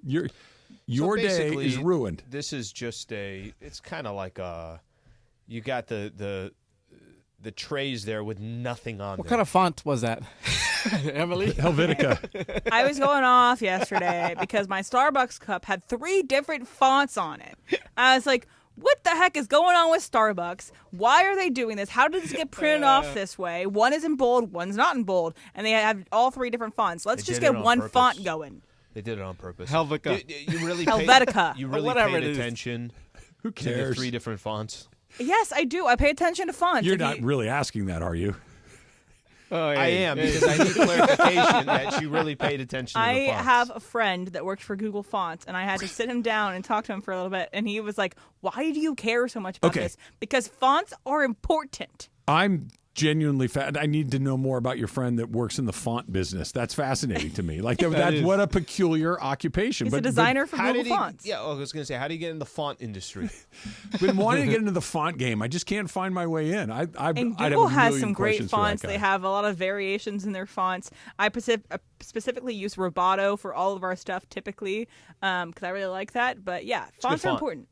S1: Your day is ruined.
S2: This is just it's kind of like you got the trays there with nothing on them.
S5: What kind of font was that? Emily?
S1: Helvetica.
S4: I was going off yesterday because my Starbucks cup had 3 different fonts on it. I was like, what the heck is going on with Starbucks? Why are they doing this? How did this get printed off this way? One is in bold, one's not in bold, and they have all 3 different fonts. Let's just get one font going.
S2: They did it on purpose.
S5: Helvetica.
S2: You really
S4: Helvetica.
S2: You really paid attention
S1: Who cares?
S2: to the 3 different fonts?
S4: Yes, I do. I pay attention to fonts.
S1: You're not really asking that, are you?
S2: Oh, I am, because I need clarification that she really paid attention to the fonts.
S4: I have a friend that worked for Google Fonts, and I had to sit him down and talk to him for a little bit, and he was like, why do you care so much about this? Because fonts are important.
S1: I'm genuinely I need to know more about your friend that works in the font business. That's fascinating to me. Like that's what a peculiar occupation.
S4: He's a designer for Google Fonts.
S2: Yeah, I was going to say, how do you get in the font industry?
S1: Been wanting to get into the font game. I just can't find my way in.
S4: And Google has some great fonts. They have a lot of variations in their fonts. I specifically use Roboto for all of our stuff typically because I really like that. But yeah, fonts are important.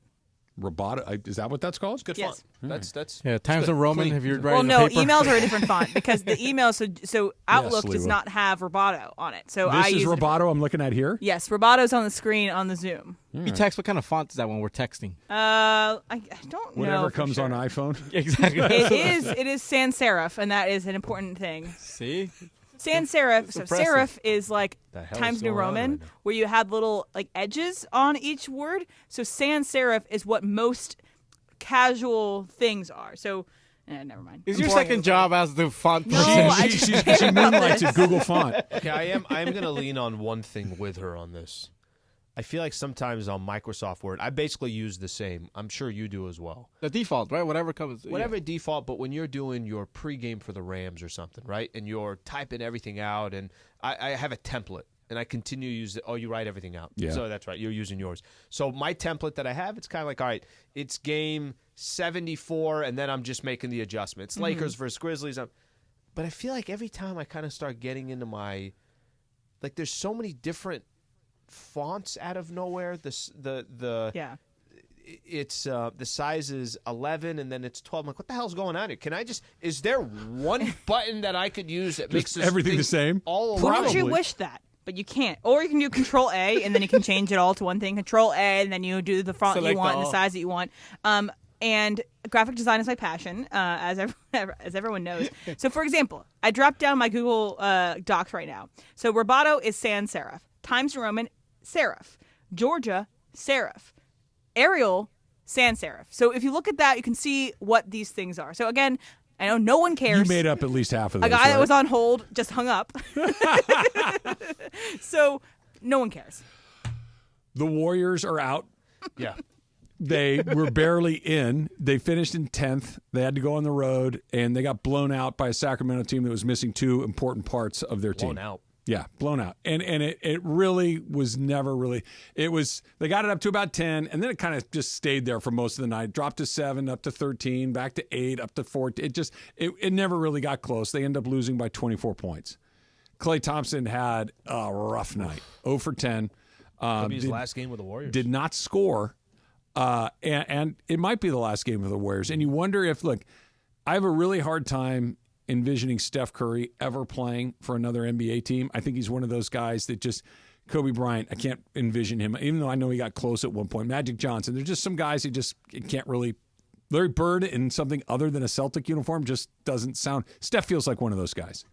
S1: Roboto, is that what that's called?
S2: Good font. That's
S5: Times New Roman.
S2: Clean.
S5: If you're writing
S4: emails are a different font because the emails. So Outlook does not have Roboto on it. So
S1: this is Roboto I'm looking at here.
S4: Yes, Roboto's on the screen on the Zoom.
S5: You text. What kind of font is that when we're texting?
S4: I don't know.
S1: Whatever comes on iPhone.
S5: Exactly.
S4: It is sans serif, and that is an important thing.
S5: See.
S4: Sans serif. So serif is like Times New Roman, where you have little like edges on each word. So sans serif is what most casual things are. So, never mind.
S5: Is your second job as the font person?
S4: No,
S1: she moonlights at Google Font.
S2: Okay, I am going to lean on one thing with her on this. I feel like sometimes on Microsoft Word, I basically use the same. I'm sure you do as well.
S5: The default, right? Whatever comes.
S2: Whatever default, but when you're doing your pregame for the Rams or something, right? And you're typing everything out, and I have a template. and I continue to use it. Oh, you write everything out.
S1: Yeah.
S2: So that's right. You're using yours. So my template that I have, it's kind of like, all right, it's game 74, and then I'm just making the adjustments. Lakers versus Grizzlies. But I feel like every time I kind of start getting into my, like, there's so many different fonts out of nowhere. It's the size is 11 and then it's 12. I'm like, what the hell's going on here? Can I just? Is there one button that I could use that makes this
S1: everything the same?
S2: All
S4: Why
S2: around?
S4: would you wish that? But you can't. Or you can do Control A and then you can change it all to one thing. Control A and then you do the font you want and the size that you want. And graphic design is my passion, as everyone knows. So, for example, I dropped down my Google Docs right now. So, Roboto is sans serif. Times New Roman, serif. Georgia, serif. Arial, sans serif. So, if you look at that, you can see what these things are. So, again, I know no one cares.
S1: You made up at least half of those.
S4: A guy that was on hold just hung up. So, no one cares.
S1: The Warriors are out.
S2: Yeah.
S1: They were barely in. They finished in 10th. They had to go on the road, and they got blown out by a Sacramento team that was missing two important parts of their team.
S2: Blown out.
S1: Yeah, blown out. And it really was never really – it was – they got it up to about 10, and then it kind of just stayed there for most of the night. Dropped to 7, up to 13, back to 8, up to 14. It never really got close. They ended up losing by 24 points. Klay Thompson had a rough night, 0 for 10.
S2: Maybe his last game with the Warriors.
S1: Did not score. And it might be the last game of the Warriors. And you wonder if, look, I have a really hard time envisioning Steph Curry ever playing for another NBA team. I think he's one of those guys that just, Kobe Bryant, I can't envision him, even though I know he got close at one point. Magic Johnson, there's just some guys who just can't really. Larry Bird in something other than a Celtic uniform just doesn't sound. Steph feels like one of those guys.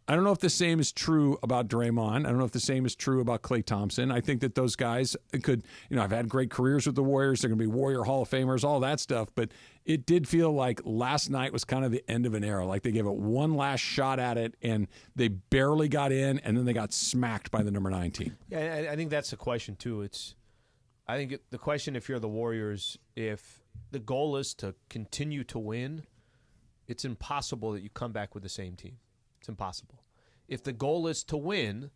S1: I don't know if the same is true about Draymond. I don't know if the same is true about Klay Thompson. I think that those guys could, I've had great careers with the Warriors. They're going to be Warrior Hall of Famers, all that stuff. But it did feel like last night was kind of the end of an era. Like they gave it one last shot at it, and they barely got in, and then they got smacked by the number 9 team.
S2: Yeah, I think that's the question, too. I think the question, if you're the Warriors, if the goal is to continue to win, it's impossible that you come back with the same team. It's impossible. If the goal is to win,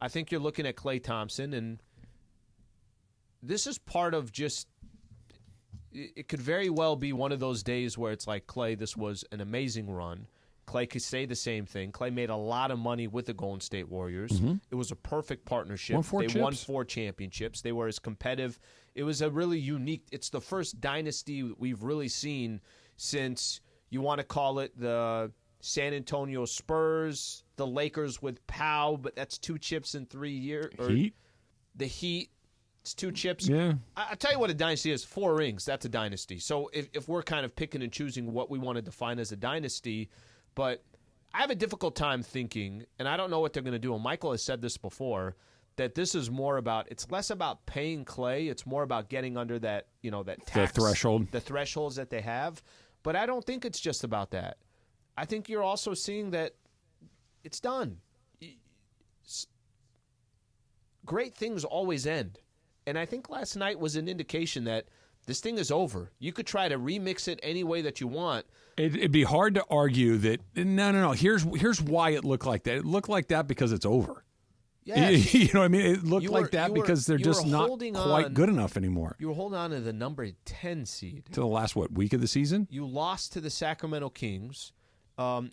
S2: I think you're looking at Klay Thompson, and this is part of just – it could very well be one of those days where it's like, Klay, this was an amazing run. Klay could say the same thing. Klay made a lot of money with the Golden State Warriors. Mm-hmm. It was a perfect partnership. They won 4 championships. They were as competitive. It was a really unique – it's the first dynasty we've really seen since you want to call it the – San Antonio Spurs, the Lakers with Pau, but that's 2 chips in 3 years.
S1: Heat?
S2: The Heat, it's 2 chips.
S1: Yeah.
S2: I'll tell you what a dynasty is. 4 rings, that's a dynasty. So if we're kind of picking and choosing what we want to define as a dynasty, but I have a difficult time thinking, and I don't know what they're going to do, and Michael has said this before, that this is more about, it's less about paying Klay, it's more about getting under that, that tax.
S1: The threshold.
S2: The thresholds that they have. But I don't think it's just about that. I think you're also seeing that it's done. Great things always end. And I think last night was an indication that this thing is over. You could try to remix it any way that you want.
S1: It'd be hard to argue that, no. Here's why it looked like that. It looked like that because it's over.
S2: Yes.
S1: You know what I mean? It looked like that because they're just not quite good enough anymore.
S2: You were holding on to the number 10 seed.
S1: To the last, week of the season?
S2: You lost to the Sacramento Kings.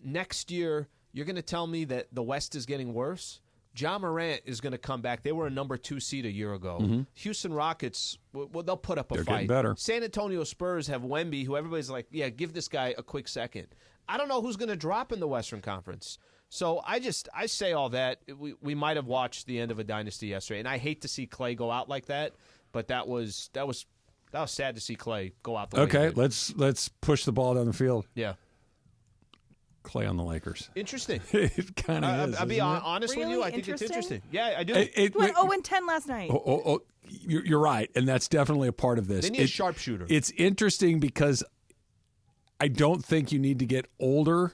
S2: Next year, you're going to tell me that the West is getting worse? Ja Morant is going to come back. They were a number 2 seed a year ago. Mm-hmm. Houston Rockets, they'll put up a
S1: fight.
S2: They're
S1: getting better.
S2: San Antonio Spurs have Wemby, who everybody's like, yeah, give this guy a quick second. I don't know who's going to drop in the Western Conference. So I say all that. We might have watched the end of a dynasty yesterday, and I hate to see Klay go out like that, but that was sad to see Klay go out the way he did.
S1: Let's push the ball down the field.
S2: Yeah.
S1: Klay on the Lakers.
S2: Interesting.
S1: It kind of is.
S2: I'll be honest with you. I think it's interesting. Yeah, I do.
S4: He went 0-10 last night.
S1: You're right, and that's definitely a part of this.
S2: They need a sharpshooter.
S1: It's interesting because I don't think you need to get older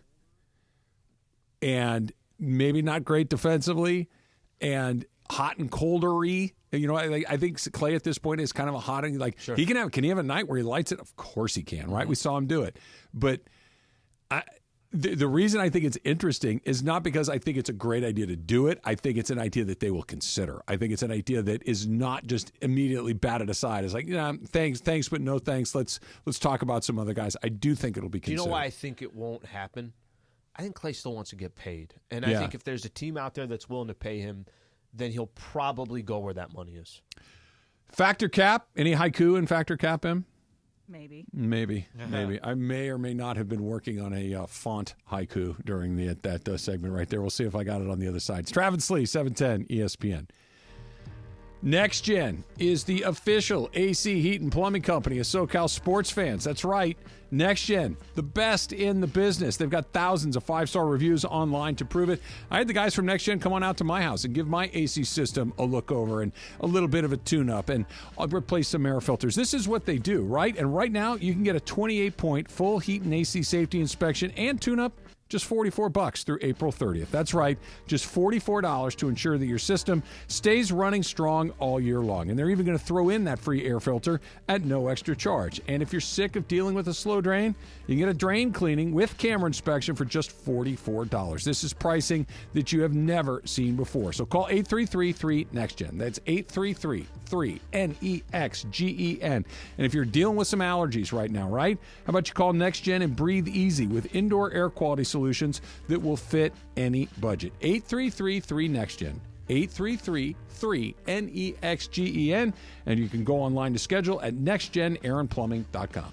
S1: and maybe not great defensively and hot and coldery. I think Klay at this point is kind of a hot and
S2: sure.
S1: Can he have a night where he lights it? Of course he can, right? We saw him do it. But the reason I think it's interesting is not because I think it's a great idea to do it. I think it's an idea that they will consider. I think it's an idea that is not just immediately batted aside. It's like, thanks, but no thanks. Let's talk about some other guys. I do think it'll be considered.
S2: Do you know why I think it won't happen? I think Clay still wants to get paid. And I think if there's a team out there that's willing to pay him, then he'll probably go where that money is. Factor cap? Any haiku in factor cap, Em?
S4: Maybe.
S1: I may or may not have been working on a font haiku during that segment right there. We'll see if I got it on the other side. It's Travis Lee, 710 ESPN. Next Gen is the official AC Heat and Plumbing Company of SoCal sports fans. That's right. Next Gen, the best in the business. They've got thousands of 5-star reviews online to prove it. I had the guys from Next Gen come on out to my house and give my AC system a look over and a little bit of a tune-up, and I'll replace some air filters. This is what they do, right? And right now, you can get a 28-point full heat and AC safety inspection and tune-up just $44 through April 30th. That's right, just $44 to ensure that your system stays running strong all year long. And they're even going to throw in that free air filter at no extra charge. And if you're sick of dealing with a slow drain, you can get a drain cleaning with camera inspection for just $44. This is pricing that you have never seen before. So call 833-3-NEXTGEN. That's 833-3-NEXGEN. And if you're dealing with some allergies right now, right? How about you call NextGen and breathe easy with indoor air quality solutions that will fit any budget. 833-3-NEXTGEN. 833-3-NEXGEN. And you can go online to schedule at nextgenairandplumbing.com.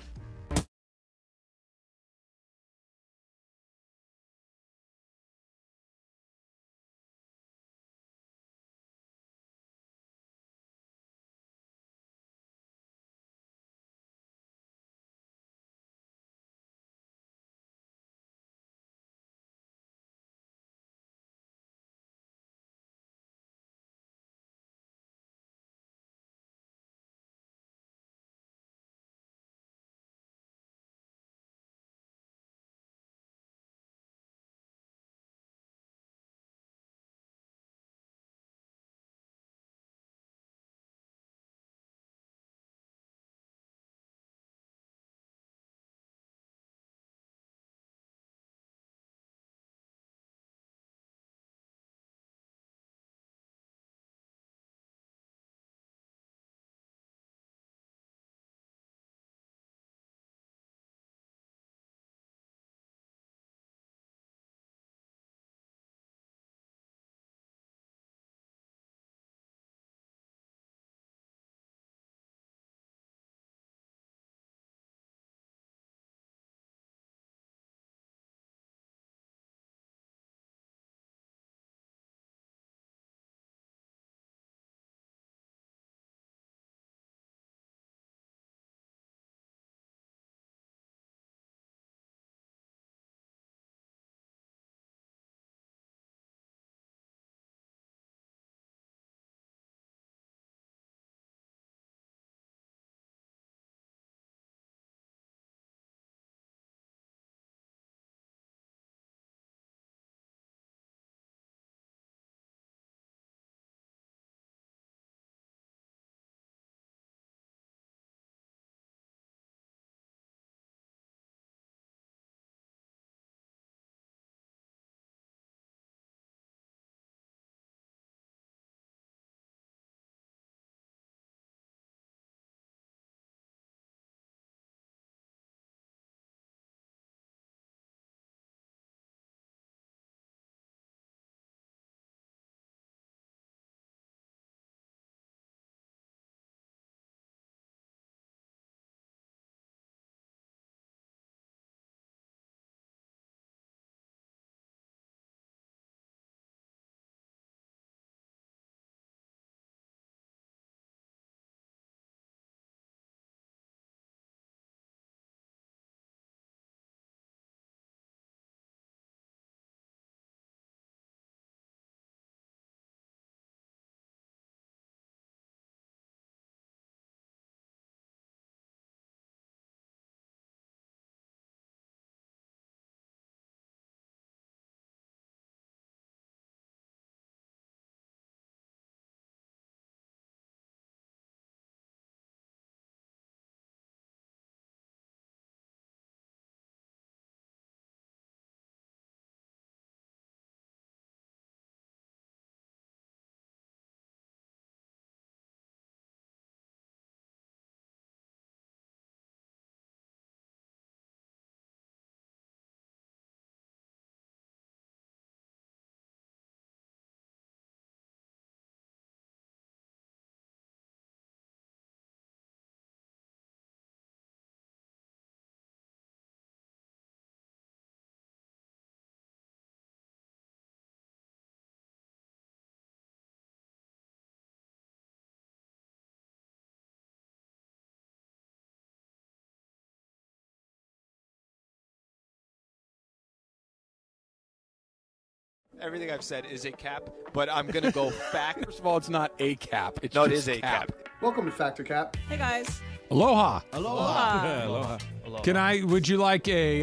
S2: Everything I've said is a cap, but I'm going to go fact.
S1: First of all, it's not a cap. It's
S2: No, it
S1: just
S2: is a cap.
S10: Welcome to Factor Cap.
S4: Hey guys.
S1: Aloha.
S5: Aloha.
S1: Would you like a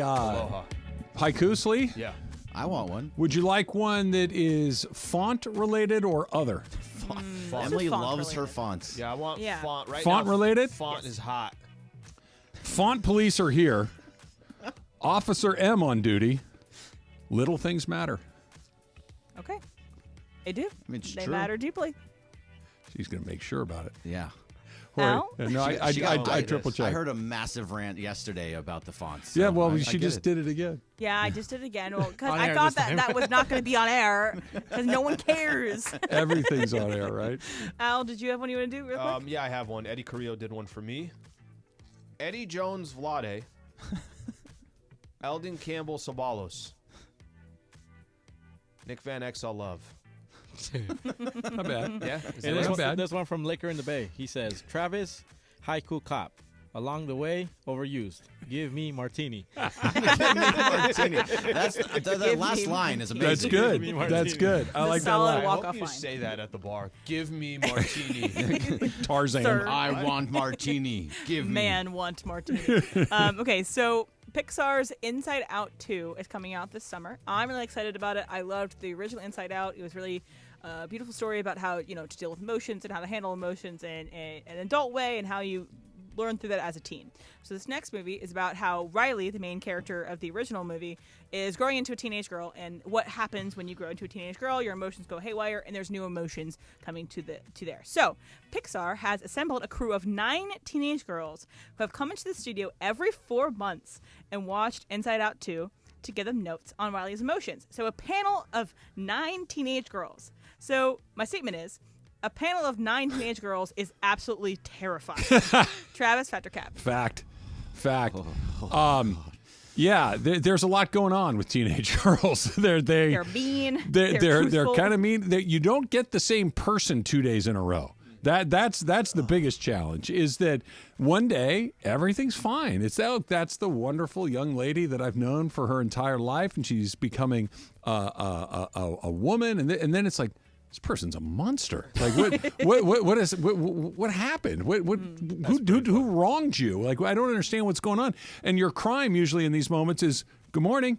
S1: haiku, Slee?
S2: Yeah.
S11: I want one.
S1: Would you like one that is font related or other?
S11: Emily
S4: font
S11: loves her
S4: related.
S11: fonts.
S2: Yeah, I want font right
S1: Font
S2: now.
S1: related?
S2: Font is hot.
S1: Font police are here. Officer M on duty. Little things matter.
S4: Okay. They do.
S11: It's
S4: They
S11: true.
S4: matter deeply.
S1: She's going to make sure about it.
S11: Yeah.
S4: Al?
S1: No, I triple check.
S11: I heard a massive rant yesterday about the fonts.
S1: Yeah,
S11: so
S1: well,
S11: I
S1: she
S11: get
S1: just
S11: it.
S1: did it again.
S4: Yeah, I just did it again. Well, because
S5: On
S4: I
S5: air
S4: thought
S5: this time.
S4: that was not going to be on air because no one cares.
S1: Everything's on air, right?
S4: Al, did you have one you want to do real quick?
S2: Yeah, I have one. Eddie Carrillo did one for me. Eddie Jones Vlade. Eldon Campbell Sabalos. Nick Van Exel Love.
S1: Not bad.
S2: Yeah? Is
S5: And
S2: that
S1: Not
S2: right?
S1: bad.
S5: this one from Laker in the Bay. He says, Travis, Haiku Cop. Along the way, overused. Give me martini.
S11: Martini. That's that
S4: Give
S11: last
S4: me
S11: line is amazing.
S1: That's good. That's good. I like that
S4: solid
S1: line.
S2: I
S4: walk-off
S2: hope you
S4: line.
S2: say that at the bar. Give me martini.
S1: Tarzan.
S4: Sir.
S11: I want martini. Give me.
S4: Man want martini. Okay, so Pixar's Inside Out 2 is coming out this summer. I'm really excited about it. I loved the original Inside Out. It was really a beautiful story about how, to deal with emotions and how to handle emotions in an adult way and how you learn through that as a teen. So this next movie is about how Riley, the main character of the original movie, is growing into a teenage girl, and what happens when you grow into a teenage girl. Your emotions go haywire, and there's new emotions coming to there. So Pixar has assembled a crew of 9 teenage girls who have come into the studio every 4 months and watched Inside Out 2 to give them notes on Riley's emotions. So a panel of 9 teenage girls. So my statement is, a panel of 9 teenage girls is absolutely terrifying. Travis, fact or cap?
S1: Fact. Yeah, there's a lot going on with teenage girls. They're
S4: mean.
S1: They're kind of mean. You don't get the same person 2 days in a row. That's the biggest challenge. Is that one day everything's fine. That's the wonderful young lady that I've known for her entire life, and she's becoming a woman, and then it's like, this person's a monster. Like what happened? Who wronged you? Like, I don't understand what's going on. And your crime usually in these moments is good morning.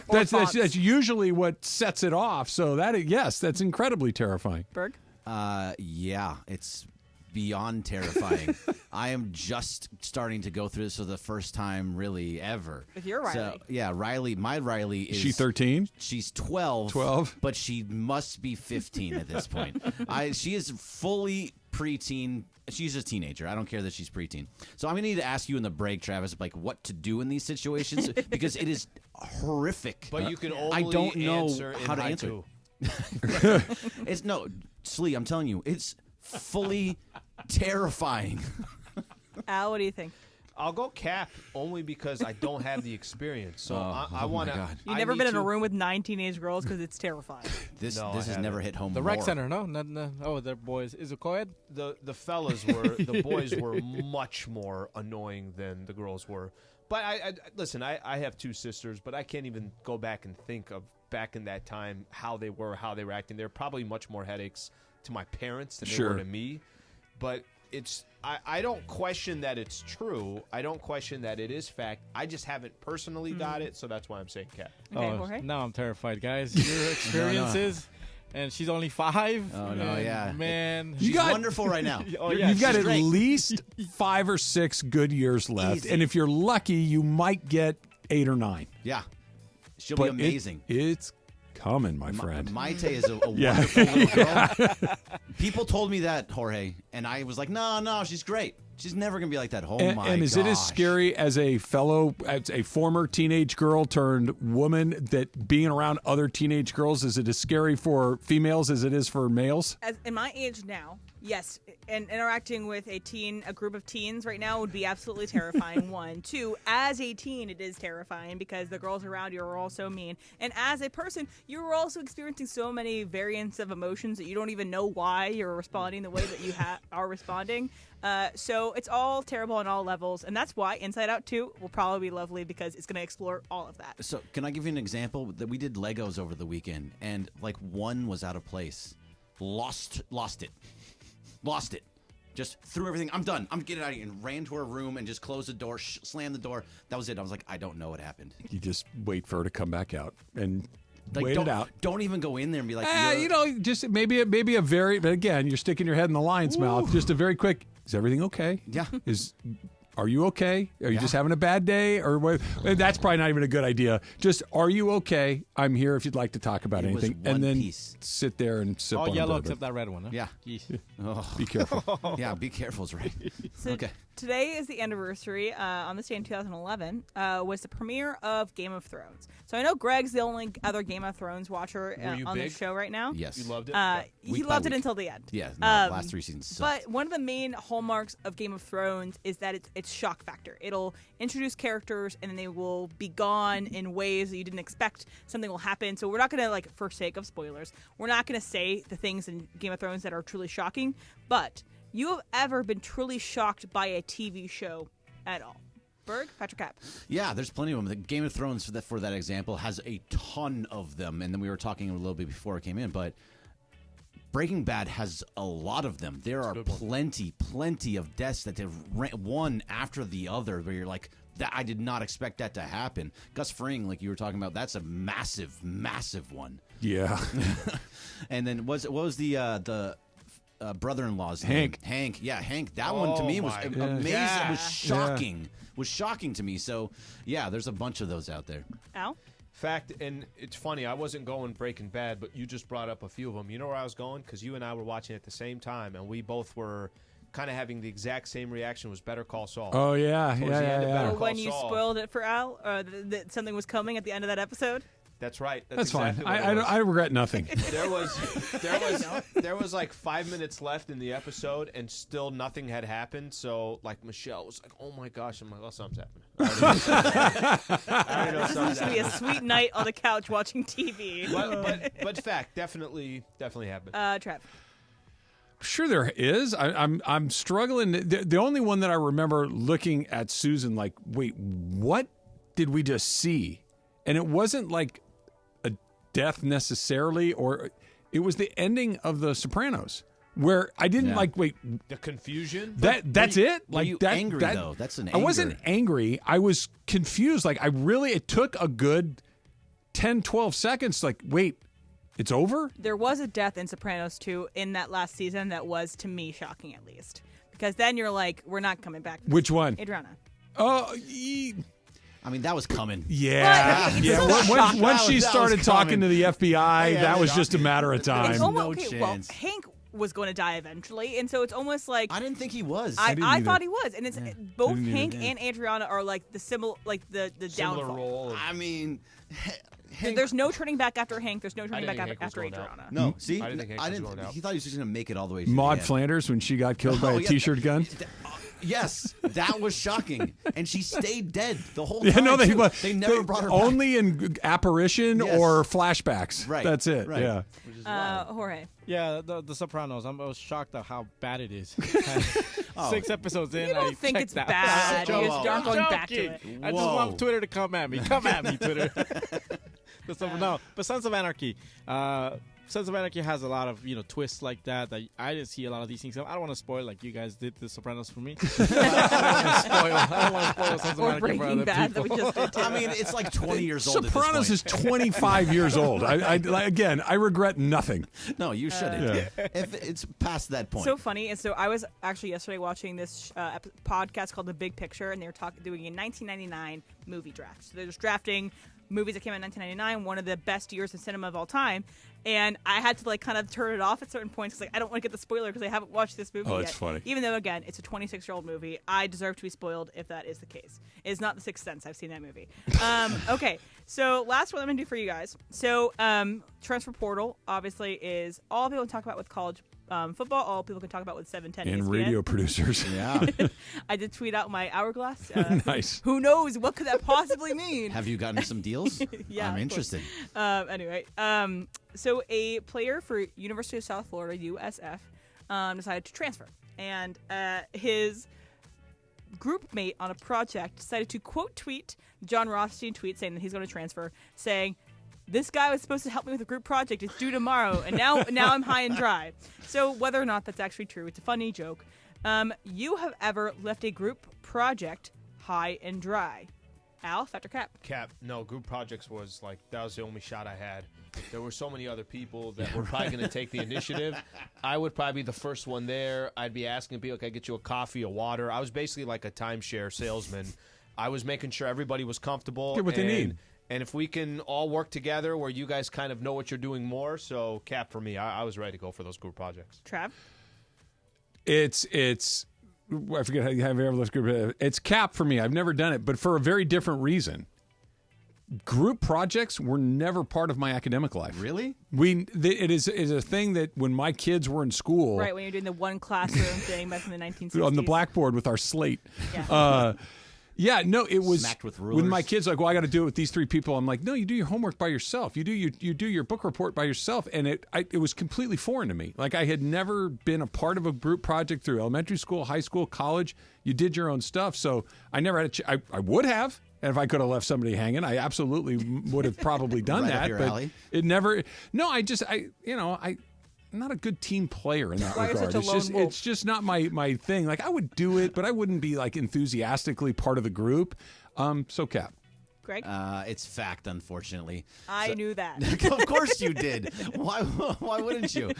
S1: that's usually what sets it off. So that's incredibly terrifying.
S4: Berg?
S11: Yeah, it's beyond terrifying. I am just starting to go through this for the first time really ever.
S4: With your Riley.
S11: So, yeah, Riley, my Riley is...
S1: She 13?
S11: She's 12.
S1: 12?
S11: But she must be 15 at this point. She is fully preteen. She's a teenager. I don't care that she's preteen. So I'm going to need to ask you in the break, Travis, like what to do in these situations because it is horrific.
S2: But you can only
S11: I don't know
S2: answer in
S11: how to
S2: haiku.
S11: answer. It's no, Slee, I'm telling you, it's fully terrifying.
S4: Al, what do you think?
S2: I'll go cap only because I don't have the experience. So I want to.
S4: You've never been in a room with 9 teenage girls because it's terrifying.
S11: This has never hit home.
S5: The rec center, no? Oh, they're boys. Is it co-ed?
S2: The the boys were much more annoying than the girls were. But listen, I have 2 sisters, but I can't even go back and think of back in that time how they were acting. They're probably much more headaches to my parents than they were to me. But I don't question that it's true. I don't question that it is fact. I just haven't personally got it, so that's why I'm saying cap.
S4: Okay, Jorge?
S5: Now I'm terrified, guys. Your experiences, and she's only 5.
S11: Oh, no, yeah.
S5: Man.
S11: She's wonderful right now.
S1: You've got at least 5 or 6 good years left.
S11: Easy.
S1: And if you're lucky, you might get 8 or 9.
S11: Yeah. She'll be amazing.
S1: It's coming, my friend.
S11: Maite is a wonderful little girl. People told me that, Jorge, and I was like, no, she's great. She's never going to be like that.
S1: And is it as scary as a former teenage girl turned woman that being around other teenage girls, is it as scary for females as it is for males?
S4: In my age now, Yes, and interacting with a group of teens right now would be absolutely terrifying. 1, 2, as a teen, it is terrifying because the girls around you are all so mean. And as a person, you're also experiencing so many variants of emotions that you don't even know why you're responding the way that you are responding. So it's all terrible on all levels, and that's why Inside Out 2 will probably be lovely because it's going to explore all of that.
S11: So can I give you an example? That we did Legos over the weekend, and like one was out of place. Lost it. Just threw everything. I'm done. I'm getting out of here. And ran to her room and just closed the door, slammed the door. That was it. I was like, I don't know what happened.
S1: You just wait for her to come back out and wait
S11: it
S1: out.
S11: Don't even go in there and be like,
S1: just maybe a very, but again, you're sticking your head in the lion's mouth. Just a very quick, is everything okay?
S11: Yeah.
S1: Are you okay? Are you just having a bad day? Or what? That's probably not even a good idea. Just, are you okay? I'm here if you'd like to talk about anything. And then sit there and sip on
S5: all yellow
S1: bourbon.
S5: except that red one. Huh?
S11: Yeah.
S1: Oh. Be careful.
S11: Yeah, be careful is right.
S4: So
S11: okay.
S4: Today is the anniversary. On this day in 2011 was the premiere of Game of Thrones. So I know Greg's the only other Game of Thrones watcher on the show right now.
S11: Yes.
S2: You loved it?
S4: He loved it until the end.
S11: Yeah, last 3 seasons sucked.
S4: But one of the main hallmarks of Game of Thrones is that it's shock factor. It'll introduce characters and then they will be gone in ways that you didn't expect. Something will happen. So we're not going to, for sake of spoilers, we're not going to say the things in Game of Thrones that are truly shocking. But you have ever been truly shocked by a TV show at all? Berg, Patrick Cap.
S11: Yeah, there's plenty of them. The Game of Thrones, for that example, has a ton of them. And then we were talking a little bit before it came in, but Breaking Bad has a lot of them. There are plenty of deaths that have one after the other where you're like, I did not expect that to happen. Gus Fring, like you were talking about, that's a massive one.
S1: Yeah.
S11: And then what was the brother-in-law's name? Hank. Yeah, Hank. That one to me was amazing.
S2: Yeah.
S11: It was shocking. Was shocking to me. So, yeah, there's a bunch of those out there.
S4: Al?
S2: Fact, and it's funny, I wasn't going Breaking Bad, but you just brought up a few of them. You know where I was going? Because you and I were watching at the same time, and we both were kind of having the exact same reaction. Was Better Call Saul.
S1: Oh, yeah. Yeah.
S4: When you spoiled it for Al, that something was coming at the end of that episode?
S2: That's right.
S1: That's
S2: exactly
S1: fine. I regret nothing.
S2: There was like 5 minutes left in the episode, and still nothing had happened. So, like, Michelle was like, "Oh my gosh!" I'm like, "Oh, something's happening." I
S4: This is supposed to be a sweet night on the couch watching TV.
S2: But fact, definitely happened.
S4: Trev.
S1: Sure, there is. I'm struggling. The only one that I remember looking at Susan like, wait, what did we just see? And it wasn't like a death necessarily, or it was the ending of The Sopranos, where I didn't wait.
S2: The confusion?
S1: That's it?
S11: Were you angry, though? That's an anger.
S1: I wasn't angry. I was confused. Like, it took a good 10, 12 seconds. Like, wait, it's over?
S4: There was a death in Sopranos 2 in that last season that was, to me, shocking at least. Because then you're like, we're not coming back.
S1: Which one?
S4: Adriana.
S1: Oh,
S11: I mean, that was coming.
S1: Yeah. Once she started talking to the FBI, that was just a matter of time.
S11: No chance.
S4: Well, Hank was going to die eventually, and so it's almost like
S11: I didn't think he was.
S4: I thought he was, and it's both Hank and Adriana are like the the downfall.
S2: Role.
S11: I mean,
S4: there's no turning back after Hank. There's no turning back after Adriana.
S11: No, see,
S2: I didn't think Hank was going out.
S11: He thought he was just going to make it all the way. To
S1: Maude
S11: the end.
S1: Flanders when she got killed by a T-shirt gun.
S11: Yes, that was shocking, and she stayed dead the whole
S1: Yeah,
S11: time.
S1: no,
S11: they never brought her back.
S1: Only in apparition or flashbacks.
S11: Right,
S1: That's it.
S11: right.
S1: Yeah.
S4: Jorge.
S5: Yeah, the Sopranos. I was shocked at how bad it is. 6 episodes in,
S4: You don't think it's bad. You just start going back to it.
S5: I just want Twitter to come at me. Come at me, Twitter. But Sons of Anarchy. Sons of Anarchy has a lot of twists like that I didn't see a lot of these things. I don't want to spoil like you guys did The Sopranos for me. I don't want to spoil Sons of Anarchy for other
S4: Bad
S5: people.
S4: that we just did too.
S11: I mean, it's like 20 years old.
S1: Sopranos is 25 years old. I regret nothing.
S11: No, you shouldn't. If it's past that point.
S4: So funny. And so I was actually yesterday watching this podcast called The Big Picture, and they were doing a 1999 movie draft. So they're just drafting movies that came out in 1999, one of the best years in cinema of all time. And I had to kind of turn it off at certain points because I don't want to get the spoiler because I haven't watched this movie yet.
S1: Oh, that's funny.
S4: Even though, again, it's a 26-year-old movie, I deserve to be spoiled if that is the case. It's not The Sixth Sense. I've seen that movie. Okay, so last one I'm going to do for you guys. So transfer portal, obviously, is all people talk about with college football. All people can talk about with 710
S1: And
S4: ESPN.
S1: radio producers.
S11: Yeah.
S4: I did tweet out my hourglass.
S1: Nice.
S4: Who knows? What could that possibly mean?
S11: Have you gotten some deals?
S4: Yeah,
S11: I'm
S4: of
S11: interested.
S4: Anyway, so a player for University of South Florida, USF, decided to transfer. And his group mate on a project decided to quote tweet John Rothstein tweet saying that he's going to transfer, saying, "This guy was supposed to help me with a group project. It's due tomorrow, and now I'm high and dry." So whether or not that's actually true, it's a funny joke. You have ever left a group project high and dry? Alf after Cap.
S2: Cap, no, group projects was like, that was the only shot I had. There were so many other people that were probably going to take the initiative. I would probably be the first one there. I'd be asking people, can I get you a coffee, a water? I was basically like a timeshare salesman. I was making sure everybody was comfortable.
S1: Get what they need.
S2: And if we can all work together where you guys kind of know what you're doing more, so Cap for me, I was ready to go for those group projects.
S4: Trav?
S1: It's I forget how you have ever left group. It's Cap for me. I've never done it, but for a very different reason. Group projects were never part of my academic life.
S11: Really?
S1: It is a thing that when my kids were in school,
S4: Right, when you're doing the one classroom thing back in the 1960s.
S1: on the blackboard with our slate.
S4: Yeah.
S1: Yeah, no, it was
S11: Smacked with rulers.
S1: when my kids like, well, I got to do it with these three people. I'm like, no, you do your homework by yourself. You do your book report by yourself, and it was completely foreign to me. Like I had never been a part of a group project through elementary school, high school, college. You did your own stuff, so I never had I would have. And if I could have left somebody hanging, I absolutely would have probably done
S11: Right up
S1: that.
S11: your
S1: But
S11: alley.
S1: it never. No, I'm not a good team player in that
S4: Why are you
S1: regard.
S4: such a lone wolf?
S1: It's just not my thing. Like I would do it, but I wouldn't be like enthusiastically part of the group. So Cap.
S4: Greg?
S11: It's fact, unfortunately.
S4: I knew that.
S11: Of course you did. Why wouldn't you?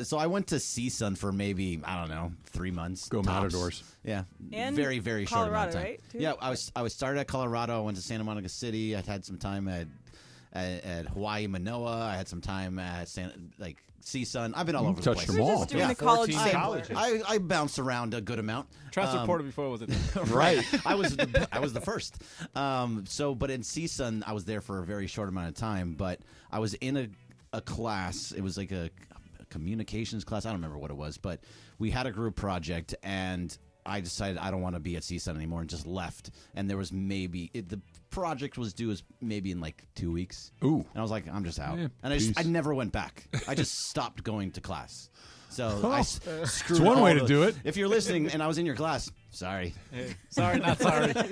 S11: So I went to CSUN for maybe, I don't know, 3 months.
S1: Go
S11: tops.
S1: Matadors.
S11: Yeah.
S4: And
S11: very, very short amount of
S4: Colorado,
S11: time.
S4: right, too?
S11: Yeah, I was started at Colorado. I went to Santa Monica City. I had some time at Hawaii, Manoa. I had some time at CSUN. I've been all over the
S1: touched
S11: place.
S1: them
S4: You're
S1: all.
S4: just doing the
S2: 14
S4: college thing.
S2: colleges.
S11: I bounced around a good amount.
S5: Transporter before was it?
S11: Right. I was the first. But in CSUN, I was there for a very short amount of time. But I was in a class. It was like a communications class. I don't remember what it was. But we had a group project, and I decided I don't want to be at CSUN anymore and just left. And there was the project was due as maybe in like 2 weeks.
S1: Ooh.
S11: And I was like, I'm just out.
S1: Yeah,
S11: And
S1: peace.
S11: I never went back. I just stopped going to class. So
S1: Oh.
S11: I screwed
S1: It's one
S11: all
S1: way to do it.
S11: If you're listening and I was in your class, sorry.
S5: Hey, sorry, not sorry.
S4: All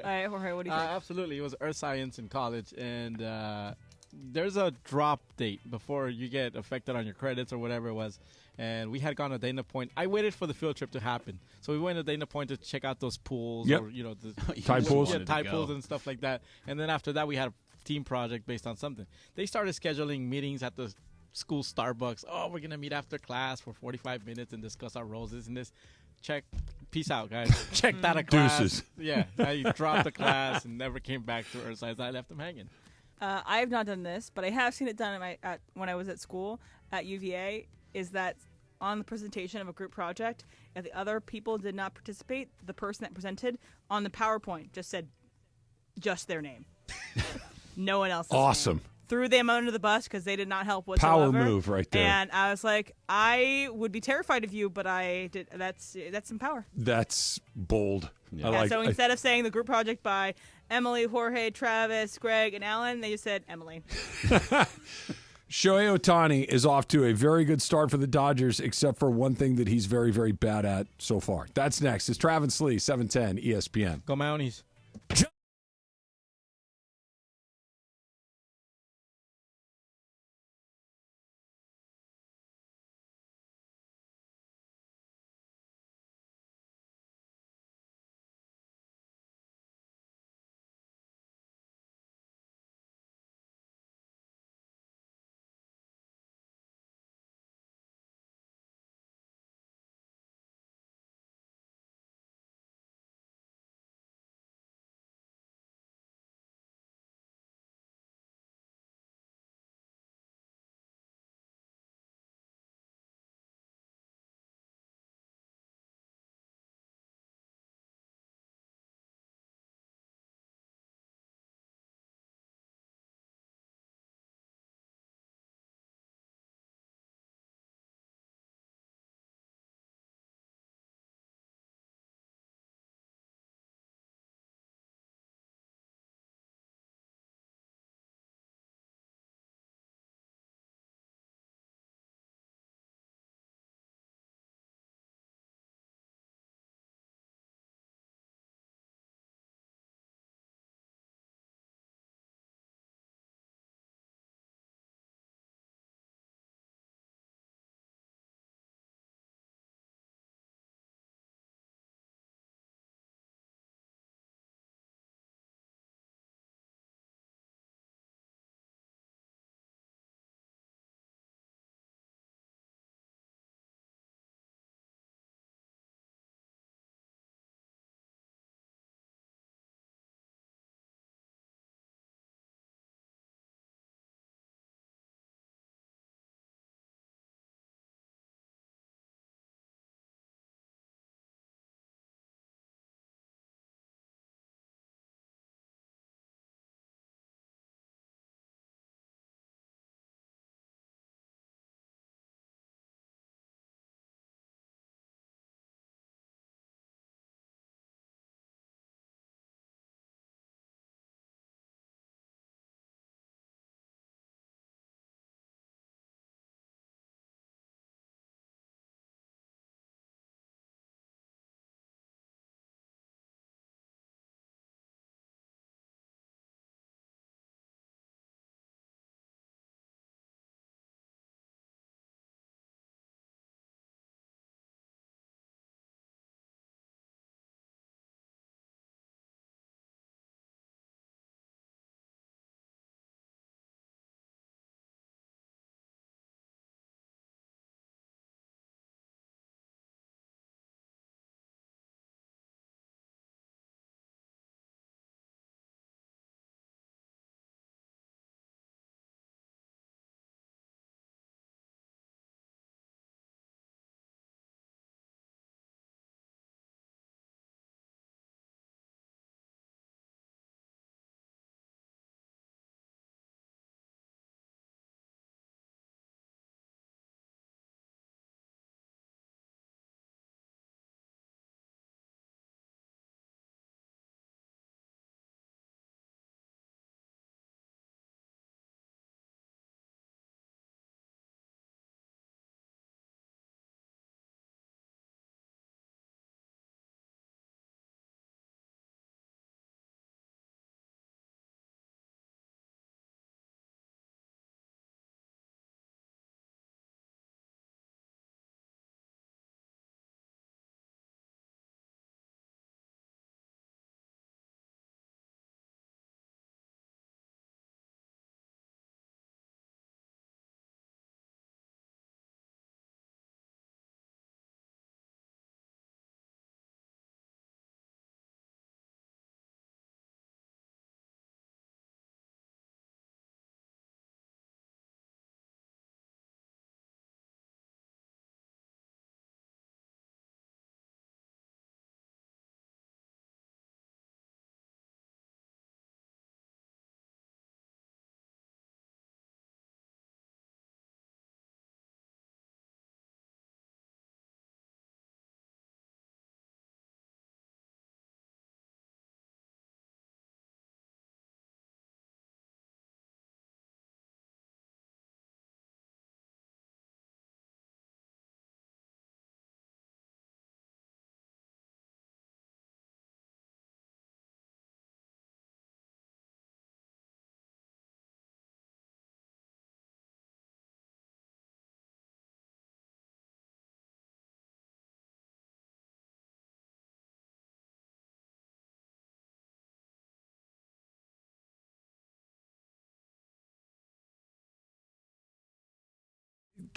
S4: right, Jorge, what do you think?
S5: Absolutely. It was earth science in college, and there's a drop date before you get affected on your credits or whatever it was. And we had gone to Dana Point. I waited for the field trip to happen. So we went to Dana Point to check out those pools.
S1: Yep.
S5: Or, the
S1: Tide pools.
S5: Yeah, tide pools and stuff like that. And then after that, we had a team project based on something. They started scheduling meetings at the school Starbucks. Oh, we're going to meet after class for 45 minutes and discuss our roles, this and this. Check. Peace out, guys. Checked out of class.
S1: Deuces.
S5: Yeah. I dropped the class and never came back to earth science. I left them hanging.
S4: I have not done this, but I have seen it done when I was at school at UVA, is that on the presentation of a group project, if the other people did not participate, the person that presented on the PowerPoint just said just their name. No one else's
S1: Awesome.
S4: name. Threw them under the bus because they did not help whatsoever.
S1: Power move right there.
S4: And I was like, I would be terrified of you, but I did. That's some power.
S1: That's bold.
S4: Yeah, so instead of saying the group project by Emily, Jorge, Travis, Greg, and Alan, they just said Emily.
S1: Shohei Ohtani is off to a very good start for the Dodgers, except for one thing that he's very, very bad at so far. That's next. It's Travis Lee, 710 ESPN.
S5: Go Mounties.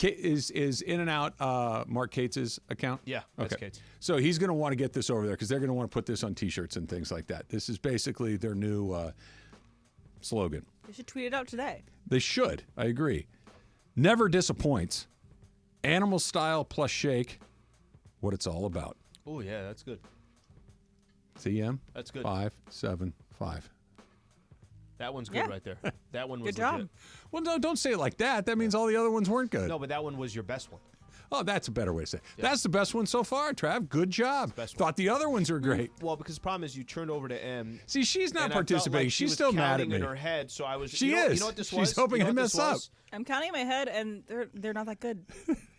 S1: is In and Out Mark Cates's account?
S2: Yeah, that's
S1: okay.
S2: Cates.
S1: So he's going to want to get this over there because they're going to want to put this on T-shirts and things like that. This is basically their new slogan.
S4: They should tweet it out today.
S1: They should. I agree. Never disappoints. Animal style plus shake. What it's all about.
S2: Oh yeah, that's good.
S1: CM.
S2: That's good.
S1: 575.
S2: That one's good right there. That one was
S4: Good job.
S2: legit.
S1: Well, no, don't say it like that. That means all the other ones weren't good.
S2: No, but that one was your best one.
S1: Oh, that's a better way to say it. Yeah. That's the best one so far, Trav. Good job. Thought the other ones were great.
S2: Well, because the problem is you turned over to M.
S1: See, she's not
S2: and
S1: participating.
S2: Like
S1: she's still mad at me.
S2: In her head, so I was.
S1: She
S2: you know,
S1: is.
S2: You know what this was?
S1: She's hoping I mess up.
S4: I'm counting in my head, and they're not that good.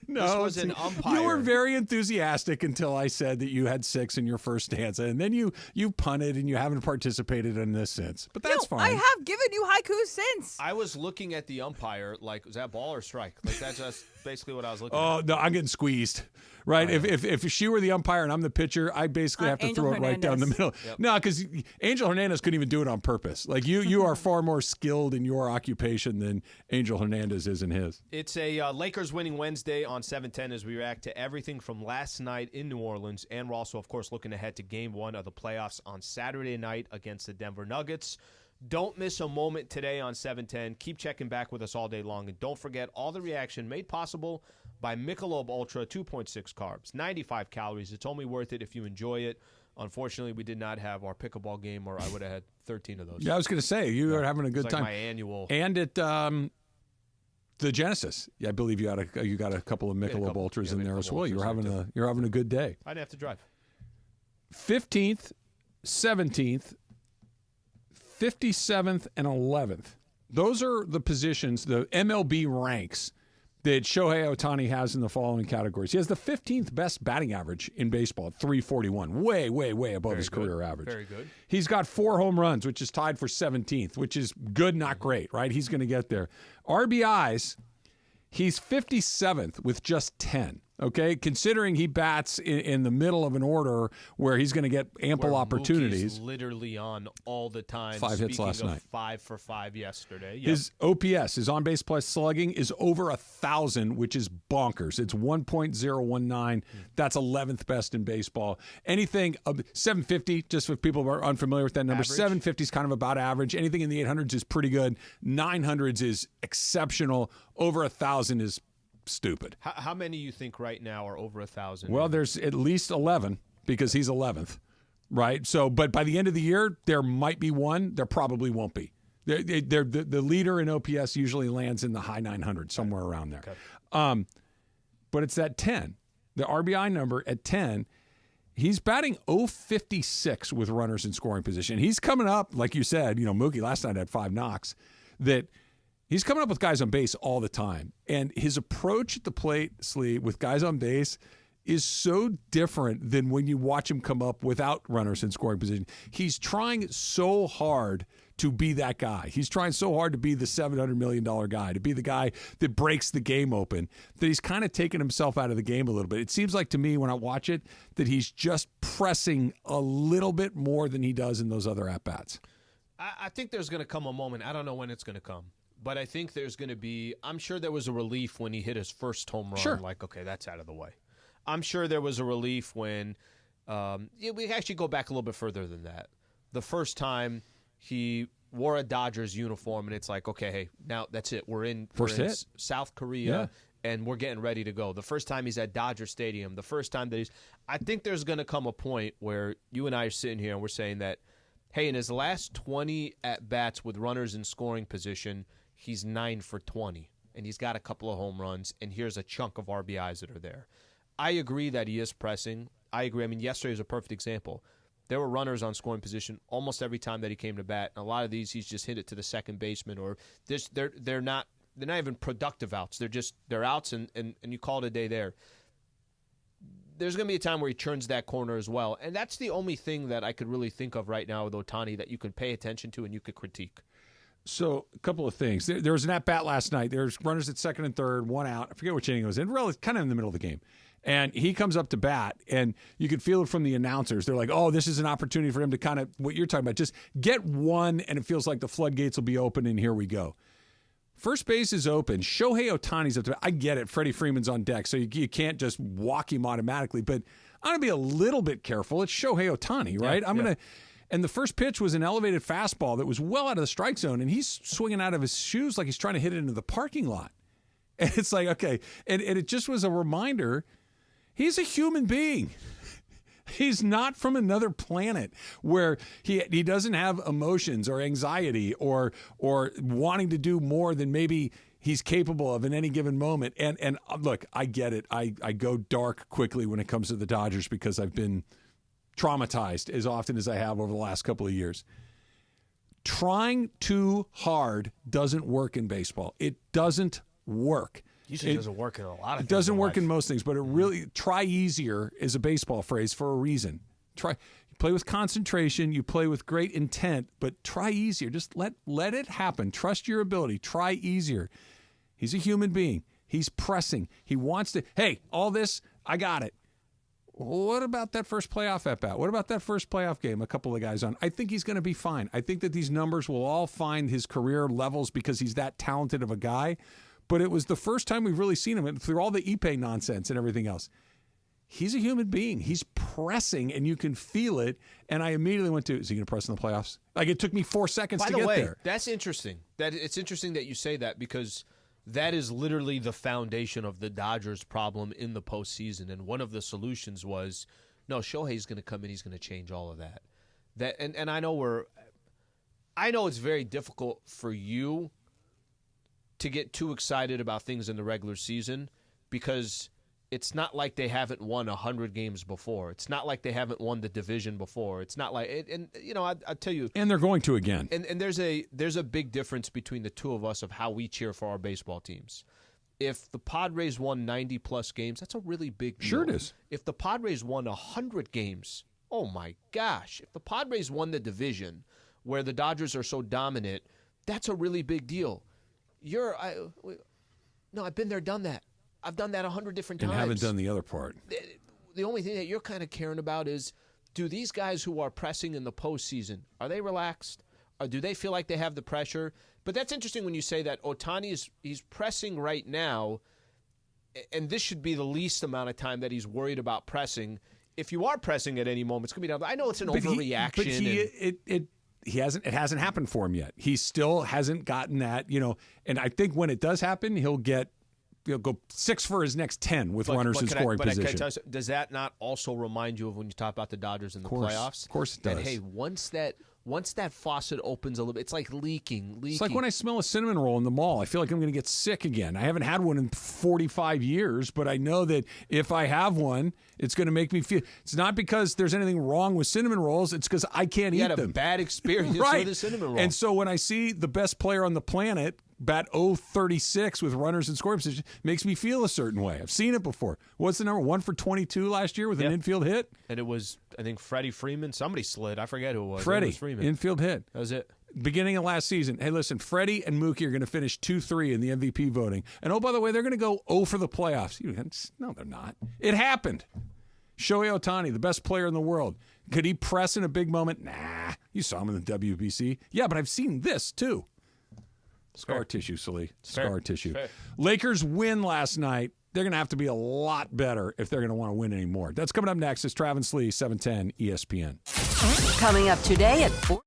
S1: No,
S2: this was an umpire.
S1: You were very enthusiastic until I said that you had 6 in your first stanza, and then you punted and you haven't participated in this since. But that's fine.
S4: I have given you haiku since.
S2: I was looking at the umpire like, was that ball or strike? Like that's just basically what I was looking
S1: at. Oh no, I'm getting squeezed. Right? If she were the umpire and I'm the pitcher, I basically have to
S4: Angel
S1: throw it right down the middle.
S2: Yep.
S1: No, because Angel Hernandez couldn't even do it on purpose. Like you are far more skilled in your occupation than Angel Hernandez is in his.
S2: It's a Lakers winning Wednesday on 710 as we react to everything from last night in New Orleans, and we're also, of course, looking ahead to Game 1 of the playoffs on Saturday night against the Denver Nuggets. Don't miss a moment today on 710. Keep checking back with us all day long, and don't forget all the reaction made possible by Michelob Ultra, 2.6 carbs, 95 calories. It's only worth it if you enjoy it. Unfortunately, we did not have our pickleball game, or I would have had 13 of those.
S1: Yeah, I was going to say, you are having a good
S2: like
S1: time.
S2: My annual.
S1: And at the Genesis, I believe you got a couple of Michelob Ultras in there as well. You're having a good day.
S2: I didn't have to drive.
S1: 15th, 17th, 57th, and 11th. Those are the positions, the MLB ranks that Shohei Ohtani has in the following categories. He has the 15th best batting average in baseball at 341, way, way, way above his career average.
S2: Very good.
S1: He's got 4 home runs, which is tied for 17th, which is good, not great, right? He's going to get there. RBIs, he's 57th with just 10. Okay, considering he bats in the middle of an order where he's going to get ample opportunities.
S2: Mookie's literally on all the time.
S1: 5 hits last night.
S2: 5 for 5 yesterday. Yep.
S1: His OPS, his on base plus slugging, is over 1,000, which is bonkers. It's 1.019. That's 11th best in baseball. Anything 750, just if people are unfamiliar with that number, 750 is kind of about average. Anything in the 800s is pretty good. 900s is exceptional. Over 1,000 is stupid.
S2: How many you think right now are over 1,000?
S1: Well, there's at least 11 because he's 11th, right? So, but by the end of the year, there might be one. There probably won't be. The leader in OPS usually lands in the high 900s, somewhere around there. Okay. But it's that 10, the RBI number at 10. He's batting 056 with runners in scoring position. He's coming up, like you said. Mookie last night had 5 knocks. That. He's coming up with guys on base all the time. And his approach at the plate, Slee, with guys on base is so different than when you watch him come up without runners in scoring position. He's trying so hard to be that guy. He's trying so hard to be the $700 million guy, to be the guy that breaks the game open, that he's kind of taken himself out of the game a little bit. It seems like to me when I watch it that he's just pressing a little bit more than he does in those other at-bats.
S2: I think there's going to come a moment. I don't know when it's going to come. But I think there's going to be – I'm sure there was a relief when he hit his first home run.
S1: Sure.
S2: Like, okay, that's out of the way. I'm sure there was a relief when we actually go back a little bit further than that. The first time he wore a Dodgers uniform, and it's like, okay, hey, now that's it. We're in South Korea, and we're getting ready to go. The first time he's at Dodger Stadium, the first time that he's – I think there's going to come a point where you and I are sitting here and we're saying that, hey, in his last 20 at-bats with runners in scoring position – he's 9 for 20, and he's got a couple of home runs, and here's a chunk of RBIs that are there. I agree that he is pressing. I agree. I mean, yesterday was a perfect example. There were runners on scoring position almost every time that he came to bat, and a lot of these he's just hit it to the second baseman, or they're not even productive outs. They're outs, and you call it a day there. There's going to be a time where he turns that corner as well, and that's the only thing that I could really think of right now with Ohtani that you could pay attention to and you could critique.
S1: So a couple of things. There was an at-bat last night. There's runners at second and third, 1 out. I forget which inning it was in. Really, kind of in the middle of the game. And he comes up to bat, and you could feel it from the announcers. They're like, oh, this is an opportunity for him to kind of, what you're talking about, just get one, and it feels like the floodgates will be open, and here we go. First base is open. Shohei Ohtani's up to bat. I get it. Freddie Freeman's on deck, so you can't just walk him automatically. But I'm going to be a little bit careful. It's Shohei Ohtani, right? And the first pitch was an elevated fastball that was well out of the strike zone, and he's swinging out of his shoes like he's trying to hit it into the parking lot. And it's like, okay. And it just was a reminder, he's a human being. He's not from another planet where he doesn't have emotions or anxiety or wanting to do more than maybe he's capable of in any given moment. And look, I get it. I go dark quickly when it comes to the Dodgers because I've been traumatized as often as I have over the last couple of years. Trying too hard doesn't work in baseball. It doesn't work.
S2: Usually doesn't work in a lot of things.
S1: It doesn't work in most things, but it really, try easier is a baseball phrase for a reason. You play with concentration, you play with great intent, but try easier. Just let it happen. Trust your ability. Try easier. He's a human being. He's pressing. He wants to, hey, all this, I got it. What about that first playoff at bat? What about that first playoff game a couple of guys on? I think he's going to be fine. I think that these numbers will all find his career levels because he's that talented of a guy. But it was the first time we've really seen him through all the Ipe nonsense and everything else. He's a human being. He's pressing, and you can feel it. And I immediately went to, is he going to press in the playoffs? Like, it took me 4 seconds to get there.
S2: By the way, that's interesting. It's interesting that you say that because that is literally the foundation of the Dodgers' problem in the postseason. And one of the solutions was, no, Shohei's going to come in. He's going to change all of that. And I know it's very difficult for you to get too excited about things in the regular season because it's not like they haven't won 100 games before. It's not like they haven't won the division before. It's not like I tell you,
S1: and they're going to again.
S2: And there's a big difference between the two of us of how we cheer for our baseball teams. If the Padres won 90 plus games, that's a really big deal.
S1: Sure it is.
S2: If the Padres won 100 games, oh my gosh. If the Padres won the division where the Dodgers are so dominant, that's a really big deal. I've been there, done that. I've done that 100 different times.
S1: And haven't done the other part.
S2: The only thing that you're kind of caring about is, do these guys who are pressing in the postseason, are they relaxed? Or do they feel like they have the pressure? But that's interesting when you say that Ohtani he's pressing right now, and this should be the least amount of time that he's worried about pressing. If you are pressing at any moment, it's going to be down. I know it's an overreaction.
S1: It hasn't happened for him yet. He still hasn't gotten that, and I think when it does happen, he'll go 6 for his next 10 with runners in scoring position.
S2: Does that not also remind you of when you talk about the Dodgers in the playoffs?
S1: Of course it does.
S2: That, hey, once that faucet opens a little bit, it's like leaking.
S1: It's like when I smell a cinnamon roll in the mall. I feel like I'm going to get sick again. I haven't had one in 45 years, but I know that if I have one, it's going to make me feel. It's not because there's anything wrong with cinnamon rolls. It's because I can't eat them.
S2: You had a bad experience
S1: right.
S2: with a cinnamon roll.
S1: And so when I see the best player on the planet bat 0-36 with runners in scoring position, makes me feel a certain way. I've seen it before. What's the number? 1 for 22 last year with an infield hit?
S2: And it was, I think, Freddie Freeman. Somebody slid. I forget who it was.
S1: Freddie,
S2: it was Freeman.
S1: Infield hit.
S2: That was it.
S1: Beginning of last season. Hey, listen, Freddie and Mookie are going to finish 2-3 in the MVP voting. And, oh, by the way, they're going to go 0 for the playoffs. No, they're not. It happened. Shohei Ohtani, the best player in the world. Could he press in a big moment? Nah. You saw him in the WBC. Yeah, but I've seen this, too. Scar tissue, Sliwa. Scar tissue.
S2: Fair.
S1: Lakers win last night. They're going to have to be a lot better if they're going to want to win anymore. That's coming up next. It's Travis Sliwa, 710 ESPN.
S7: Coming up today at 4.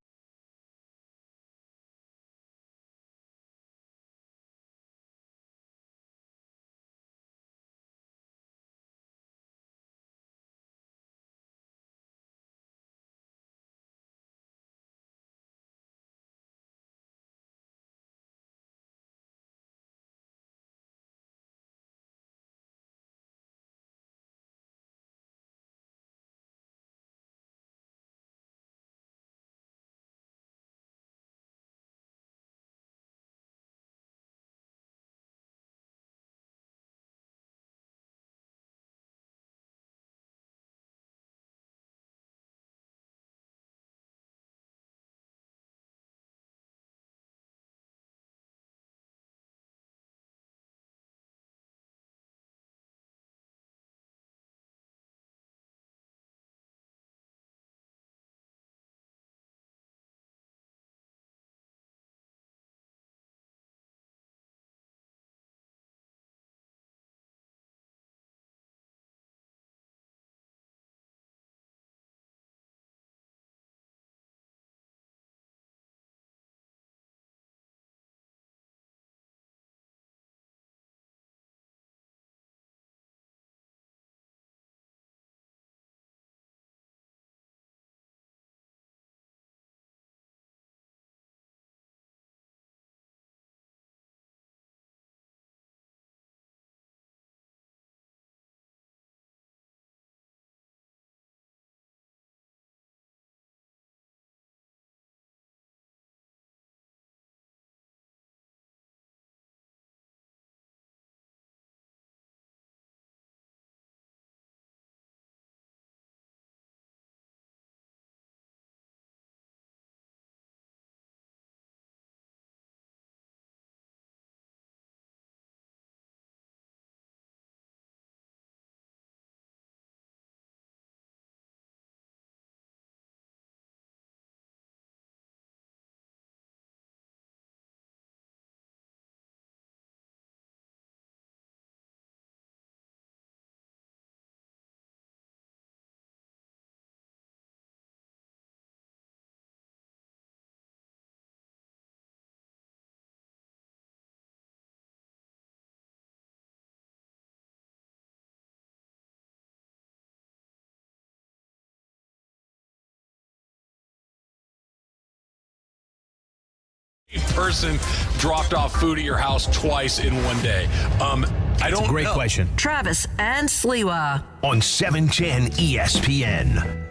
S1: person dropped off food at your house twice in one day? I don't
S6: Great
S1: know.
S6: question.
S7: Travis and Sliwa.
S6: On 710 ESPN.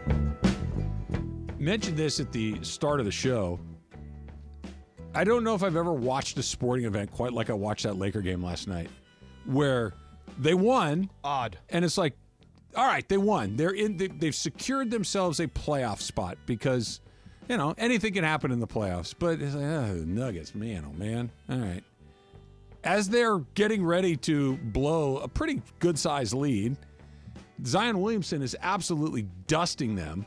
S1: Mentioned this at the start of the show. I don't know if I've ever watched a sporting event quite like I watched that Laker game last night, where they won.
S2: Odd.
S1: And it's like, all right, they won. They've secured themselves a playoff spot because, anything can happen in the playoffs. But it's like, Nuggets, man, oh man. All right. As they're getting ready to blow a pretty good-sized lead, Zion Williamson is absolutely dusting them.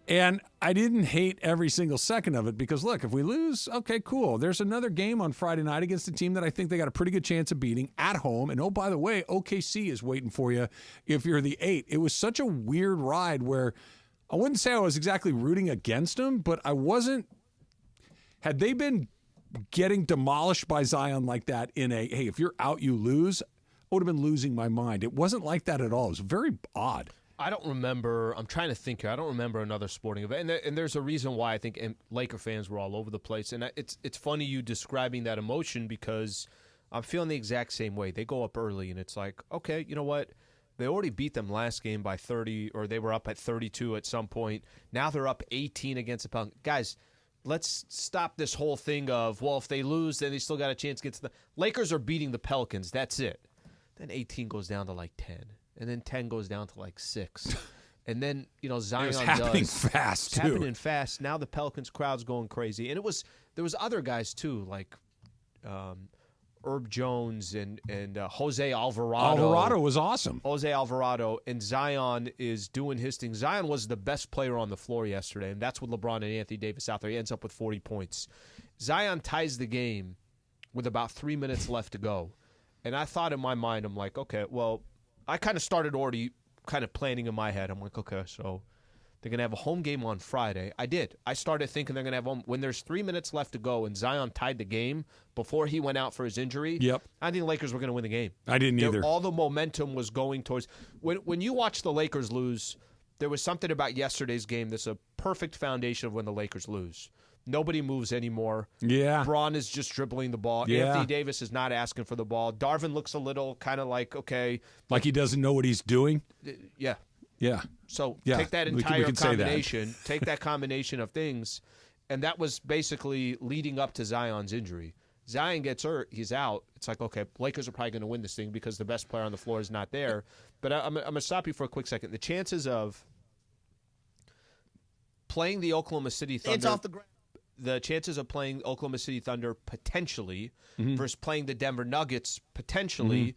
S1: And I didn't hate every single second of it because, look, if we lose, okay, cool. There's another game on Friday night against a team that I think they got a pretty good chance of beating at home. And, oh, by the way, OKC is waiting for you if you're the 8. It was such a weird ride where I wouldn't say I was exactly rooting against them, but I wasn't. Had they been getting demolished by Zion like that in a, hey, if you're out, you lose, I would have been losing my mind. It wasn't like that at all. It was very odd.
S2: I don't remember. I'm trying to think here. I don't remember another sporting event, and there's a reason why I think Laker fans were all over the place. And it's funny you describing that emotion because I'm feeling the exact same way. They go up early, and it's like, okay, you know what? They already beat them last game by 30, or they were up at 32 at some point. Now they're up 18 against the Pelicans. Guys, let's stop this whole thing of, well, if they lose, then they still got a chance to get to the Lakers are beating the Pelicans. That's it. Then 18 goes down to like 10. And then 10 goes down to like 6. And then, Zion
S1: does. It's happening
S2: fast,
S1: too.
S2: It's happening fast. Now the Pelicans crowd's going crazy. And there was other guys too, like Herb Jones and Jose Alvarado.
S1: Alvarado was awesome.
S2: Jose Alvarado. And Zion is doing his thing. Zion was the best player on the floor yesterday, and that's with LeBron and Anthony Davis out there. He ends up with 40 points. Zion ties the game with about 3 minutes left to go. And I thought in my mind, I'm like, okay, well, I kind of started already kind of planning in my head. I'm like, okay, so they're going to have a home game on Friday. I did. I started thinking they're going to have home. When there's 3 minutes left to go and Zion tied the game before he went out for his injury,
S1: yep.
S2: I think the Lakers were going to win the game.
S1: I didn't either.
S2: All the momentum was going towards. When you watch the Lakers lose, there was something about yesterday's game that's a perfect foundation of when the Lakers lose. Nobody moves anymore.
S1: Yeah.
S2: Braun is just dribbling the ball.
S1: Yeah.
S2: Anthony Davis is not asking for the ball. Darvin looks a little kind of like, okay.
S1: Like he doesn't know what he's doing?
S2: Yeah.
S1: Yeah.
S2: So
S1: yeah.
S2: take that entire combination, take that combination of things, and that was basically leading up to Zion's injury. Zion gets hurt, he's out. It's like, okay, Lakers are probably going to win this thing because the best player on the floor is not there. But I'm going to stop you for a quick second. The chances of playing the Oklahoma City Thunder.
S8: It's off the ground.
S2: The chances of playing Oklahoma City Thunder potentially versus playing the Denver Nuggets potentially,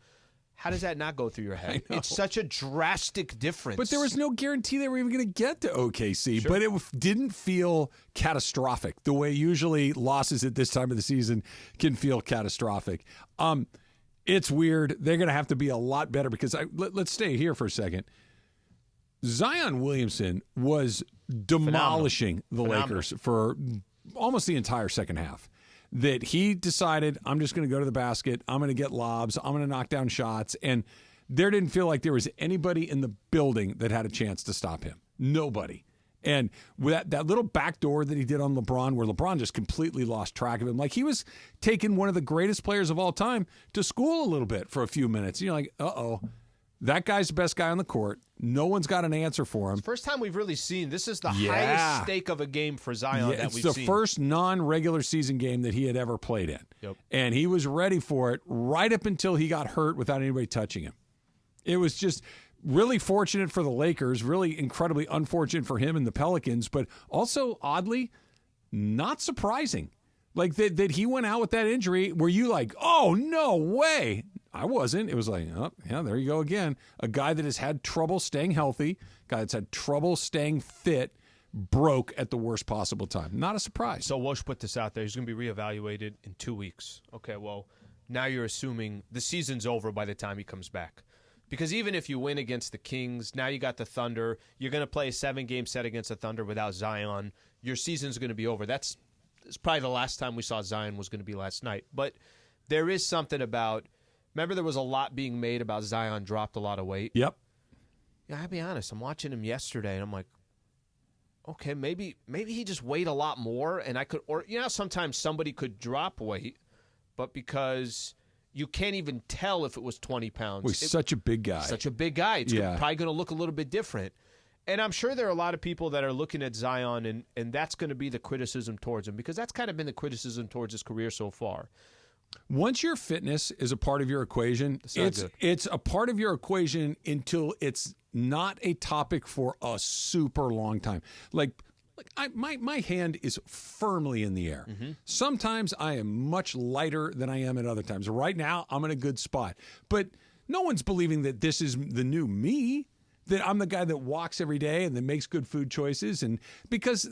S2: how does that not go through your head? It's such a drastic difference.
S1: But there was no guarantee they were even going to get to OKC. Sure. But it didn't feel catastrophic the way usually losses at this time of the season can feel catastrophic. It's weird. They're going to have to be a lot better because let's stay here for a second. Zion Williamson was demolishing the Lakers for almost the entire second half. That he decided, I'm just going to go to the basket, I'm going to get lobs, I'm going to knock down shots, and there didn't feel like there was anybody in the building that had a chance to stop him. Nobody. And with that little backdoor that he did on LeBron, where LeBron just completely lost track of him, like he was taking one of the greatest players of all time to school a little bit for a few minutes. You're like, uh-oh. That guy's the best guy on the court. No one's got an answer for him.
S2: It's the first time we've really seen. This is the highest stake of a game for Zion that we've seen.
S1: It's the first non-regular season game that he had ever played in.
S2: Yep.
S1: And he was ready for it right up until he got hurt without anybody touching him. It was just really fortunate for the Lakers, really incredibly unfortunate for him and the Pelicans, but also, oddly, not surprising. Like that he went out with that injury. Were you like, oh, no way? I wasn't. It was like, oh, yeah, there you go again. A guy that has had trouble staying healthy, a guy that's had trouble staying fit, broke at the worst possible time. Not a surprise.
S2: So Woj put this out there. He's going to be reevaluated in 2 weeks. Okay, well, now you're assuming the season's over by the time he comes back. Because even if you win against the Kings, now you got the Thunder. You're going to play a 7-game set against the Thunder without Zion. Your season's going to be over. It's probably the last time we saw Zion was going to be last night. But there is something about... Remember, there was a lot being made about Zion dropped a lot of weight?
S1: Yep.
S2: Yeah, I'll be honest. I'm watching him yesterday, and I'm like, okay, maybe he just weighed a lot more, and I could, or sometimes somebody could drop weight, but because you can't even tell if it was 20 pounds.
S1: Well, he's such a big guy.
S2: It's probably going to look a little bit different. And I'm sure there are a lot of people that are looking at Zion, and that's going to be the criticism towards him, because that's kind of been the criticism towards his career so far.
S1: Once your fitness is a part of your equation, it's a part of your equation until it's not a topic for a super long time. My hand is firmly in the air. Mm-hmm. Sometimes I am much lighter than I am at other times. Right now, I'm in a good spot. But no one's believing that this is the new me, that I'm the guy that walks every day and that makes good food choices. And because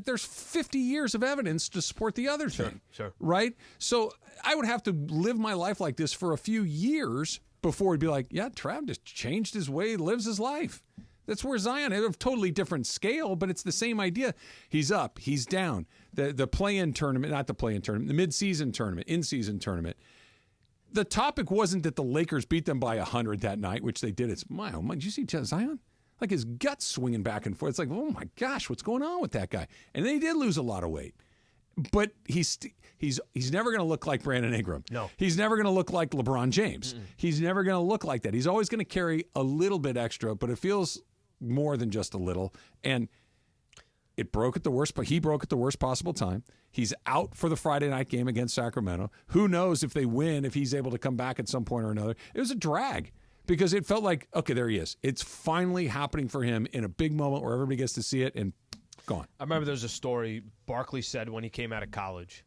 S1: there's 50 years of evidence to support the other thing.
S2: Sure.
S1: Right? So I would have to live my life like this for a few years before it'd be like, yeah, Trav just changed his way, lives his life. That's where Zion is a totally different scale, but it's the same idea. He's up, he's down. The play-in tournament, not the play-in tournament, the mid-season tournament, in-season tournament. The topic wasn't that the Lakers beat them by 100 that night, which they did. It's, oh my, did you see Zion? Like his guts swinging back and forth. It's like, oh my gosh, what's going on with that guy? And they did lose a lot of weight. But he's never going to look like Brandon Ingram.
S2: No.
S1: He's never going to look like LeBron James. Mm-mm. He's never going to look like that. He's always going to carry a little bit extra, but it feels more than just a little. And it broke at the worst, but he broke at the worst possible time. He's out for the Friday night game against Sacramento. Who knows if they win, if he's able to come back at some point or another. It was a drag because it felt like, okay, there he is. It's finally happening for him in a big moment where everybody gets to see it, and gone.
S2: I remember there was a story Barkley said when he came out of college.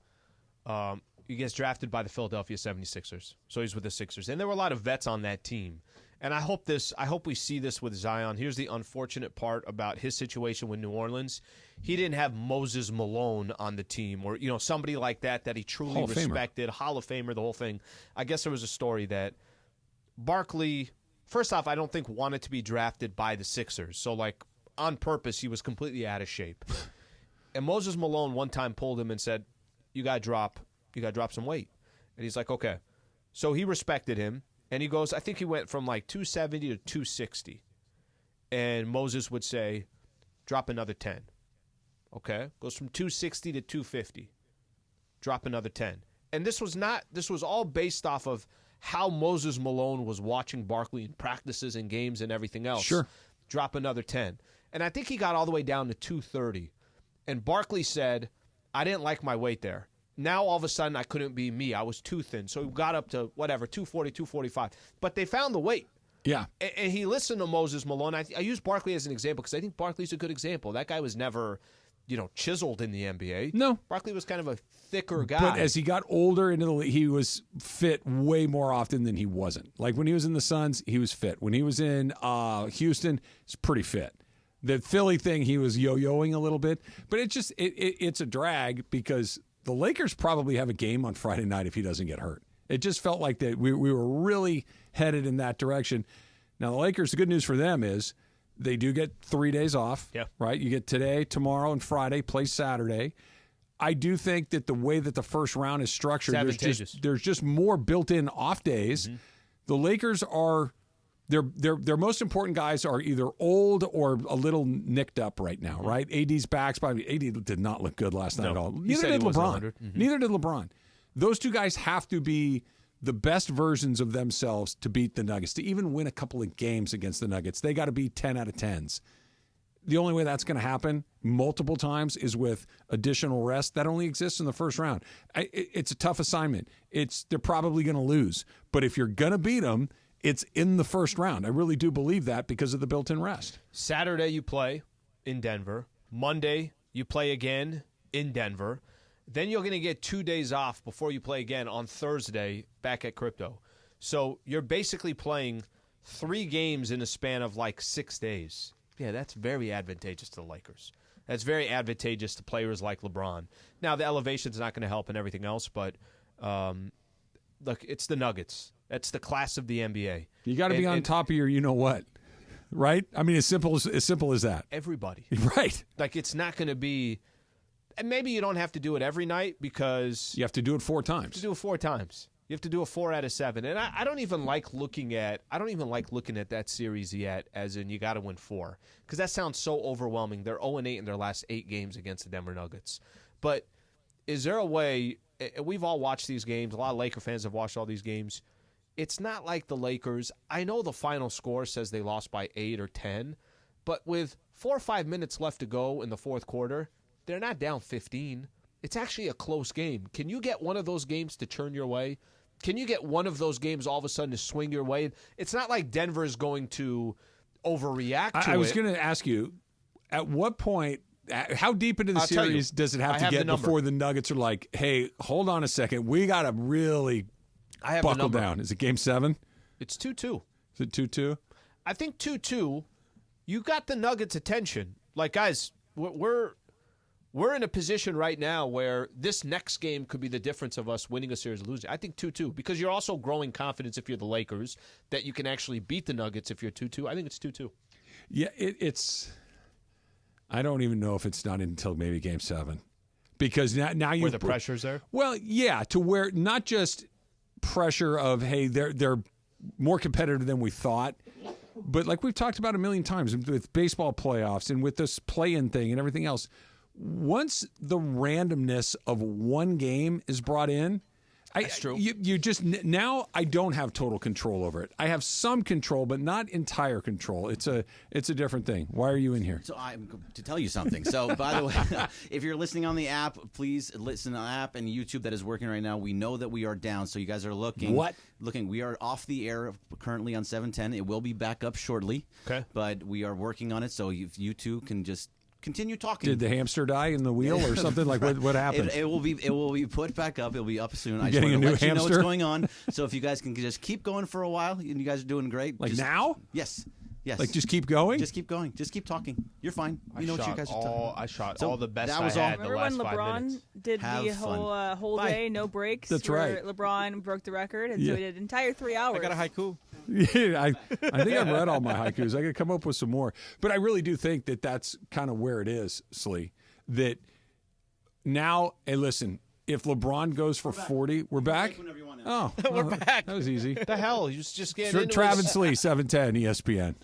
S2: He gets drafted by the Philadelphia 76ers. So he's with the Sixers. And there were a lot of vets on that team. And I hope we see this with Zion. Here's the unfortunate part about his situation with New Orleans. He didn't have Moses Malone on the team, or somebody like that he truly respected, Hall of Famer, the whole thing. I guess there was a story that Barkley, first off, I don't think wanted to be drafted by the Sixers. So on purpose, he was completely out of shape. And Moses Malone one time pulled him and said, you got to drop some weight. And he's like, okay. So he respected him. And he goes, I think he went from 270 to 260. And Moses would say, drop another 10. Okay? Goes from 260 to 250. Drop another 10. And this was all based off of how Moses Malone was watching Barkley in practices and games and everything else.
S1: Sure.
S2: Drop another 10. And I think he got all the way down to 230. And Barkley said, I didn't like my weight there. Now, all of a sudden, I couldn't be me. I was too thin. So he got up to, 240, 245. But they found the weight.
S1: Yeah.
S2: And he listened to Moses Malone. I use Barkley as an example because I think Barkley's a good example. That guy was never, chiseled in the NBA.
S1: No.
S2: Barkley was kind of a thicker guy.
S1: But as he got older into the league, he was fit way more often than he wasn't. Like when he was in the Suns, he was fit. When he was in Houston, he's pretty fit. The Philly thing, he was yo-yoing a little bit. But it's a drag because the Lakers probably have a game on Friday night if he doesn't get hurt. It just felt like that we were really headed in that direction. Now, the Lakers, the good news for them is they do get 3 days off, right? You get today, tomorrow, and Friday, play Saturday. I do think that the way that the first round is structured, there's just more built-in off days. Mm-hmm. The Lakers are their most important guys are either old or a little nicked up right now, right? AD's back. AD did not look good last night at all. Neither did LeBron. Mm-hmm. Neither did LeBron. Those two guys have to be the best versions of themselves to beat the Nuggets, to even win a couple of games against the Nuggets. They got to be 10 out of 10s. The only way that's going to happen multiple times is with additional rest. That only exists in the first round. It's a tough assignment. They're probably going to lose. But if you're going to beat them, it's in the first round. I really do believe that because of the built-in rest.
S2: Saturday you play in Denver. Monday you play again in Denver. Then you're going to get 2 days off before you play again on Thursday back at Crypto. So you're basically playing 3 games in a span of 6 days. Yeah, that's very advantageous to the Lakers. That's very advantageous to players like LeBron. Now, the elevation's not going to help and everything else, but look, it's the Nuggets. That's the class of the NBA.
S1: You got to be on top of your you-know-what, right? I mean, as simple as that.
S2: Everybody.
S1: Right.
S2: It's not going to be – and maybe you don't have to do it every night because –
S1: you have to do it 4 times.
S2: To do it 4 times. You have to do a 4 out of 7, and I don't even like looking at that series yet. As in, you got to win 4 because that sounds so overwhelming. They're 0-8 in their last 8 games against the Denver Nuggets. But is there a way? We've all watched these games. A lot of Laker fans have watched all these games. It's not like the Lakers. I know the final score says they lost by 8 or 10, but with 4 or 5 minutes left to go in the fourth quarter, they're not down 15. It's actually a close game. Can you get one of those games to turn your way? Can you get one of those games all of a sudden to swing your way? It's not like Denver is going to overreact to it.
S1: I was going to ask you, at what point, how deep into the series does it have to get before the Nuggets are like, hey, hold on a second, we got to really buckle down? Is it Game 7?
S2: It's 2-2.
S1: Is it 2-2?
S2: I think 2-2, you got the Nuggets' attention. Like, guys, we're in a position right now where this next game could be the difference of us winning a series or losing. I think 2-2 because you're also growing confidence if you're the Lakers that you can actually beat the Nuggets if you're 2-2. I think it's 2-2.
S1: Yeah, it's – I don't even know if it's not until maybe Game 7 because now you –
S2: Where the pressure's there?
S1: Well, yeah, to where not just pressure of, hey, they're more competitive than we thought, but like we've talked about a million times with baseball playoffs and with this play-in thing and everything else – once the randomness of one game is brought in,
S2: that's true.
S1: You just now I don't have total control over it. I have some control, but not entire control. It's a different thing. Why are you in here?
S11: So I'm to tell you something. So by the way, if you're listening on the app, please listen on the app and YouTube that is working right now. We know that we are down, so you guys are looking.
S1: What?
S11: Looking. We are off the air currently on 710. It will be back up shortly.
S2: Okay.
S11: But we are working on it, so if you two can just continue talking.
S1: Did the hamster die in the wheel or something? Like what happened?
S11: It will be put back up. It'll be up soon. I
S1: getting
S11: just
S1: a new
S11: want to let you know
S1: hamster?
S11: what's going on. So if you guys can just keep going for a while, and you guys are doing great.
S1: Like
S11: just,
S1: now?
S11: Yes. Yes.
S1: Like just keep going?
S11: Just keep going. Just keep talking. You're fine. You know what you guys are talking about.
S2: I shot
S11: So
S2: all the best
S11: that was
S2: I
S11: all.
S2: had the
S4: Remember when
S2: last 5
S4: LeBron
S2: minutes.
S4: did
S11: Have
S4: the
S11: fun.
S4: whole
S11: Bye.
S4: day, no breaks?
S1: That's
S4: where
S1: right.
S4: LeBron broke the record, and
S1: Yeah.
S4: so he did an entire 3 hours.
S5: I got a haiku.
S1: Yeah, I think I've read all my haikus. I got to come up with some more. But I really do think that that's kind of where it is, Slee. That now, hey, listen, if LeBron goes for 40, we're back? Oh,
S5: We're back.
S1: That was easy.
S2: The hell? You just getting into
S1: Travis
S2: his-
S1: Slee, 710 ESPN.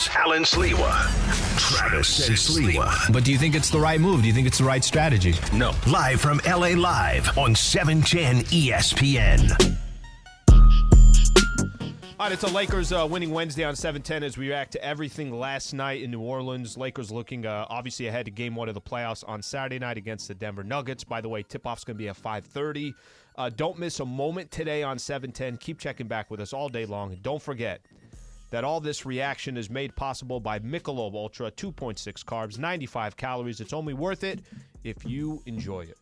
S10: Hal and Sliwa. Travis and Sliwa.
S12: But do you think it's the right move? Do you think it's the right strategy?
S10: No. Live from LA Live on 710 ESPN.
S2: All right, it's a Lakers winning Wednesday on 710 as we react to everything last night in New Orleans. Lakers looking obviously ahead to Game 1 of the playoffs on Saturday night against the Denver Nuggets. By the way, tip-off's going to be at 5:30. Don't miss a moment today on 710. Keep checking back with us all day long. And don't forget that all this reaction is made possible by Michelob Ultra, 2.6 carbs, 95 calories. It's only worth it if you enjoy it.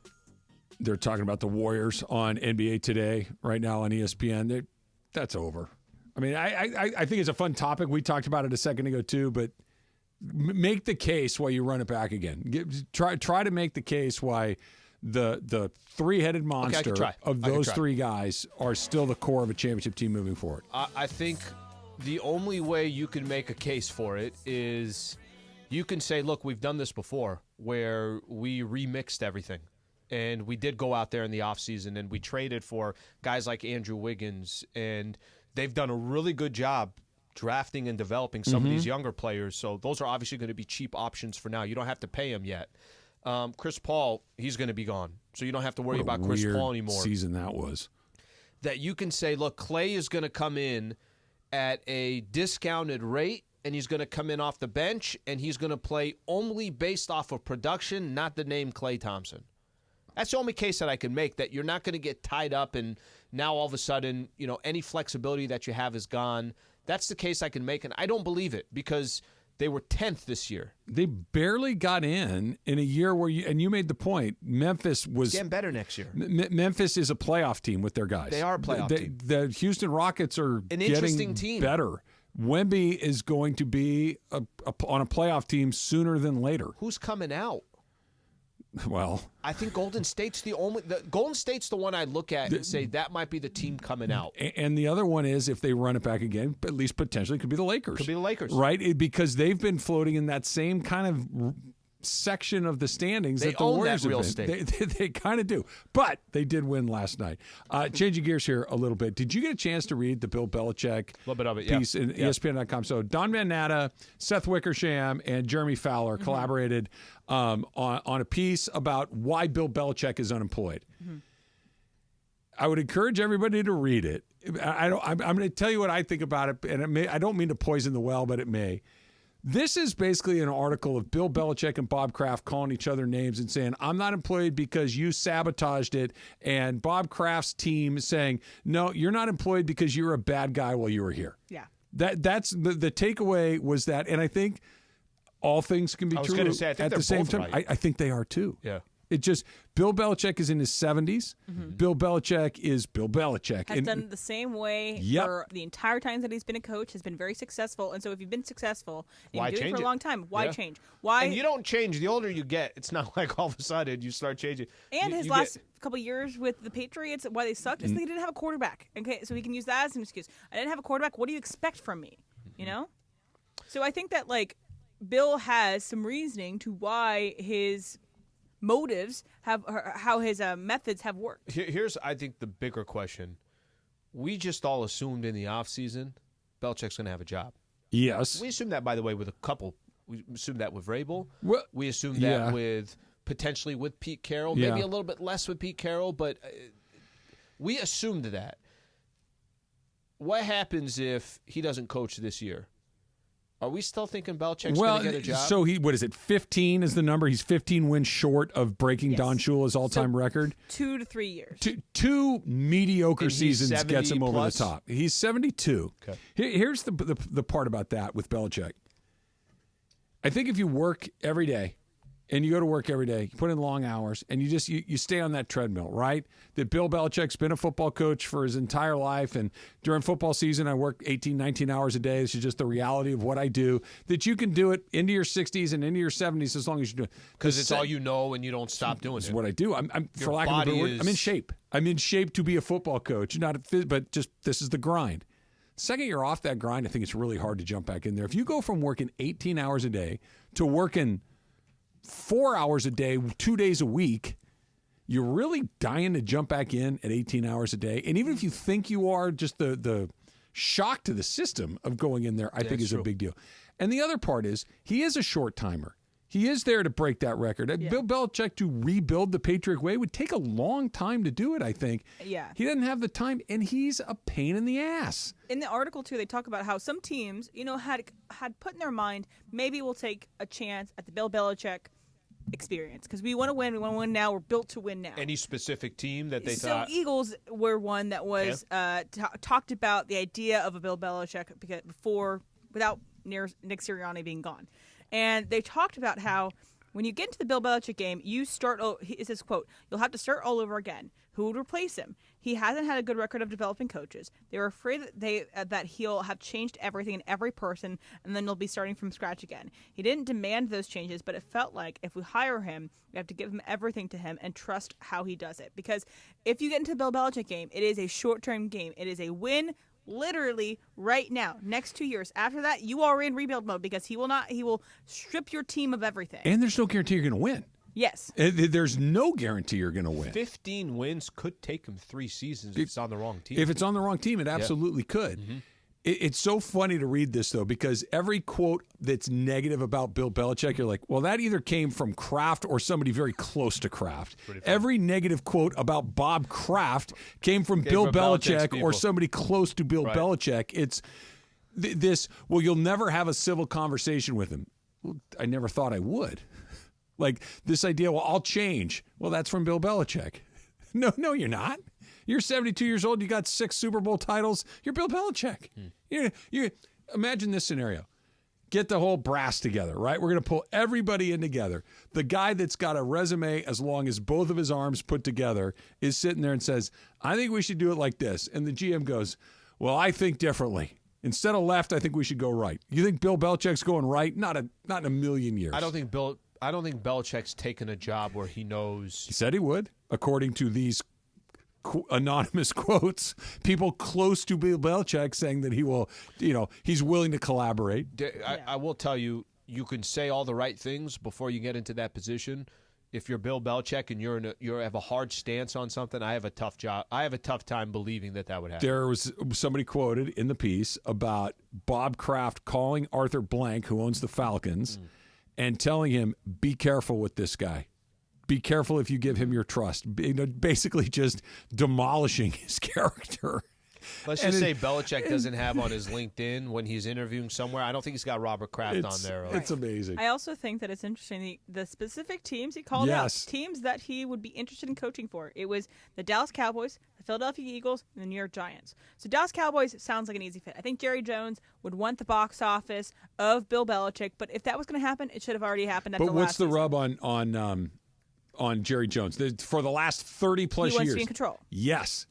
S1: They're talking about the Warriors on NBA Today right now on ESPN. That's over. I mean, I think it's a fun topic. We talked about it a second ago too, but make the case why you run it back again. Try to make the case why the three-headed monster of those three guys are still the core of a championship team moving forward.
S2: I think the only way you can make a case for it is you can say, look, we've done this before where we remixed everything. And we did go out there in the offseason and we traded for guys like Andrew Wiggins, and they've done a really good job drafting and developing some of these younger players. So those are obviously going to be cheap options for now. You don't have to pay them yet. Chris Paul, he's going to be gone. So you don't have to worry about Chris Paul anymore.
S1: Season that was.
S2: That you can say, look, Clay is going to come in at a discounted rate, and he's going to come in off the bench, and he's going to play only based off of production, not the name Klay Thompson. That's the only case that I can make, that you're not going to get tied up and now all of a sudden, any flexibility that you have is gone. That's the case I can make, and I don't believe it because they were 10th this year.
S1: They barely got in a year where you made the point, Memphis was
S2: getting better next year.
S1: Memphis is a playoff team with their guys.
S2: They are a playoff team.
S1: The Houston Rockets are
S2: an
S1: getting
S2: interesting team.
S1: Better. Wemby is going to be on a playoff team sooner than later.
S2: Who's coming out?
S1: Well,
S2: I think Golden State's Golden State's the one I look at and say that might be the team coming out.
S1: And the other one is, if they run it back again, at least potentially could be the Lakers.
S2: Could be the Lakers.
S1: Right? Because they've been floating in that same kind of section of the standings that the Warriors have been.
S2: Estate.
S1: They kind of do. But they did win last night. Changing gears here a little bit. Did you get a chance to read the Bill Belichick piece in ESPN.com? So Don Van Natta, Seth Wickersham, and Jeremy Fowler collaborated on a piece about why Bill Belichick is unemployed. I would encourage everybody to read it. I'm going to tell you what I think about it, and I don't mean to poison the well, but it may. This is basically an article of Bill Belichick and Bob Kraft calling each other names and saying, I'm not employed because you sabotaged it. And Bob Kraft's team saying, no, you're not employed because you're a bad guy while you were here.
S4: Yeah.
S1: That's the takeaway was that. And I think all things can be true
S2: say,
S1: at the same time.
S2: Right.
S1: I think they are too.
S2: Yeah.
S1: It just, Bill Belichick is in his 70s. Bill Belichick is Bill Belichick.
S4: Has done it the same way for the entire time that he's been a coach, has been very successful. And so if you've been successful and you've been doing it for a long time, why change? Why?
S2: And you don't change. The older you get, it's not like all of a sudden you start changing.
S4: And his last couple of years with the Patriots, why they sucked, is they didn't have a quarterback. Okay, so he can use that as an excuse. I didn't have a quarterback. What do you expect from me? You know? So I think that, Bill has some reasoning to why his motives have, how his methods have worked.
S2: Here's, I think, the bigger question. We just all assumed in the offseason Belichick's going to have a job.
S1: Yes.
S2: We assumed that, by the way, with a couple. We assumed that with Vrabel.
S1: Well,
S2: we assumed that with potentially with Pete Carroll. Maybe a little bit less with Pete Carroll, but we assumed that. What happens if he doesn't coach this year? Are we still thinking Belichick's going to get a job?
S1: So 15 is the number? He's 15 wins short of breaking Don Shula's all-time record?
S4: 2 to 3 years.
S1: Two mediocre seasons gets him over the
S2: plus?
S1: top. He's 72.
S2: Okay.
S1: Here's the part about that with Belichick. I think if you work every day, and you go to work every day, you put in long hours, and you stay on that treadmill, right? That Bill Belichick's been a football coach for his entire life, and during football season, I work 18, 19 hours a day. This is just the reality of what I do. That you can do it into your 60s and into your 70s as long as you do it.
S2: Because it's all you know, and you don't stop doing it.
S1: It's what I do. I'm for lack of a better word, I'm in shape. I'm in shape to be a football coach, but just this is the grind. The second you're off that grind, I think it's really hard to jump back in there. If you go from working 18 hours a day to working 4 hours a day, 2 days a week, you're really dying to jump back in at 18 hours a day. And even if you think you are, just the shock to the system of going in there, I think is a big deal. And the other part is he is a short timer. He is there to break that record. Yeah. Bill Belichick to rebuild the Patriot way would take a long time to do it, I think.
S4: Yeah.
S1: He doesn't have the time, and he's a pain in the ass.
S4: In the article, too, they talk about how some teams, had put in their mind, maybe we'll take a chance at the Bill Belichick experience because we want to win. We want to win now. We're built to win now.
S2: Any specific team that they
S4: thought? So Eagles were one that was talked about the idea of a Bill Belichick without Nick Sirianni being gone. And they talked about how when you get into the Bill Belichick game, you start. It says, "quote You'll have to start all over again. Who would replace him? He hasn't had a good record of developing coaches. They were afraid that he'll have changed everything and every person, and then you'll be starting from scratch again. He didn't demand those changes, but it felt like if we hire him, we have to give him everything to him and trust how he does it. Because if you get into the Bill Belichick game, it is a short-term game. It is a win." Literally right now, next 2 years. After that, you are in rebuild mode because he will strip your team of everything.
S1: And there's no guarantee you're going to win.
S4: Yes.
S1: There's no guarantee you're going to win.
S2: 15 wins could take him 3 seasons if it's on the wrong team.
S1: If it's on the wrong team, it absolutely could. Mm-hmm. It's so funny to read this, though, because every quote that's negative about Bill Belichick, you're like, well, that either came from Kraft or somebody very close to Kraft. Every negative quote about Bob Kraft came from Bill Belichick or somebody close to Bill Belichick. It's well, you'll never have a civil conversation with him. Well, I never thought I would. Like this idea, well, I'll change. Well, that's from Bill Belichick. No, you're not. You're 72 years old. You got 6 Super Bowl titles. You're Bill Belichick. You imagine this scenario. Get the whole brass together, right? We're going to pull everybody in together. The guy that's got a resume as long as both of his arms put together is sitting there and says, I think we should do it like this. And the GM goes, well, I think differently. Instead of left, I think we should go right. You think Bill Belichick's going right? Not in a million years.
S2: I don't think Belichick's taken a job where he knows.
S1: He said he would, according to these anonymous quotes, people close to Bill Belichick saying that he will, he's willing to collaborate.
S2: I will tell you, you can say all the right things before you get into that position. If you're Bill Belichick and you have a hard stance on something, I have a tough job. I have a tough time believing that would happen.
S1: There was somebody quoted in the piece about Bob Kraft calling Arthur Blank, who owns the Falcons, and telling him, be careful with this guy. Be careful if you give him your trust. Basically just demolishing his character.
S2: Let's just say Belichick doesn't have on his LinkedIn when he's interviewing somewhere. I don't think he's got Robert Kraft on there.
S1: It's amazing.
S4: I also think that it's interesting the specific teams he called out, teams that he would be interested in coaching for. It was the Dallas Cowboys, the Philadelphia Eagles, and the New York Giants. So Dallas Cowboys sounds like an easy fit. I think Jerry Jones would want the box office of Bill Belichick, but if that was going to happen, it should have already happened after
S1: the last season. But what's the rub on Jerry Jones? For the last 30 plus years. He
S4: wants to be in control.
S1: Yes.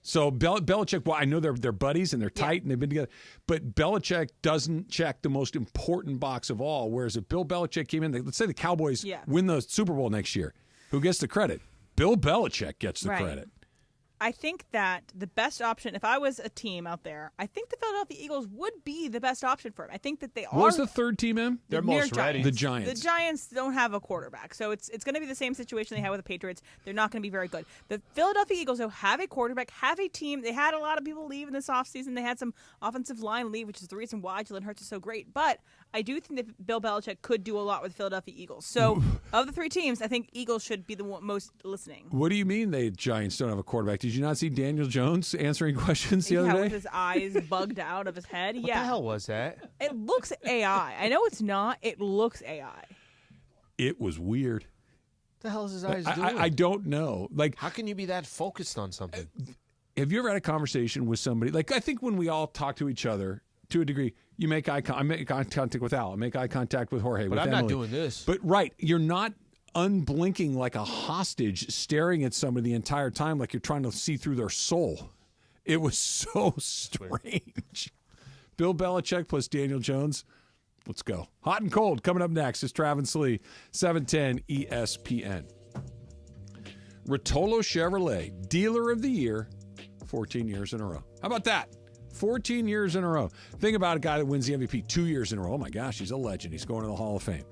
S4: So
S1: Belichick, well, I know they're buddies and they're tight and they've been together, but Belichick doesn't check the most important box of all. Whereas if Bill Belichick came in, let's say the Cowboys win the Super Bowl next year, who gets the credit? Bill Belichick gets the credit.
S4: I think that the best option, if I was a team out there, I think the Philadelphia Eagles would be the best option for him. I think that they are.
S1: What's the third team in?
S2: They're most ready.
S1: The Giants.
S4: The Giants don't have a quarterback, so it's going to be the same situation they had with the Patriots. They're not going to be very good. The Philadelphia Eagles, though, have a quarterback, have a team. They had a lot of people leave in this offseason. They had some offensive line leave, which is the reason why Jalen Hurts is so great. But I do think that Bill Belichick could do a lot with the Philadelphia Eagles. So of the 3 teams, I think Eagles should be the most listening.
S1: What do you mean the Giants don't have a quarterback? Did you not see Daniel Jones answering questions the other day?
S4: With his eyes bugged out of his head.
S2: What the hell was that?
S4: It looks AI. I know it's not. It looks AI.
S1: It was weird.
S2: What the hell is his eyes doing?
S1: I don't know. Like,
S2: how can you be that focused on something?
S1: Have you ever had a conversation with somebody? Like, I think when we all talk to each other, to a degree, I make eye contact with Al. I make eye contact with Jorge.
S2: But
S1: with
S2: I'm
S1: Emily.
S2: not doing this.
S1: But you're not unblinking like a hostage, staring at somebody the entire time, like you're trying to see through their soul. It was so strange. Bill Belichick plus Daniel Jones. Let's go. Hot and cold coming up next. It's Travis Lee, 710 ESPN. Rotolo Chevrolet, Dealer of the Year, 14 years in a row. How about that? 14 years in a row. Think about a guy that wins the MVP 2 years in a row. Oh, my gosh, he's a legend. He's going to the Hall of Fame.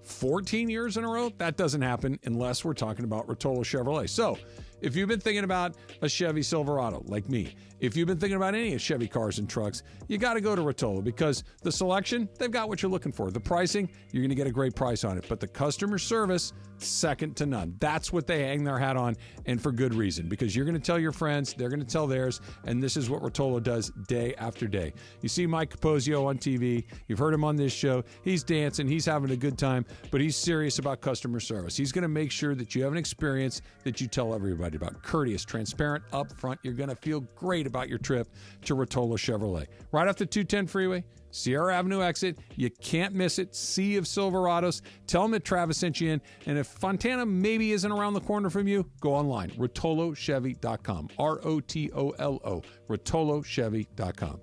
S1: 14 years in a row? That doesn't happen unless we're talking about Rotolo Chevrolet. So If you've been thinking about a Chevy Silverado, like me, if you've been thinking about any Chevy cars and trucks, you got to go to Rotolo because the selection, they've got what you're looking for. The pricing, you're going to get a great price on it. But the customer service, second to none. That's what they hang their hat on, and for good reason, because you're going to tell your friends, they're going to tell theirs, and this is what Rotolo does day after day. You see Mike Capozio on TV. You've heard him on this show. He's dancing. He's having a good time, but he's serious about customer service. He's going to make sure that you have an experience that you tell everybody about. Courteous, transparent, upfront. You're going to feel great about your trip to Rotolo Chevrolet. Right off the 210 freeway, Sierra Avenue exit. You can't miss it. Sea of Silverados. Tell them that Travis sent you in. And if Fontana maybe isn't around the corner from you, go online. RotoloChevy.com. ROTOLO. RotoloChevy.com.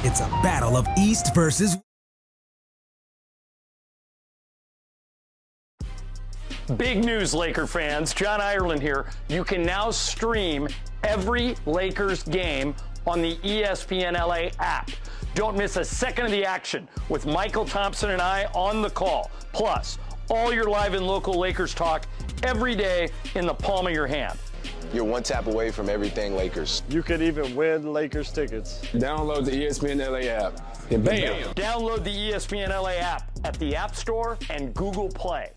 S9: It's a battle of East versus
S13: Big news, Laker fans. John Ireland here. You can now stream every Lakers game on the ESPN LA app. Don't miss a second of the action with Michael Thompson and I on the call. Plus, all your live and local Lakers talk every day in the palm of your hand.
S14: You're one tap away from everything Lakers.
S15: You could even win Lakers tickets.
S14: Download the ESPN LA app. And bam!
S13: Download the ESPN LA app at the App Store and Google Play.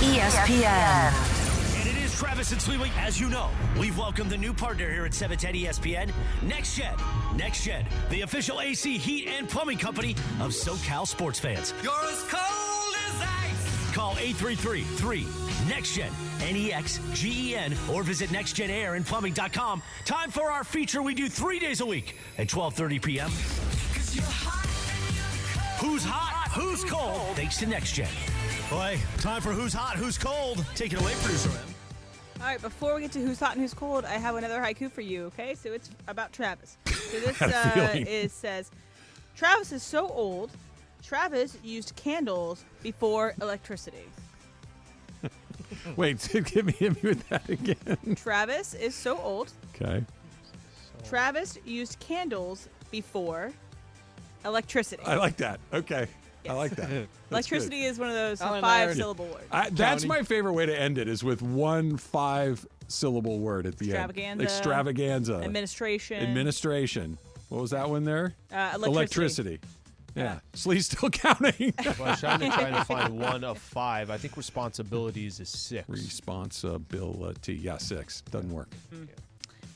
S6: ESPN. And it is Travis and Sliwa. As you know, we've welcomed the new partner here at 710 ESPN, Next Gen. Next Gen, the official AC, heat, and plumbing company of SoCal sports fans.
S8: You're as cold as ice.
S6: Call 833-3-NEXT-GEN, NEXGEN, or visit nextgenairandplumbing.com. Time for our feature we do 3 days a week at 12:30 p.m. Who's hot? Who's cold? Thanks to Next Gen. Boy, time for Who's Hot? Who's Cold? Take it away, producer M.
S4: All right, before we get to Who's Hot and Who's Cold, I have another haiku for you, okay? So it's about Travis. So this says, Travis is so old, Travis used candles before electricity.
S1: Wait, hit me with that again.
S4: Travis is so old.
S1: Okay.
S4: Travis used candles before electricity.
S1: I like that. Okay.
S4: Yes.
S1: I like that.
S4: Electricity is one of those 5-syllable words.
S1: That's my favorite way to end it, is with one 5-syllable word at the end. Extravaganza. Administration. What was that one there? Electricity. Yeah. Slee's still counting.
S2: Well, I was trying to find one of 5. I think responsibilities is 6.
S1: Responsibility. Yeah, 6. Doesn't work.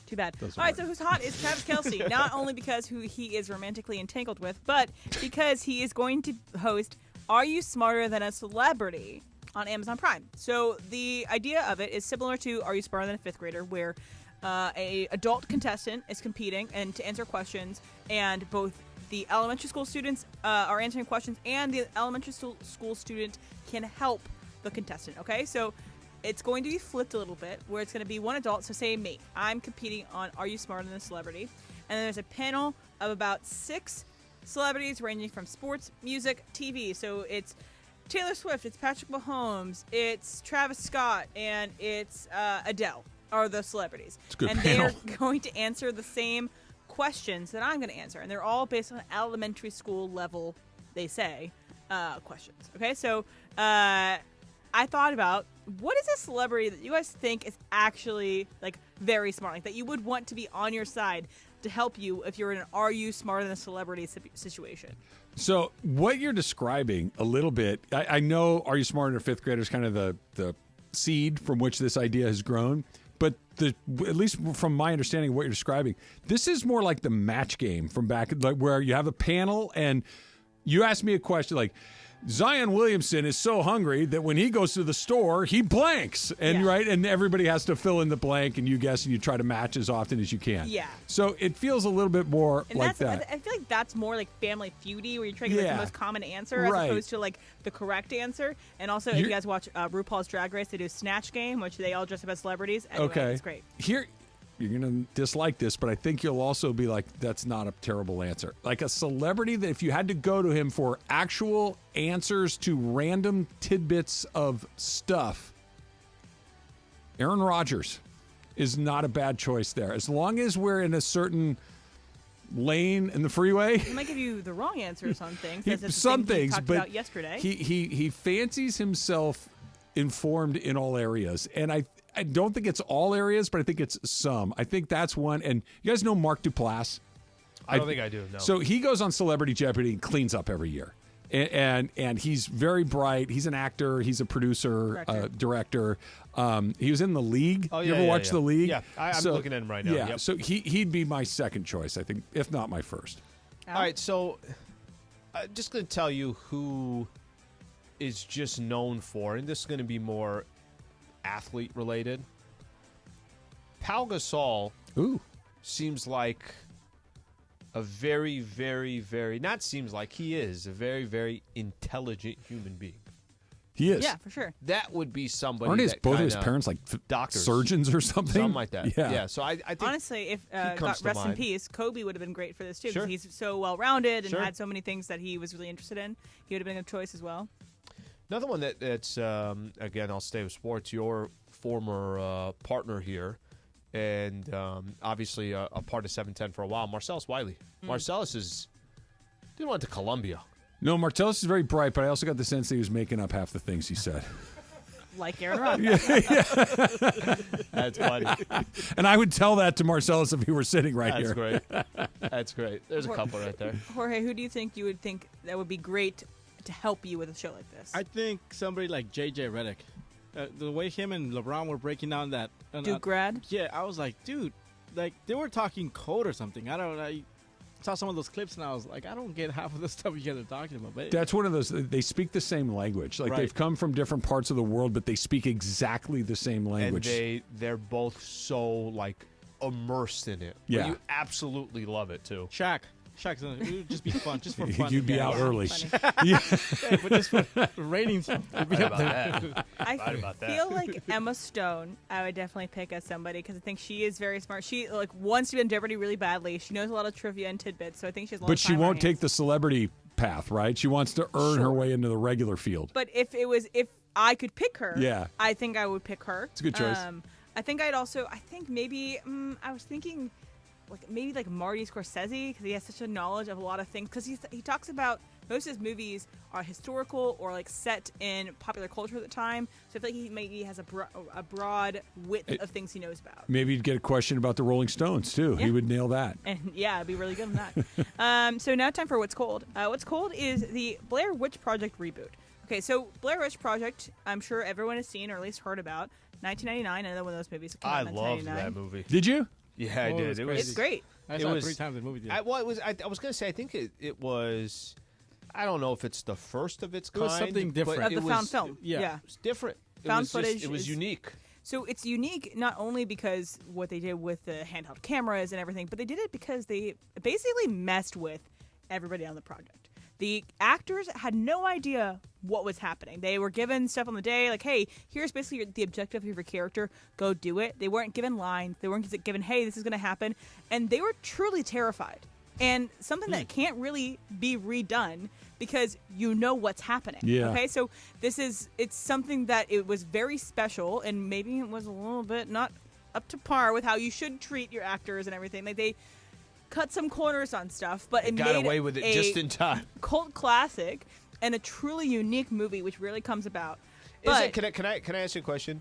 S4: Too bad. All right, so Who's Hot is Travis Kelce, not only because who he is romantically entangled with, but because he is going to host Are You Smarter Than a Celebrity on Amazon Prime. So the idea of it is similar to Are You Smarter Than a Fifth Grader, where a adult contestant is competing and to answer questions, and both the elementary school students are answering questions, and the elementary school student can help the contestant, okay? So it's going to be flipped a little bit, where it's going to be one adult, so say me. I'm competing on Are You Smarter Than a Celebrity? And then there's a panel of about 6 celebrities ranging from sports, music, TV. So it's Taylor Swift, it's Patrick Mahomes, it's Travis Scott, and it's Adele are the celebrities.
S1: It's a good
S4: and
S1: panel.
S4: They're going to answer the same questions that I'm going to answer. And they're all based on elementary school level, they say, questions. Okay, so I thought about, what is a celebrity that you guys think is actually like very smart, like that you would want to be on your side to help you if you're in an Are You Smarter Than a Celebrity situation?
S1: So what you're describing a little bit, I know Are You Smarter Than a Fifth Grader is kind of the seed from which this idea has grown. But at least from my understanding of what you're describing, this is more like the match game from back, like where you have a panel and you ask me a question like, Zion Williamson is so hungry that when he goes to the store, he blanks. And right, and everybody has to fill in the blank, and you guess, and you try to match as often as you can.
S4: Yeah.
S1: So it feels a little bit more
S4: and
S1: like that.
S4: I feel like that's more like Family Feudy, where you're trying to get the most common answer as opposed to like the correct answer. And also, if you guys watch RuPaul's Drag Race, they do Snatch Game, which they all dress up as celebrities. Anyway,
S1: okay,
S4: it's great.
S1: Here, you're going to dislike this, but I think you'll also be like, that's not a terrible answer. Like a celebrity that if you had to go to him for actual answers to random tidbits of stuff, Aaron Rodgers is not a bad choice there. As long as we're in a certain lane in the freeway.
S4: He might give you the wrong answers on things.
S1: Some things,
S4: talked
S1: but
S4: about yesterday.
S1: He fancies himself informed in all areas. And I don't think it's all areas, but I think it's some. I think that's one. And you guys know Mark Duplass?
S2: I don't think I do, no.
S1: So he goes on Celebrity Jeopardy and cleans up every year. And he's very bright. He's an actor. He's a producer, director. He was in The League.
S2: Oh, yeah,
S1: you ever watch The League?
S2: Yeah, I'm looking at him right now.
S1: Yeah,
S2: Yep.
S1: so he'd be my second choice, I think, if not my first.
S2: All right, so I'm just going to tell you who is just known for, and this is going to be more athlete related. Pau Gasol seems like a very, very, very, not seems like, he is a very, very intelligent human being.
S1: He is.
S4: Yeah, for sure.
S2: That would be somebody.
S1: Aren't both of his parents like
S2: doctors,
S1: surgeons or something?
S2: Something like that.
S1: Yeah.
S2: So I think
S4: honestly, if
S2: comes to
S4: rest in
S2: mind.
S4: peace, Kobe would have been great for this too.
S2: Sure.
S4: Because he's so well rounded and
S2: Sure.
S4: had so many things that he was really interested in. He would have been a choice as well.
S2: Another one that's again, I'll stay with sports. Your former partner here, and obviously a part of 710 for a while, Marcellus Wiley. Marcellus went to Columbia.
S1: No, Martellus is very bright, but I also got the sense that he was making up half the things he said.
S4: Like Aaron Rodgers.
S2: That's funny.
S1: And I would tell that to Marcellus if he were sitting right here.
S2: That's great. That's great. There's a couple right there.
S4: Jorge, who do you think you would think that would be great to help you with a show like this?
S5: I think somebody like J.J. Redick. The way him and LeBron were breaking down that
S4: Duke grad?
S5: Yeah, I was like, dude, like they were talking code or something. I saw some of those clips and I was like, I don't get half of the stuff you guys are talking about. But
S1: that's one of those, they speak the same language. Like they've come from different parts of the world, but they speak exactly the same language.
S2: And they're both so like immersed in it.
S1: Yeah.
S2: You absolutely love it too.
S5: Shaq. Shucks, it would just be fun, just for fun.
S1: You'd be out early.
S5: Yeah, but just for ratings, would be up there.
S4: I feel like Emma Stone, I would definitely pick as somebody because I think she is very smart. She wants to be in Jeopardy really badly. She knows a lot of trivia and tidbits, so I think she has a lot of time
S1: But she
S4: on her
S1: won't take
S4: hands.
S1: the celebrity path, right? She wants to earn her way into the regular field.
S4: But if I could pick her,
S1: Yeah.
S4: I think I would pick her.
S1: It's a good choice.
S4: I think maybe I was thinking maybe Marty Scorsese because he has such a knowledge of a lot of things because he talks about most of his movies are historical or set in popular culture at the time. So I feel like he maybe has a broad width of things he knows about.
S1: Maybe you'd get a question about the Rolling Stones too.
S4: Yeah.
S1: He would nail that.
S4: And yeah, it'd be really good on that. So now time for What's Cold. What's Cold is the Blair Witch Project reboot. Okay, so Blair Witch Project, I'm sure everyone has seen or at least heard about. 1999, another one of those movies that came out in 1999.
S2: I loved that movie.
S1: Did you?
S2: Yeah, I did.
S4: It's great.
S5: I saw it 3 times in the movie theater.
S2: I was going to say, I think it was, I don't know if it's the first of its kind.
S5: It was something different.
S4: Of the found film.
S5: Yeah.
S2: It was different.
S4: Found footage.
S2: It was unique.
S4: So it's unique not only because what they did with the handheld cameras and everything, but they did it because they basically messed with everybody on the project. The actors had no idea what was happening. They were given stuff on the day, like, hey, here's basically the objective of your character. Go do it. They weren't given lines. They weren't given, hey, this is going to happen. And they were truly terrified. And something that can't really be redone because you know what's happening.
S1: Yeah.
S4: Okay, so it's something that it was very special and maybe it was a little bit not up to par with how you should treat your actors and everything. Like they cut some corners on stuff, but it
S2: got
S4: made
S2: away with it just in time.
S4: Cult classic and a truly unique movie, which rarely comes about.
S2: Can I ask you a question?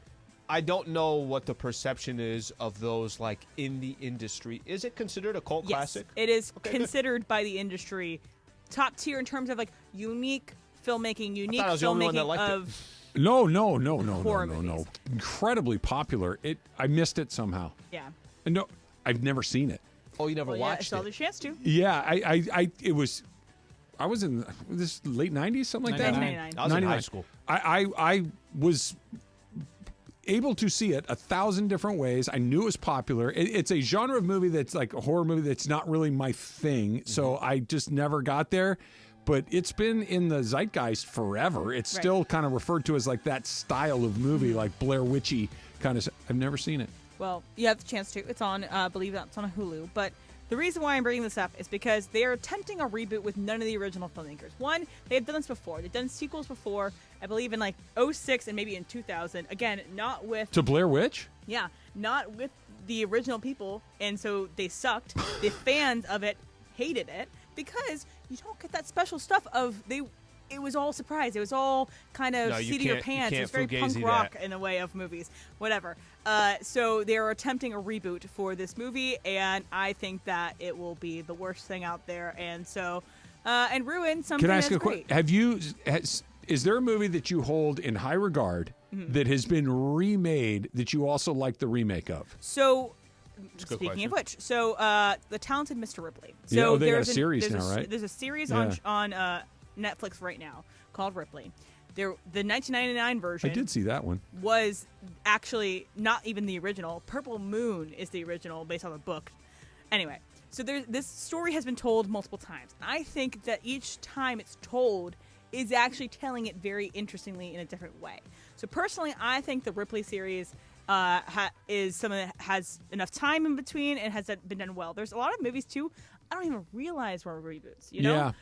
S2: I don't know what the perception is of those in the industry. Is it considered a cult classic?
S4: It is considered by the industry top tier in terms of unique filmmaking, unique filmmaking of.
S1: No.
S4: Horror movies.
S1: Incredibly popular. I missed it somehow.
S4: Yeah.
S1: No, I've never seen it.
S2: Oh, you never watched
S4: it? I saw
S2: it?
S4: the chance to.
S1: Yeah, I was in this late 90s, something like that.
S4: 1999.
S2: I was in high school.
S1: I was able to see it 1,000 different ways. I knew it was popular. It's a genre of movie that's like a horror movie that's not really my thing, so I just never got there. But it's been in the zeitgeist forever. It's still kind of referred to as that style of movie, like Blair Witchy kind of. I've never seen it.
S4: Well, you have the chance to. It's on, I believe that's on Hulu. But the reason why I'm bringing this up is because they are attempting a reboot with none of the original filmmakers. One, they have done this before. They've done sequels before, I believe in 2006 and maybe in 2000. Again, not with...
S1: To Blair Witch?
S4: Yeah, not with the original people. And so they sucked. The fans of it hated it because you don't get that special stuff of... It was all surprise. It was all kind of seat of your pants. It was very punk rock in a way of movies. Whatever. So they're attempting a reboot for this movie, and I think that it will be the worst thing out there. And so, and ruin something that's great.
S1: Have you? Is there a movie that you hold in high regard that has been remade that you also like the remake of?
S4: So. Speaking of which, so The Talented Mr. Ripley. So
S1: yeah, they got a series now, right?
S4: There's a series on Netflix right now called Ripley. The 1999 version.
S1: I did see that one.
S4: Was actually not even the original. Purple Moon is the original based on the book. Anyway, so this story has been told multiple times. I think that each time it's told is actually telling it very interestingly in a different way. So personally, I think the Ripley series is something that has enough time in between and has been done well. There's a lot of movies too. I don't even realize were reboots. You know,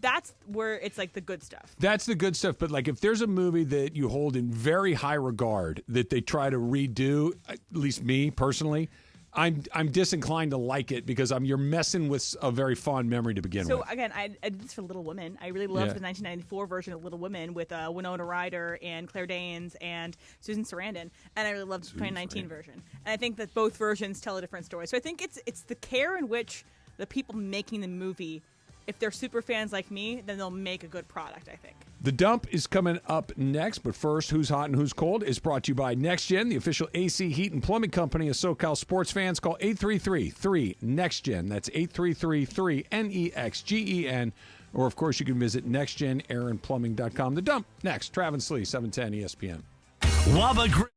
S4: that's where it's the good stuff.
S1: That's the good stuff. But if there's a movie that you hold in very high regard that they try to redo, at least me personally, I'm disinclined to like it because you're messing with a very fond memory to begin with.
S4: So again, I did this for Little Women. I really loved the 1994 version of Little Women with Winona Ryder and Claire Danes and Susan Sarandon, and I really loved the 2019 version. And I think that both versions tell a different story. So I think it's the care in which the people making the movie, if they're super fans like me, then they'll make a good product, I think.
S1: The Dump is coming up next, but first, Who's Hot and Who's Cold is brought to you by NextGen, the official AC heat and plumbing company of SoCal sports fans. Call 833-3-NEXTGen. That's 833-3-NEXGEN. Or, of course, you can visit nextgenairandplumbing.com. The Dump, next. Travis Lee, 710 ESPN.
S6: Waba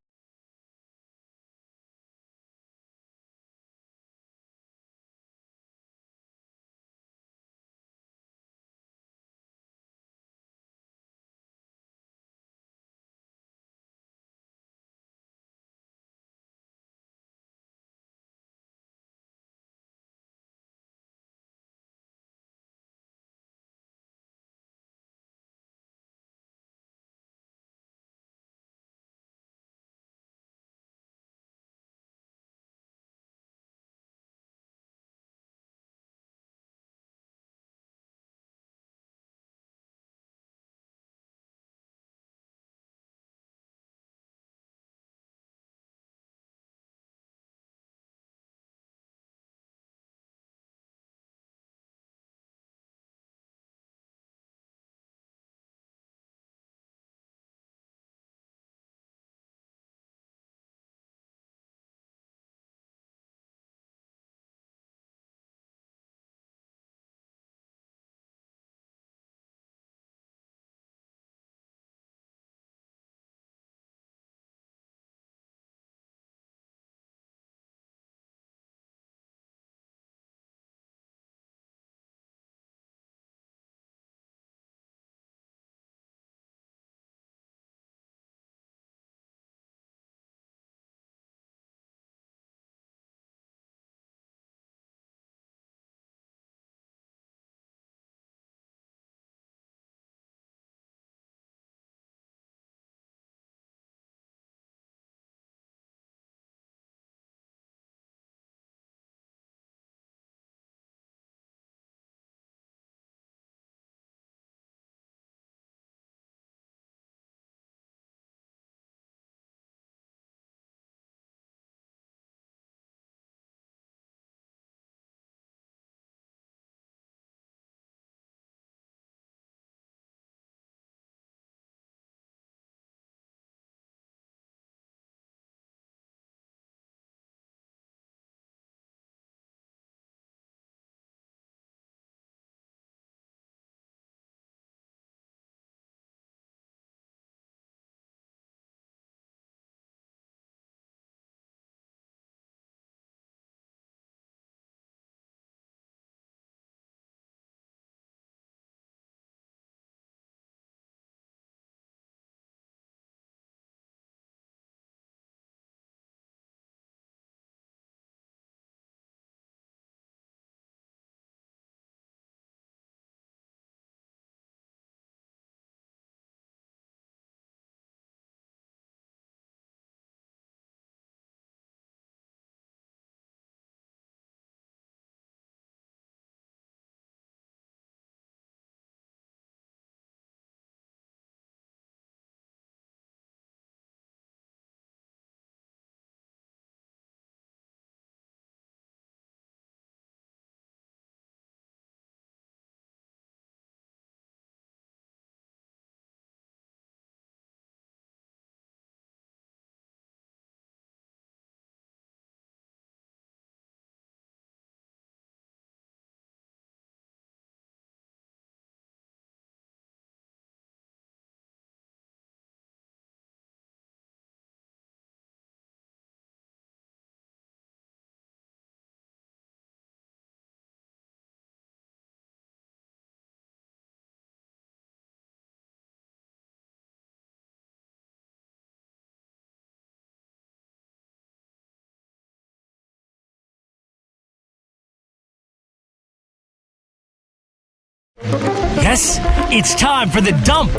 S6: Yes, it's time for the dump.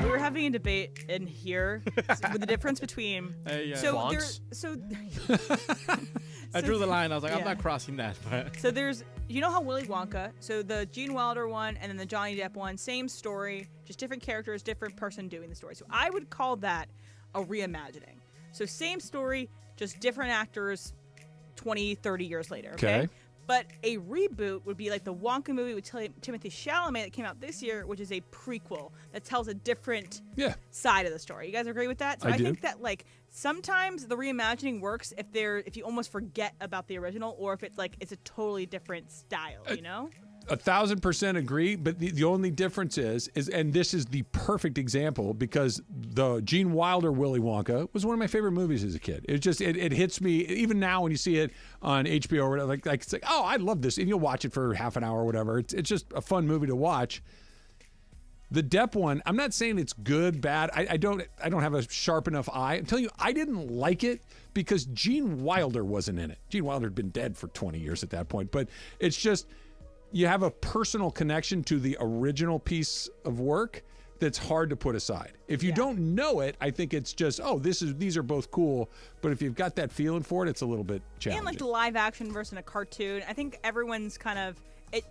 S4: We were having a debate in here with the difference between
S5: I drew the line. I was like, I'm not crossing that. But.
S4: So there's, you know how Willy Wonka, so the Gene Wilder one and then the Johnny Depp one, same story, just different characters, different person doing the story. So I would call that a reimagining. So same story, just different actors 20, 30 years later, okay? But a reboot would be like the Wonka movie with Timothée Chalamet that came out this year, which is a prequel that tells a different side of the story. You guys agree with that? So I think that like sometimes the reimagining works if you almost forget about the original, or if it's like it's a totally different style, you know?
S1: 1,000% agree, but the only difference is, and this is the perfect example, because the Gene Wilder Willy Wonka was one of my favorite movies as a kid. It just it hits me even now when you see it on HBO or whatever. Like it's like, oh, I love this, and you'll watch it for half an hour or whatever. It's just a fun movie to watch. The Depp one, I'm not saying it's good, bad. I don't have a sharp enough eye. I'm telling you, I didn't like it because Gene Wilder wasn't in it. Gene Wilder had been dead for 20 years at that point, but it's just. You have a personal connection to the original piece of work that's hard to put aside. If you don't know it, I think it's just, these are both cool. But if you've got that feeling for it, it's a little bit challenging.
S4: And like the live action versus a cartoon, I think everyone's kind of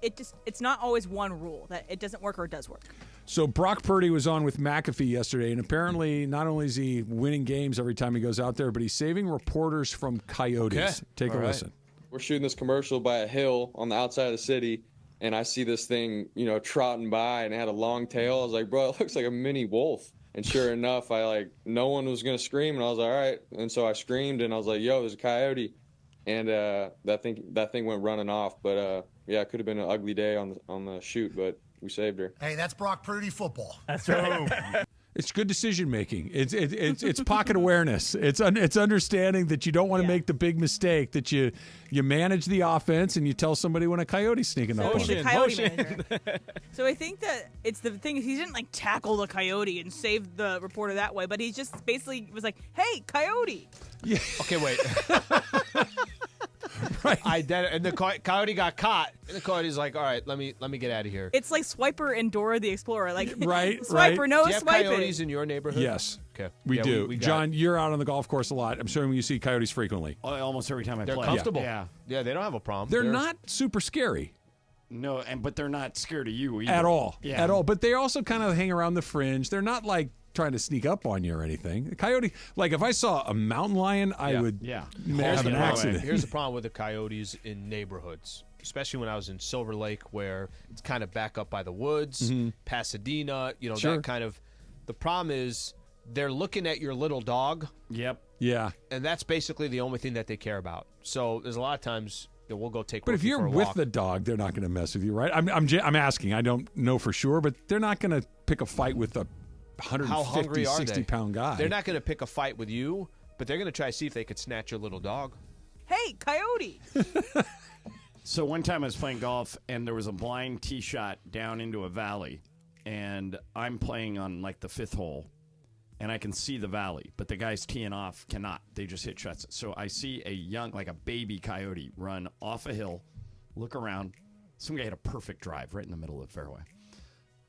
S4: it's not always one rule that it doesn't work or it does work.
S1: So Brock Purdy was on with McAfee yesterday, and apparently not only is he winning games every time he goes out there, but he's saving reporters from coyotes. Okay. Take a listen.
S16: We're shooting this commercial by a hill on the outside of the city, and I see this thing, trotting by, and it had a long tail. I was like, bro, it looks like a mini wolf. And sure enough, no one was going to scream, and I was like, all right. And so I screamed, and I was like, yo, there's a coyote. And that thing went running off. But, it could have been an ugly day on the shoot, but we saved her.
S17: Hey, that's Brock Purdy football.
S6: That's right.
S1: It's good decision making. It's pocket awareness. It's understanding that you don't want to make the big mistake, that you manage the offense and you tell somebody when a coyote's sneaking up on you.
S4: So I think that it's the thing is he didn't tackle the coyote and save the reporter that way, but he just basically was like, "Hey, coyote."
S2: Yeah. Okay, wait.
S1: Right.
S2: And the coyote got caught. And the coyote's like, all right, let me get out of here.
S4: It's like Swiper and Dora the Explorer. Like,
S1: right,
S4: Swiper, no
S2: do you have
S4: swiping.
S2: Coyotes in your neighborhood?
S1: Yes.
S2: Okay.
S1: We do. John, you're out on the golf course a lot. I'm assuming you see coyotes frequently.
S18: Almost every time I play.
S2: They're comfortable.
S18: Yeah,
S2: they don't have a problem.
S1: They're not super scary.
S18: No, but they're not scared of you either.
S1: At all.
S18: Yeah.
S1: At all. But they also kind of hang around the fringe. They're not trying to sneak up on you or anything. The coyote, if I saw a mountain lion, I would have an accident.
S2: Here's the problem with the coyotes in neighborhoods, especially when I was in Silver Lake, where it's kind of back up by the woods, Pasadena, that kind of. The problem is they're looking at your little dog.
S18: Yep.
S1: Yeah.
S2: And that's basically the only thing that they care about. So there's a lot of times that we'll go take.
S1: But if you're
S2: for a
S1: with
S2: walk.
S1: the dog, they're not going to mess with you, right? I'm asking. I don't know for sure, but they're not going to pick a fight with a 150, 60-pound guy.
S2: They're not going to pick a fight with you, but they're going to try to see if they could snatch your little dog.
S4: Hey, coyote!
S18: So one time I was playing golf, and there was a blind tee shot down into a valley, and I'm playing on the fifth hole, and I can see the valley, but the guys teeing off cannot. They just hit shots. So I see a young, a baby coyote run off a hill, look around. Some guy had a perfect drive right in the middle of the fairway.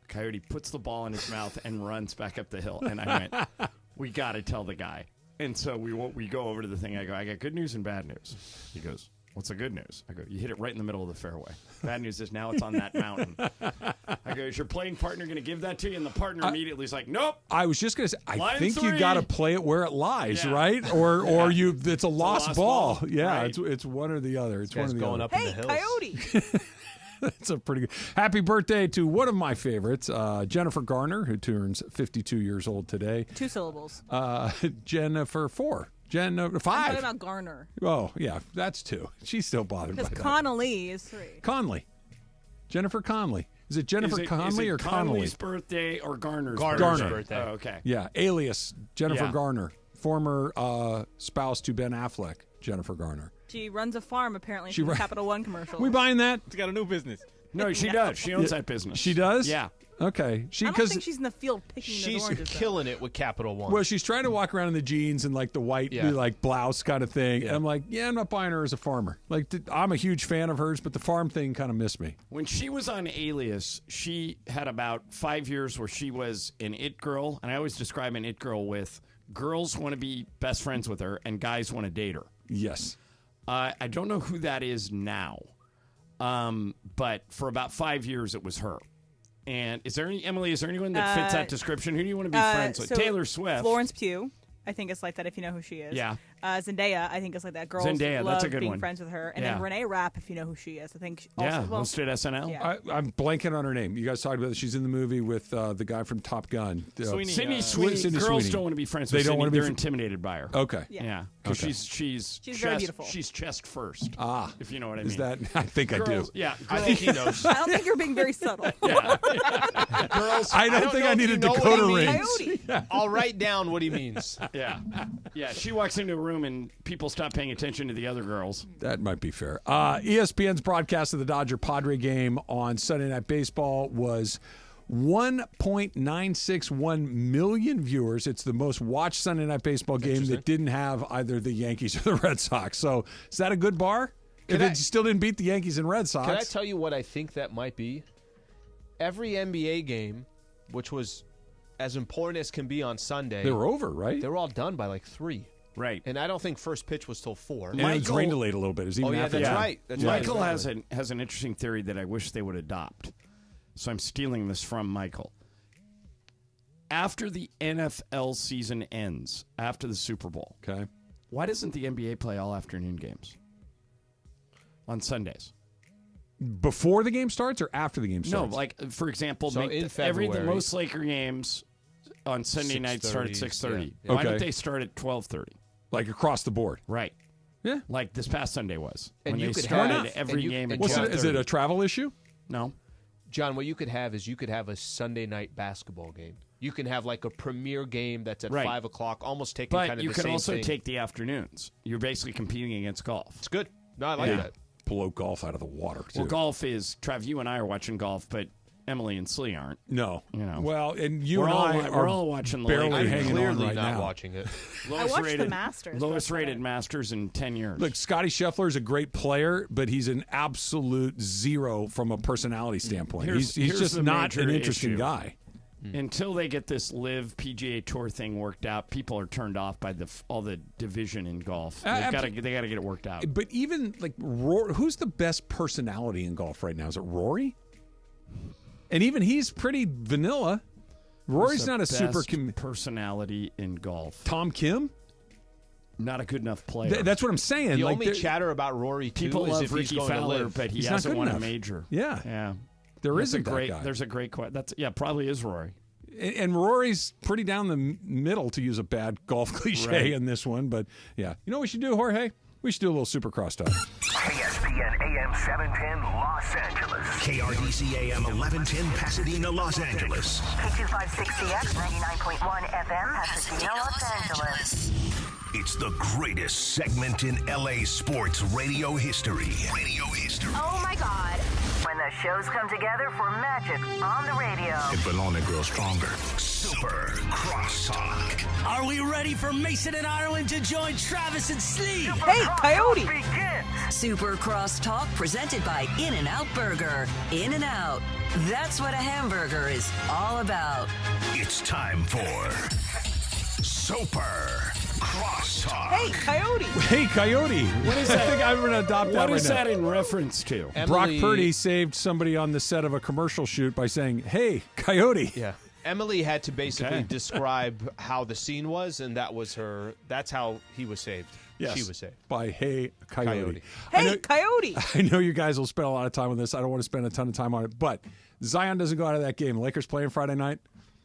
S18: Coyote puts the ball in his mouth and runs back up the hill. And I went, we got to tell the guy. And so we go over to the thing. I go, I got good news and bad news. He goes, what's the good news? I go, you hit it right in the middle of the fairway. Bad news is now it's on that mountain. I go, is your playing partner going to give that to you? And the partner immediately is like, nope.
S1: I was just going to say, I think
S18: 3.
S1: you got to play it where it lies, right? Or it's a lost ball. Yeah, right. It's one or the other. It's one or the
S2: going
S1: other.
S2: Up in the hills.
S4: Coyote!
S1: That's a pretty good. Happy birthday to one of my favorites, Jennifer Garner, who turns 52 years old today.
S4: 2 syllables.
S1: Jennifer 4. 5.
S4: I'm talking about Garner.
S1: Oh, yeah, that's 2. She's still bothered by that.
S4: Because Connolly is 3.
S1: Conley. Jennifer Conley. Is it Jennifer Conley or Connolly?
S18: Connolly's birthday or Garner's
S2: birthday?
S18: Oh, okay.
S1: Yeah, alias Jennifer Garner, former spouse to Ben Affleck, Jennifer Garner.
S4: She runs a farm, apparently, from the Capital One commercial.
S1: We buying that?
S5: She's got a new business.
S18: No, she does. She owns that business.
S1: She does?
S18: Yeah.
S1: Okay.
S4: I don't think she's in the field picking those
S2: She's
S4: oranges.
S2: killing it with Capital One.
S1: Well, she's trying to walk around in the jeans and like the white like blouse kind of thing. And I'm like, I'm not buying her as a farmer. Like, I'm a huge fan of hers, but the farm thing kind of missed me.
S18: When she was on Alias, she had about 5 years where she was an it girl, and I always describe an it girl with girls want to be best friends with her and guys want to date her.
S1: Yes.
S18: I don't know who that is now, but for about 5 years it was her. And is there anyone that fits that description? Who do you want to be friends with?
S4: So
S18: Taylor Swift.
S4: Florence Pugh, I think is like that if you know who she is.
S18: Yeah.
S4: Zendaya, I think is like that. Girls
S18: Zendaya,
S4: love
S18: that's a good
S4: being
S18: one.
S4: friends with her. And then Renee Rapp, if you know who she is. I think
S18: hosted SNL.
S4: Yeah.
S1: I'm blanking on her name. You guys talked about it. She's in the movie with the guy from Top Gun.
S18: Sydney Sweeney. Girls don't want to be friends with
S1: They don't want to be
S18: They're intimidated by her.
S1: Okay.
S18: Yeah. Because she's
S4: very beautiful.
S18: She's chest first.
S1: Ah.
S18: If you know what I mean.
S1: Is that? I think I do.
S18: Yeah.
S2: I think he knows.
S4: I don't think you're being very subtle.
S2: Girls,
S1: I don't think I need a
S2: know what
S1: Dakota
S2: he
S1: ring.
S2: means. I'll write down what he means.
S18: Yeah. Yeah. She walks into a room and people stop paying attention to the other girls.
S1: That might be fair. ESPN's broadcast of the Dodger-Padre game on Sunday Night Baseball was 1.961 million viewers. It's the most watched Sunday Night Baseball game that didn't have either the Yankees or the Red Sox. So is that a good bar? If it still didn't beat the Yankees and Red Sox.
S2: Can I tell you what I think that might be? Every NBA game, which was as important as can be on Sunday.
S1: They were over, right?
S2: They were all done by like 3.
S18: Right.
S2: And I don't think first pitch was till 4.
S1: And it was rain delayed a little bit. It was even after
S2: that's
S1: that.
S2: right. That's
S18: Michael
S2: right.
S18: has an interesting theory that I wish they would adopt. So I'm stealing this from Michael. After the NFL season ends, after the Super Bowl,
S1: okay,
S18: why doesn't the NBA play all afternoon games on Sundays?
S1: Before the game starts or after the game starts?
S18: No, like, for example,
S2: So in February,
S18: the most Laker games on Sunday night start at 6:30.
S2: yeah.
S18: Why
S1: Okay.
S18: don't they start at 12:30?
S1: Like across the board.
S18: Right.
S1: Yeah.
S18: Like this past Sunday was.
S2: And
S18: when
S2: you
S18: they
S2: could
S18: started
S2: have-
S18: every
S2: and you-
S18: game at
S2: and
S1: What's it, is it
S18: 12:30.
S1: a travel issue?
S18: No.
S2: John, what you could have is you could have a Sunday night basketball game. You can have like a premier game that's at
S18: Right.
S2: 5 o'clock, almost taking
S18: But
S2: kind of
S18: you
S2: the
S18: can
S2: same
S18: also
S2: thing.
S18: take the afternoons. You're basically competing against golf.
S2: It's good. No, I like
S18: Yeah.
S2: that.
S1: Blow golf out of the water, too.
S18: Well, golf is, Trav, you and I are watching golf, but Emily and Slee aren't.
S1: No.
S18: You know.
S1: Well, and you
S18: We're
S1: and
S18: all
S1: I
S18: wa-
S1: are
S18: we're all watching the
S1: barely
S18: Lakers.
S1: hanging
S2: Clearly
S1: on right
S2: not
S1: now.
S2: watching it.
S4: I watched the Masters.
S18: Lowest rated Masters in 10 years.
S1: Look, Scotty Scheffler is a great player, but he's an absolute zero from a personality standpoint.
S18: Here's
S1: He's just
S18: the
S1: not
S18: major
S1: an interesting
S18: issue.
S1: guy.
S18: Until they get this Live PGA Tour thing worked out, people are turned off by all the division in golf. They got to get it worked out.
S1: But even like who's the best personality in golf right now? Is it Rory? And even he's pretty vanilla. Rory's
S18: Who's the
S1: not a super
S18: best personality in golf.
S1: Tom Kim?
S18: Not a good enough player.
S1: That's what I'm saying.
S2: The
S1: Like,
S2: only chatter about Rory too
S18: People
S2: is
S18: love
S2: if he's
S18: Ricky
S2: going to
S18: Fowler,
S2: live.
S18: but he
S1: He's not
S18: hasn't
S1: good
S18: won
S1: enough.
S18: a major.
S1: Yeah.
S18: Yeah.
S1: There
S18: That's
S1: isn't
S18: a great.
S1: that guy.
S18: There's a great question. Probably is Rory.
S1: And Rory's pretty down the middle, to use a bad golf cliche
S18: Right.
S1: in this one. But yeah, you know what we should do, Jorge? We should do a little super crosstalk.
S10: ESPN AM 710 Los Angeles. KRDC AM 1110 Pasadena, Los Angeles.
S7: K2560X 99.1 FM, Pasadena, Los Angeles.
S10: It's the greatest segment in LA sports radio history.
S7: Oh my God. When the shows come together for magic on the radio.
S10: It will only grow stronger. Super Crosstalk.
S6: Are we ready for Mason and Ireland to join Travis and Slee?
S4: Hey, Coyote!
S7: Super Crosstalk presented by In-N-Out Burger. In-N-Out. That's what a hamburger is all about.
S10: It's time for Super Crosstalk.
S4: Hey, Coyote!
S1: Hey, Coyote. What is that? I think I'm going to adopt that
S18: What
S1: right
S18: is
S1: now.
S18: that in reference to?
S1: Brock
S2: Emily-
S1: Purdy saved somebody on the set of a commercial shoot by saying, "Hey, Coyote."
S2: Yeah. Emily had to basically
S18: Okay.
S2: describe how the scene was, and that was her. That's how he was saved.
S1: Yes.
S2: She was saved.
S1: By Hey, Coyote.
S2: Coyote.
S4: Hey, Coyote!
S1: I know you guys will spend a lot of time on this. I don't want to spend a ton of time on it. But Zion doesn't go out of that game. Lakers playing Friday night?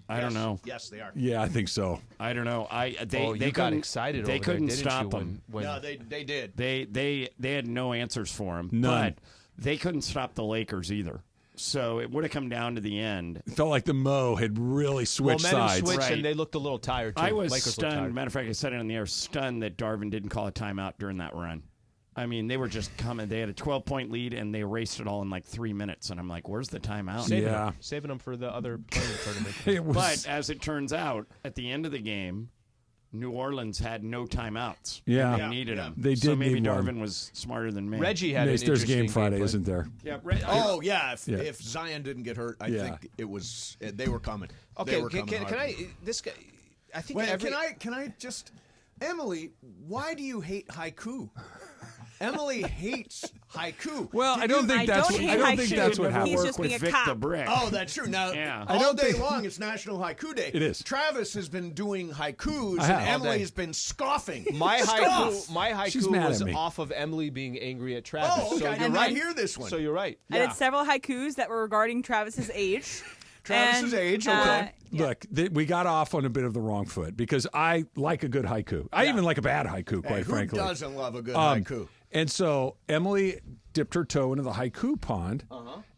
S18: I don't know.
S16: Yes, they are.
S1: Yeah, I think so.
S18: I don't know. They
S2: You got
S18: couldn't-
S2: excited
S18: They
S2: over there,
S18: couldn't
S2: didn't
S18: stop
S2: you,
S18: him.
S2: when-
S16: No, they did.
S18: They had no answers for him.
S1: None.
S18: But they couldn't stop the Lakers either. So it would have come down to the end.
S1: It felt like the Mo had really switched
S2: momentum
S1: sides.
S2: switched,
S18: Right.
S2: and they looked a little tired, too.
S18: I was
S2: Lakers looked
S18: stunned.
S2: tired.
S18: Matter of fact, I said it on the air, stunned that Darvin didn't call a timeout during that run. I mean, they were just coming. They had a 12-point lead, and they erased it all in like 3 minutes. And I'm like, where's the timeout?
S2: Saving them for the other playing tournament.
S18: But as it turns out, at the end of the game, New Orleans had no timeouts.
S1: Yeah.
S18: They needed them.
S1: They did
S18: So maybe
S1: need one.
S18: Darvin was smarter than me.
S2: Reggie had
S1: There's game Friday, isn't there?
S18: Yeah.
S17: If Zion didn't get hurt, I think it was they were coming.
S2: Okay,
S17: They were coming
S2: can
S17: hard.
S2: I? This guy, I think.
S17: Wait, can I just, Emily? Why do you hate haiku? Emily hates haiku.
S1: Well, I don't think that's what happened.
S4: He's just being a cop.
S17: Oh, that's true. Now, all day long, it's National Haiku Day.
S1: It is.
S17: Travis has been doing haikus, and Emily has been scoffing.
S2: My
S17: Scoff.
S2: haiku was off of Emily being angry at Travis.
S17: Oh, okay.
S2: So
S17: I did not hear this one.
S2: So you're right.
S4: I did several haikus that were regarding Travis's age.
S17: Travis's age, okay.
S1: Look, we got off on a bit of the wrong foot because I like a good haiku. I even like a bad haiku, quite frankly.
S17: Who doesn't love a good haiku?
S1: And so Emily dipped her toe into the haiku pond,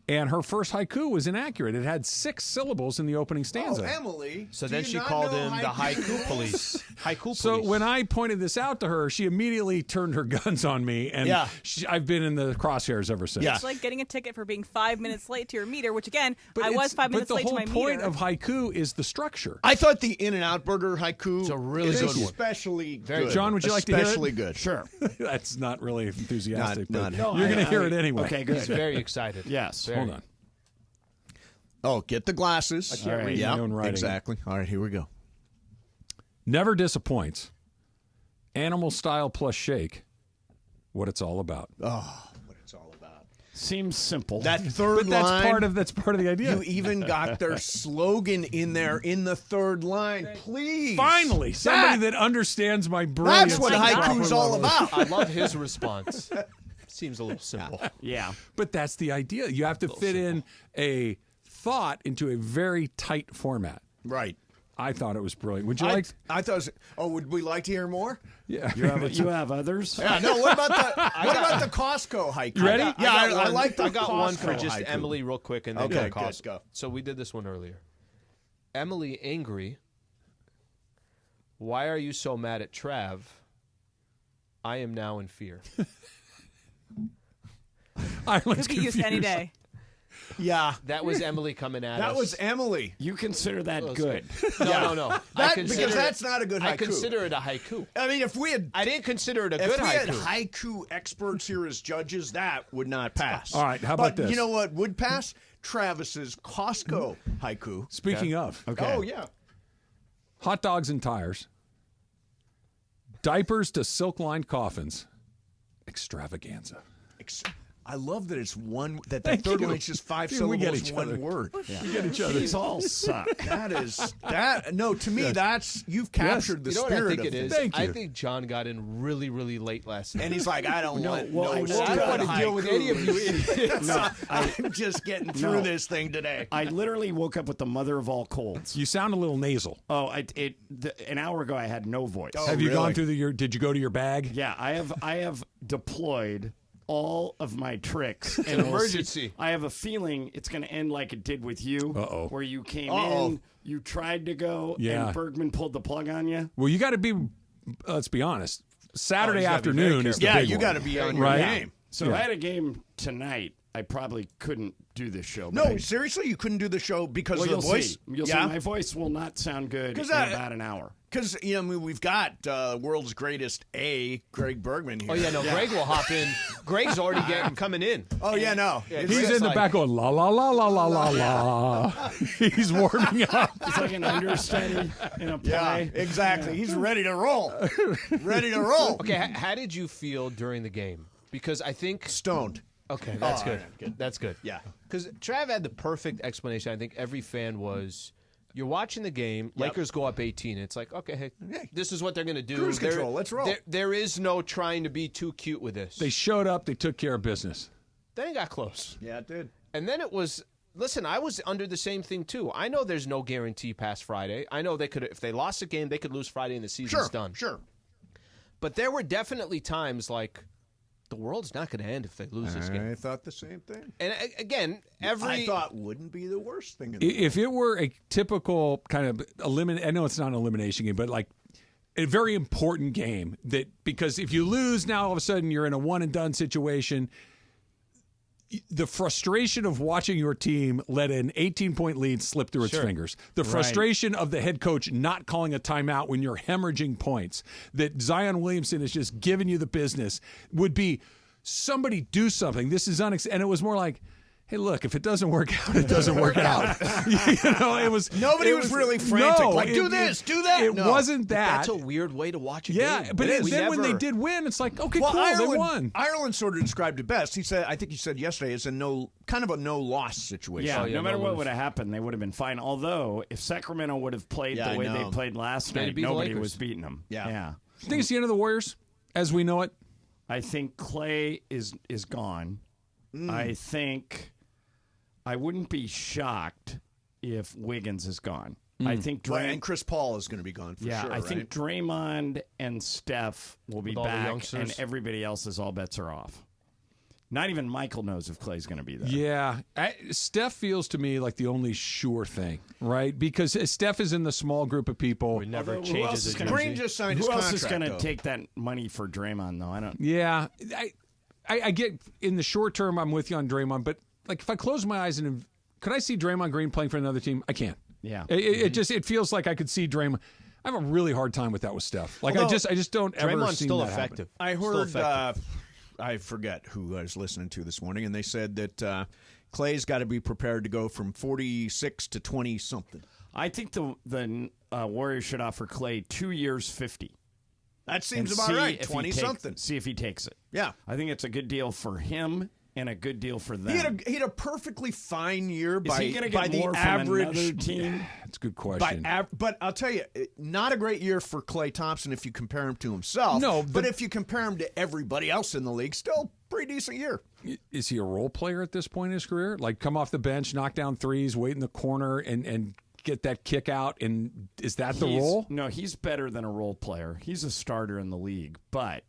S1: and her first haiku was inaccurate. It had 6 syllables in the opening stanza.
S17: Oh, Emily.
S2: So then she called in the haiku police. Haiku police.
S1: So when I pointed this out to her, she immediately turned her guns on me, and I've been in the crosshairs ever since.
S4: It's like getting a ticket for being 5 minutes late to your meter, which again, I was 5 minutes late to my meter.
S1: But the whole point of haiku is the structure.
S17: I thought the In-N-Out Burger haiku
S2: is a really good one.
S17: Especially good.
S1: John, would you like to hear it?
S17: Especially good.
S18: Sure.
S1: That's not really enthusiastic,
S17: Not-
S1: but
S17: no,
S1: you're going to hear it anyway.
S18: Okay, good.
S2: He's very excited.
S18: Yes.
S1: Hold on.
S17: Oh, get the glasses.
S1: I can't read my own writing.
S17: Exactly. All right, here we go.
S1: Never disappoints. Animal style plus shake. What it's all about.
S17: Oh, what it's all about.
S18: Seems simple.
S17: That third
S1: But that's
S17: line.
S1: that's part of the idea.
S17: You even got their slogan in there in the third line. Please.
S1: Finally, somebody that understands my brilliance.
S17: That's what haiku's all about.
S2: I love his response. Seems a little simple.
S18: Yeah.
S1: But that's the idea. You have to fit in a thought into a very tight format.
S17: Right.
S1: I thought it was brilliant. Would you
S17: I thought it was, would we like to hear more?
S1: Yeah.
S18: You have others?
S17: Yeah, no, what about the Costco haiku?
S1: You ready?
S17: I like the
S2: I got
S17: Costco
S2: one for just
S17: haiku.
S2: Emily real quick and then
S17: Okay,
S2: Costco.
S17: good, go.
S2: So we did this one earlier. Emily angry. Why are you so mad at Trav? I am now in fear.
S1: Ireland's
S4: Could be used any day.
S17: Yeah.
S2: That was Emily coming at us.
S17: That was Emily.
S18: You consider that good?
S2: No.
S17: Because that's not a good haiku.
S2: I consider it a haiku.
S17: I mean, if we had...
S2: I didn't consider it a
S17: If
S2: good
S17: we had
S2: haiku.
S17: haiku experts here as judges, that would not pass.
S1: All right, how about
S17: But
S1: this?
S17: you know what would pass? Travis's Costco haiku.
S1: Speaking of.
S18: Okay.
S17: Oh, yeah.
S1: Hot dogs and tires. Diapers to silk-lined coffins. Extravaganza.
S17: I love that it's one, that the
S1: Thank
S17: third
S1: you.
S17: line's just 5
S1: See, we get
S17: syllables,
S1: each
S17: one
S1: other.
S17: word.
S1: We get each other.
S18: These all suck.
S17: No, to me, that's, you've captured the
S2: You know what
S17: spirit
S2: I think
S17: of
S2: it is?
S1: Thank
S2: I
S1: you.
S2: think John got in really, really late last night.
S17: And he's like, I don't want
S18: I don't
S2: want to deal with any of you idiots.
S17: I'm just getting through this thing today.
S18: I literally woke up with the mother of all colds.
S1: You sound a little nasal.
S18: Oh, an hour ago I had no voice.
S17: Oh,
S1: Have you
S17: really?
S1: gone through did you go to your bag?
S18: Yeah, I have deployed all of my tricks.
S2: An emergency.
S18: I have a feeling it's going to end like it did with you, where you came in, you tried to go, and Bergman pulled the plug on you.
S1: Well, you got to be, let's be honest, Saturday
S17: you gotta be
S1: afternoon
S17: very
S1: is the
S17: careful.
S1: big
S17: Yeah, you
S1: one.
S17: got to be on your
S1: Right?
S17: game.
S18: So if I had a game tonight, I probably couldn't do this show.
S17: No,
S18: but
S17: seriously, you couldn't do the show because of the
S18: you'll
S17: voice?
S18: see. You'll see my voice will not sound good in about an hour.
S17: Because, I mean, we've got world's greatest Greg Bergman here.
S2: Oh, yeah, no, Greg will hop in. Greg's already coming in.
S17: Oh, yeah, no.
S1: He's in the back going, la, la, la, la, la, la, la. He's warming up.
S18: It's like an understudy in a play.
S17: Yeah, exactly. He's ready to roll. Ready to roll.
S2: Okay, how did you feel during the game? Because I think...
S17: Stoned.
S2: Okay, that's good.
S17: Good.
S2: That's good.
S17: Yeah.
S2: Because Trav had the perfect explanation. I think every fan was... You're watching the game. Lakers go up 18. It's like, okay, hey, this is what they're going to do.
S17: Cruise control. Let's roll.
S2: There is no trying to be too cute with this.
S1: They showed up. They took care of business.
S2: Then it got close.
S17: Yeah, it did.
S2: And then it was... Listen, I was under the same thing, too. I know there's no guarantee past Friday. I know they could, if they lost a game, they could lose Friday and the season's done.
S17: Sure.
S2: But there were definitely times like, the world's not going to end if they lose this game.
S17: I thought the same thing.
S2: And again,
S17: I thought wouldn't be the worst thing in the
S1: If it were a typical kind of I know it's not an elimination game, but like a very important game because if you lose now, all of a sudden you're in a one and done situation. The frustration of watching your team let an 18-point lead slip through its fingers. The frustration of the head coach not calling a timeout when you're hemorrhaging points, that Zion Williamson is just giving you the business, would be somebody do something. This is and it was more like, hey, look, if it doesn't work out, it doesn't work out. It was
S17: nobody was really frantic. Do this, do that.
S1: It wasn't that.
S2: That's a weird way to watch a game.
S1: Yeah, but then when they did win, it's like, okay, cool, they won.
S17: Ireland sort of described it best. He said, I think he said yesterday, it's a kind of a no-loss situation.
S18: Yeah, no matter what would have happened, they would have been fine. Although, if Sacramento would have played the way they played last night, nobody was beating them.
S17: Yeah.
S1: You think it's the end of the Warriors as we know it?
S18: I think Clay is gone. I think I wouldn't be shocked if Wiggins is gone. I think
S17: and Chris Paul is going to be gone for sure.
S18: I think Draymond and Steph will be back, and everybody else's all bets are off. Not even Michael knows if Clay's going to be there.
S1: Yeah. Steph feels to me like the only sure thing, right? Because Steph is in the small group of people.
S2: He never changes his jersey.
S17: Green just signed his contract.
S18: Who else is going to take that money for Draymond, though? I don't.
S1: Yeah. I get in the short term, I'm with you on Draymond, but like if I close my eyes and could I see Draymond Green playing for another team? I can't.
S18: Yeah.
S1: It feels like I could see Draymond. I have a really hard time with that with Steph. Like I just don't ever
S2: Draymond's
S1: see
S2: still
S1: that
S2: effective.
S1: happen.
S17: I heard I forget who I was listening to this morning, and they said that Clay's got to be prepared to go from 46 to 20 something.
S18: I think the Warriors should offer Clay 2 years, 50.
S17: That seems about right. 20 something.
S18: See if he takes it.
S17: Yeah,
S18: I think it's a good deal for him and a good deal for them.
S17: He had a perfectly fine year by
S18: the
S17: more average
S18: team.
S1: That's a good question.
S17: But I'll tell you, not a great year for Klay Thompson if you compare him to himself.
S1: No,
S17: but if you compare him to everybody else in the league, still pretty decent year.
S1: Is he a role player at this point in his career? Like come off the bench, knock down threes, wait in the corner, and get that kick out? And is that the role?
S18: No, he's better than a role player. He's a starter in the league, but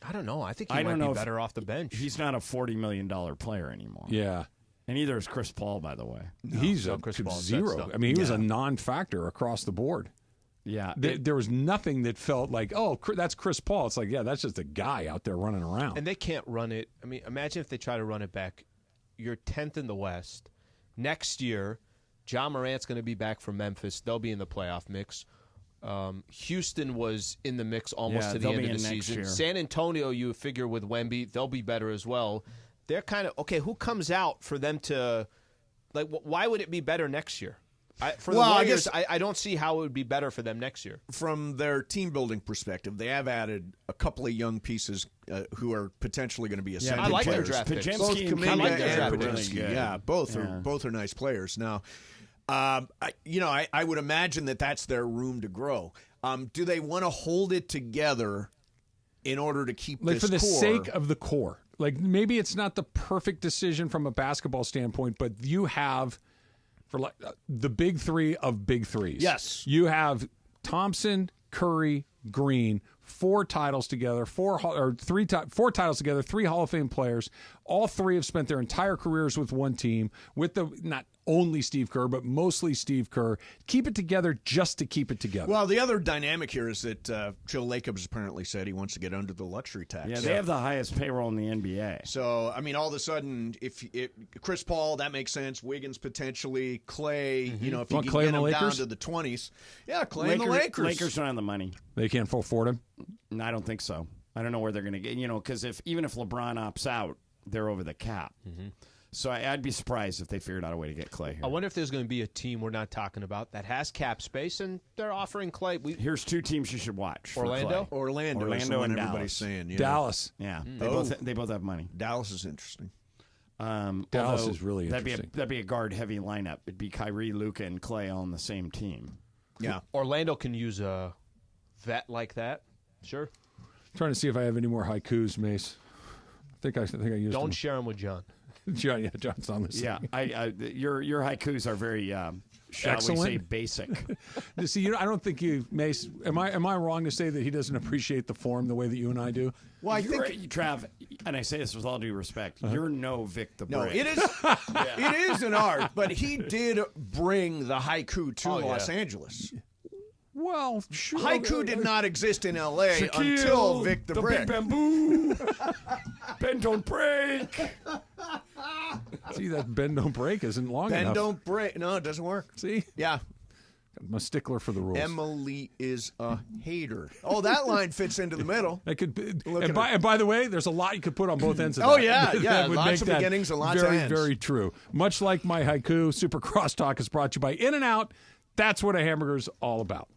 S2: I don't know. I think he might be better off the bench.
S18: He's not a $40 million player anymore.
S1: Yeah.
S18: And neither is Chris Paul, by the way.
S1: No, he's a zero. I mean, he was a non-factor across the board.
S18: Yeah.
S1: There was nothing that felt like, oh, that's Chris Paul. It's like, yeah, that's just a guy out there running around.
S2: And they can't run it. I mean, imagine if they try to run it back. You're 10th in the West. Next year, Ja Morant's going to be back from Memphis. They'll be in the playoff mix. Houston was in the mix almost to the end of the season.
S18: Year.
S2: San Antonio, you figure with Wemby, they'll be better as well. They're kind of, okay, who comes out for them to, like, why would it be better next year? For the Warriors, I don't see how it would be better for them next year.
S17: From their team-building perspective, they have added a couple of young pieces who are potentially going to be essential.
S2: I like
S17: players.
S2: their draft picks.
S17: Both Kuminga and
S2: Really
S17: Podziemski. Yeah, both are nice players. Now, I would imagine that's their room to grow. Do they want to hold it together in order to keep this
S1: for the
S17: core?
S1: sake of the core? Like maybe it's not the perfect decision from a basketball standpoint, but you have for like the big three of big threes.
S17: Yes,
S1: you have Thompson, Curry, Green. 4 titles together, 4 titles together, 3 Hall of Fame players. All 3 have spent their entire careers with one team, with not only Steve Kerr, but mostly Steve Kerr. Keep it together just to keep it together.
S17: Well, the other dynamic here is that Joe Lacob's apparently said he wants to get under the luxury tax.
S18: Yeah, they have the highest payroll in the NBA.
S17: So, I mean, all of a sudden, if Chris Paul, that makes sense. Wiggins potentially, Clay, if you can get him down to the 20s. Yeah, Clay and the Lakers.
S18: Lakers don't have the money.
S1: They can't afford him?
S18: No, I don't think so. I don't know where they're going to get, because even if LeBron opts out, they're over the cap. Mm-hmm. So I'd be surprised if they figured out a way to get Clay here.
S2: I wonder if there's going to be a team we're not talking about that has cap space and they're offering Clay.
S18: Here's 2 teams you should watch.
S2: Orlando?
S17: Orlando and
S18: everybody's
S17: Dallas. Saying. Yeah.
S1: Dallas.
S18: Yeah. They both have money.
S17: Dallas is interesting.
S1: Dallas is really interesting.
S18: That'd be a guard-heavy lineup. It'd be Kyrie, Luka, and Clay all on the same team.
S17: Yeah.
S2: Orlando can use a vet like that. Sure.
S1: I'm trying to see if I have any more haikus, Mace. I think I used
S2: Don't
S1: them.
S2: share them with John.
S1: John, John's on this.
S18: Yeah, your haikus are very, shall we say, basic.
S1: See, I don't think you, Mace. Am I wrong to say that he doesn't appreciate the form the way that you and I do?
S17: Well, I think
S18: Trav, and I say this with all due respect, you're no Vic the Brick.
S17: No, it is. It is an art, but he did bring the haiku to Los Angeles.
S1: Well, sure.
S17: Haiku did not exist in L.A. until Vic the Brick.
S18: Big bamboo. Ben don't break.
S1: See, that bend don't break isn't long enough.
S17: Bend don't break. No, it doesn't work.
S1: See?
S17: Yeah.
S1: I'm a stickler for the rules.
S17: Emily is a hater. Oh, that line fits into the middle.
S1: That could be, and by the way, there's a lot you could put on both ends of that.
S17: Oh, yeah.
S1: That would
S17: Lots
S1: make
S17: of
S1: that
S17: beginnings and lots of
S1: very,
S17: ends.
S1: very true. Much like my haiku, Super Crosstalk is brought to you by In-N-Out. That's what a hamburger's all about.